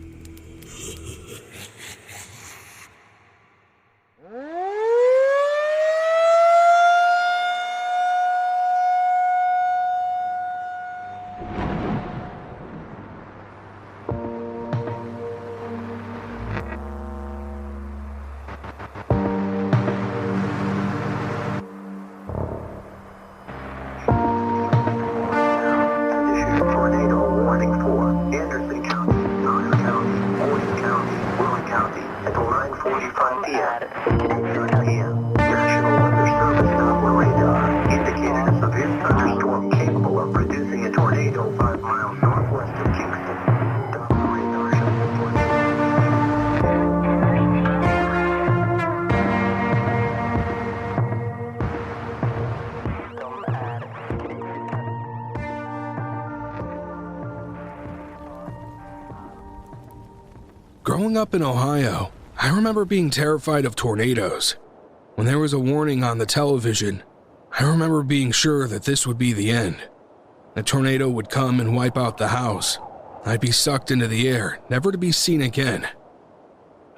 S: Growing up in Ohio, I remember being terrified of tornadoes. When there was a warning on the television, I remember being sure that this would be the end. A tornado would come and wipe out the house. I'd be sucked into the air, never to be seen again.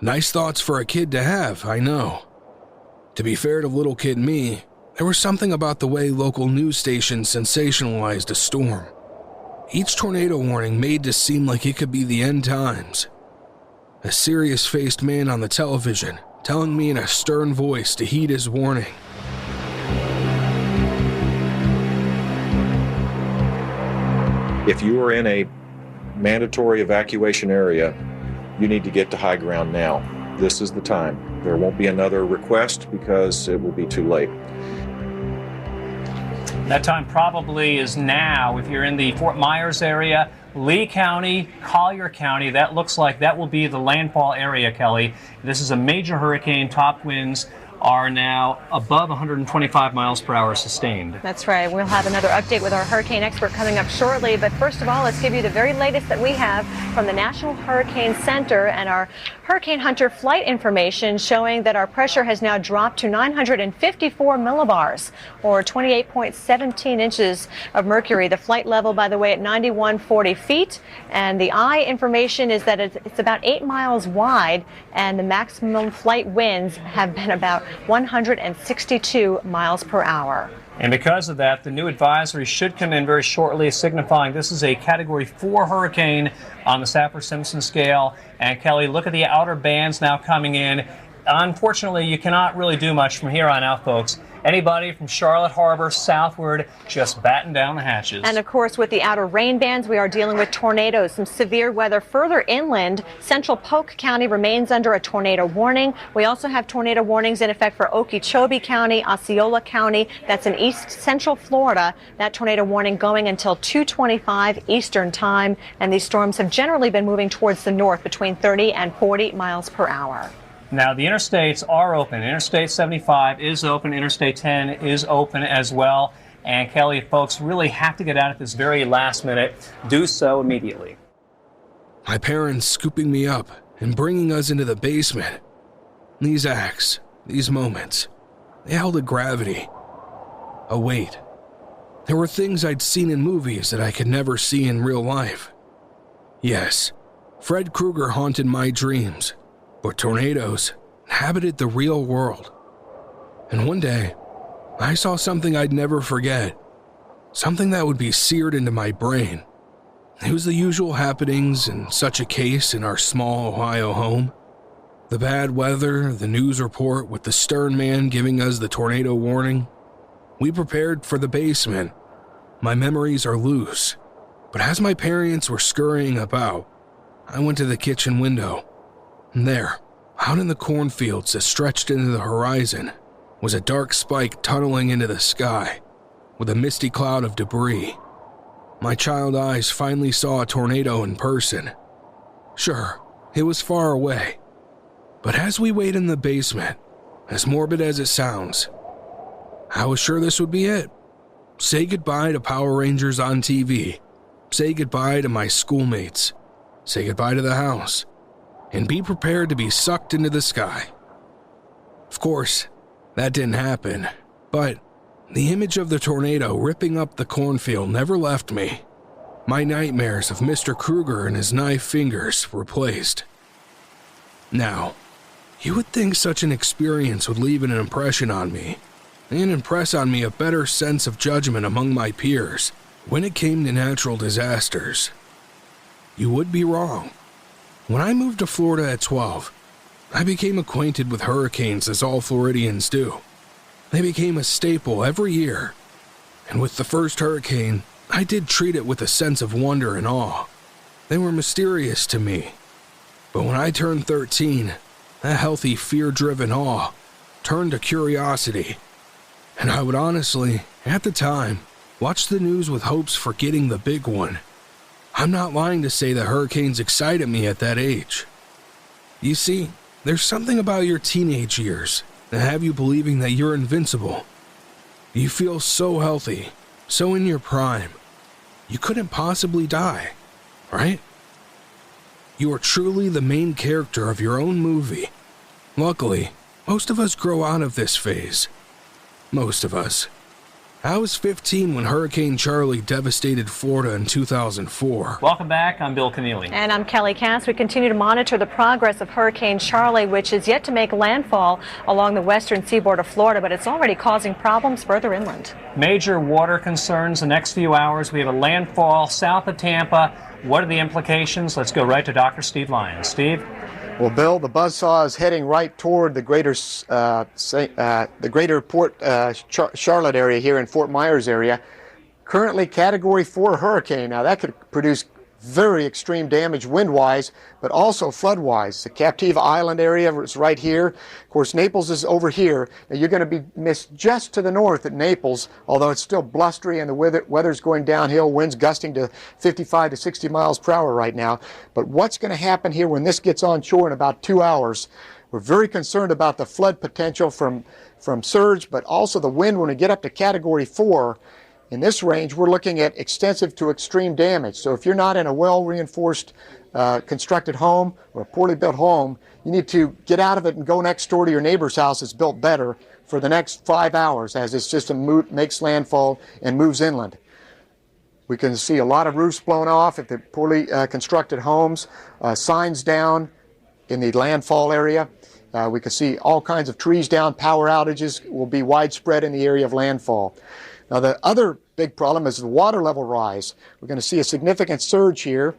S: Nice thoughts for a kid to have, I know. To be fair to little kid me, there was something about the way local news stations sensationalized a storm. Each tornado warning made to seem like it could be the end times. A serious-faced man on the television telling me in a stern voice to heed his warning.
U: If you are in a mandatory evacuation area, you need to get to high ground now. This is the time. There won't be another request because it will be too late.
V: That time probably is now. If you're in the Fort Myers area, Lee County, Collier County, that looks like that will be the landfall area, Kelly. This is a major hurricane. Top winds are now above 125 miles per hour sustained.
W: That's right. We'll have another update with our hurricane expert coming up shortly. But first of all, let's give you the very latest that we have from the National Hurricane Center and our Hurricane Hunter flight information showing that our pressure has now dropped to 954 millibars or 28.17 inches of mercury. The flight level, by the way, at 9140 feet. And the eye information is that it's about 8 miles wide and the maximum flight winds have been about 162 miles per hour.
V: And because of that, the new advisory should come in very shortly, signifying this is a Category 4 hurricane on the Saffir-Simpson scale. And Kelly, look at the outer bands now coming in. Unfortunately, you cannot really do much from here on out, folks. Anybody from Charlotte Harbor southward, just batten down the hatches.
W: And of course, with the outer rain bands, we are dealing with tornadoes, some severe weather further inland. Central Polk County remains under a tornado warning. We also have tornado warnings in effect for Okeechobee County, Osceola County. That's in east central Florida. That tornado warning going until 2:25 Eastern time. And these storms have generally been moving towards the north between 30 and 40 miles per hour.
V: Now, the interstates are open. Interstate 75 is open. Interstate 10 is open as well. And Kelly, if folks really have to get out at this very last minute, do so immediately.
S: My parents scooping me up and bringing us into the basement. These acts, these moments, they held a gravity, a weight. There were things I'd seen in movies that I could never see in real life. Yes, Fred Krueger haunted my dreams. But tornadoes inhabited the real world. And one day, I saw something I'd never forget. Something that would be seared into my brain. It was the usual happenings in such a case in our small Ohio home. The bad weather, the news report with the stern man giving us the tornado warning. We prepared for the basement. My memories are loose. But as my parents were scurrying about, I went to the kitchen window. And there,
B: Out in the cornfields that stretched into the horizon was a dark spike tunneling into the sky with a misty cloud of debris. My child eyes finally saw a tornado in person. Sure, it was far away, but as we waited in the basement, as morbid as it sounds, I was sure this would be it. Say goodbye to Power Rangers on TV. Say goodbye to my schoolmates. Say goodbye to the house. And be prepared to be sucked into the sky. Of course, that didn't happen, but the image of the tornado ripping up the cornfield never left me. My nightmares of Mr. Kruger and his knife fingers replaced. Now, you would think such an experience would leave an impression on me, and impress on me a better sense of judgment among my peers when it came to natural disasters. You would be wrong. When I moved to Florida at 12, I became acquainted with hurricanes as all Floridians do. They became a staple every year, and with the first hurricane, I did treat it with a sense of wonder and awe. They were mysterious to me. But when I turned 13, a healthy fear-driven awe turned to curiosity. And I would honestly, at the time, watch the news with hopes for getting the big one. I'm not lying to say that hurricanes excited me at that age. You see, there's something about your teenage years that have you believing that you're invincible. You feel so healthy, so in your prime. You couldn't possibly die, right? You are truly the main character of your own movie. Luckily, most of us grow out of this phase. Most of us. I was 15 when Hurricane Charlie devastated Florida in 2004.
V: Welcome back. I'm Bill Keneally.
W: And I'm Kelly Cass. We continue to monitor the progress of Hurricane Charlie, which is yet to make landfall along the western seaboard of Florida, but it's already causing problems further inland.
V: Major water concerns the next few hours. We have a landfall south of Tampa. What are the implications? Let's go right to Dr. Steve Lyons. Steve?
D: Well, Bill, the buzzsaw is heading right toward the greater Charlotte area here in Fort Myers area. Currently Category 4 hurricane. Now that could produce very extreme damage wind-wise, but also flood-wise. The Captiva Island area is right here. Of course, Naples is over here. Now you're going to be missed just to the north at Naples, although it's still blustery and the weather's going downhill, winds gusting to 55 to 60 miles per hour right now. But what's going to happen here when this gets on shore in about 2 hours? We're very concerned about the flood potential from surge, but also the wind when we get up to Category 4. In this range, we're looking at extensive to extreme damage. So if you're not in a well-reinforced, constructed home or a poorly built home, you need to get out of it and go next door to your neighbor's house that's built better for the next 5 hours as this system makes landfall and moves inland. We can see a lot of roofs blown off at the poorly constructed homes, signs down in the landfall area. We can see all kinds of trees down. Power outages will be widespread in the area of landfall. Now, the other big problem is the water level rise. We're going to see a significant surge here,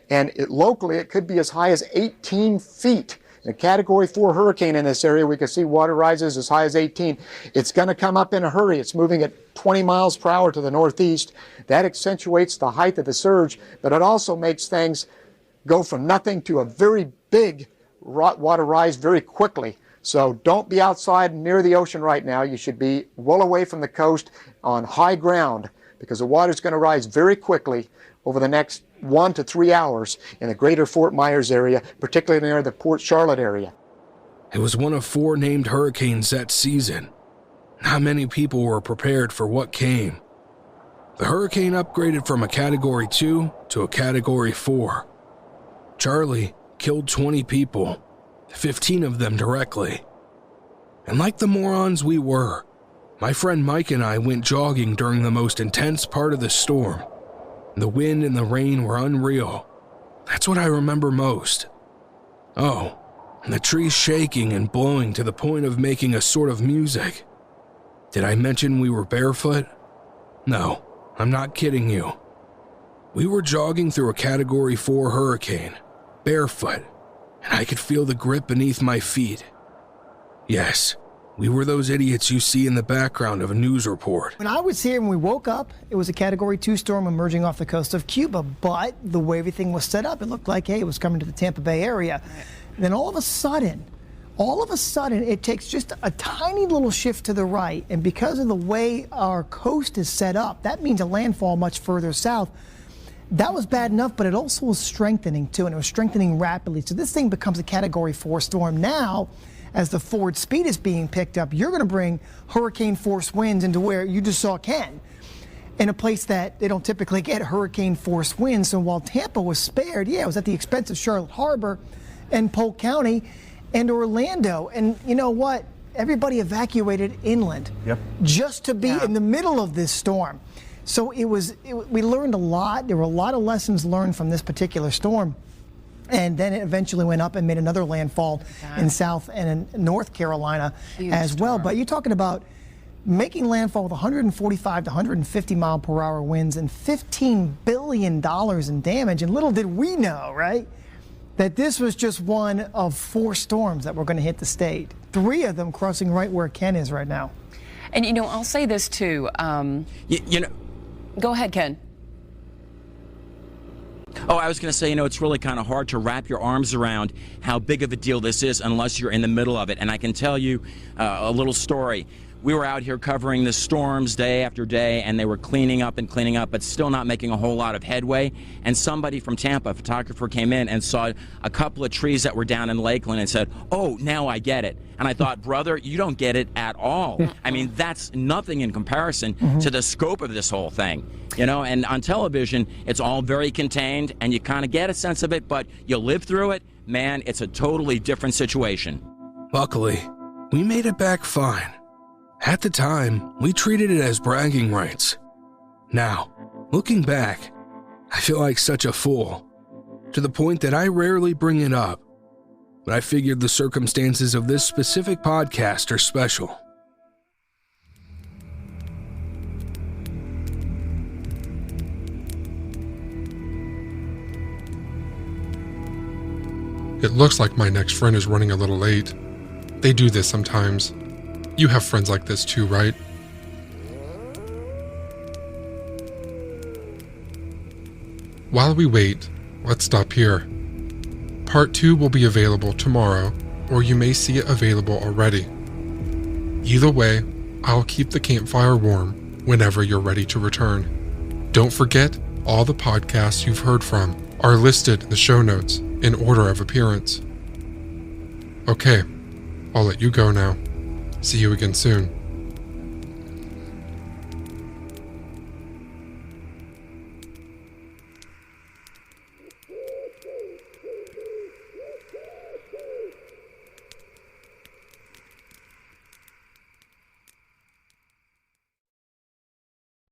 D: and locally it could be as high as 18 feet. In a Category 4 hurricane in this area, we can see water rises as high as 18. It's going to come up in a hurry. It's moving at 20 miles per hour to the northeast. That accentuates the height of the surge, but it also makes things go from nothing to a very big water rise very quickly. So don't be outside near the ocean right now. You should be well away from the coast on high ground because the water is going to rise very quickly over the next 1 to 3 hours in the greater Fort Myers area, particularly near the Port Charlotte area.
B: It was one of 4 named hurricanes that season. Not many people were prepared for what came. The hurricane upgraded from a Category 2 to a Category 4. Charlie killed 20 people. 15 of them directly. And like the morons we were, my friend Mike and I went jogging during the most intense part of the storm. The wind and the rain were unreal. That's what I remember most. Oh, and the trees shaking and blowing to the point of making a sort of music. Did I mention we were barefoot? No, I'm not kidding you. We were jogging through a Category 4 hurricane, barefoot, and I could feel the grip beneath my feet. Yes, we were those idiots you see in the background of a news report.
E: When I was here and we woke up, it was a Category 2 storm emerging off the coast of Cuba, but the way everything was set up, it looked like, hey, it was coming to the Tampa Bay area. And then all of a sudden, All of a sudden, it takes just a tiny little shift to the right, and because of the way our coast is set up, that means a landfall much further south. That was bad enough, but it also was strengthening too, and it was strengthening rapidly. So this thing becomes a Category 4 storm. Now, as the forward speed is being picked up, you're going to bring hurricane force winds into where you just saw Ken, in a place that they don't typically get hurricane force winds. So while Tampa was spared, yeah, it was at the expense of Charlotte Harbor and Polk County and Orlando. And you know what? Everybody evacuated inland just to be in the middle of this storm. So we learned a lot. There were a lot of lessons learned from this particular storm. And then it eventually went up and made another landfall in South and in North Carolina as well. But you're talking about making landfall with 145 to 150 mile per hour winds and $15 billion in damage. And little did we know, right, that this was just one of 4 storms that were going to hit the state. 3 of them crossing right where Ken is right now.
F: And, you know, I'll say this, too. Go ahead, Ken.
G: Oh, I was going to say, you know, it's really kind of hard to wrap your arms around how big of a deal this is unless you're in the middle of it. And I can tell you a little story. We were out here covering the storms day after day, and they were cleaning up, but still not making a whole lot of headway. And somebody from Tampa, a photographer, came in and saw a couple of trees that were down in Lakeland and said, "Oh, now I get it." And I thought, brother, you don't get it at all. I mean, that's nothing in comparison to the scope of this whole thing. You know, and on television, it's all very contained, and you kind of get a sense of it, but you live through it. Man, it's a totally different situation.
B: Luckily, we made it back fine. At the time, we treated it as bragging rights. Now, looking back, I feel like such a fool, to the point that I rarely bring it up, but I figured the circumstances of this specific podcast are special.
A: It looks like my next friend is running a little late. They do this sometimes. You have friends like this too, right? While we wait, let's stop here. Part 2 will be available tomorrow, or you may see it available already. Either way, I'll keep the campfire warm whenever you're ready to return. Don't forget, all the podcasts you've heard from are listed in the show notes in order of appearance. Okay, I'll let you go now. See you again soon.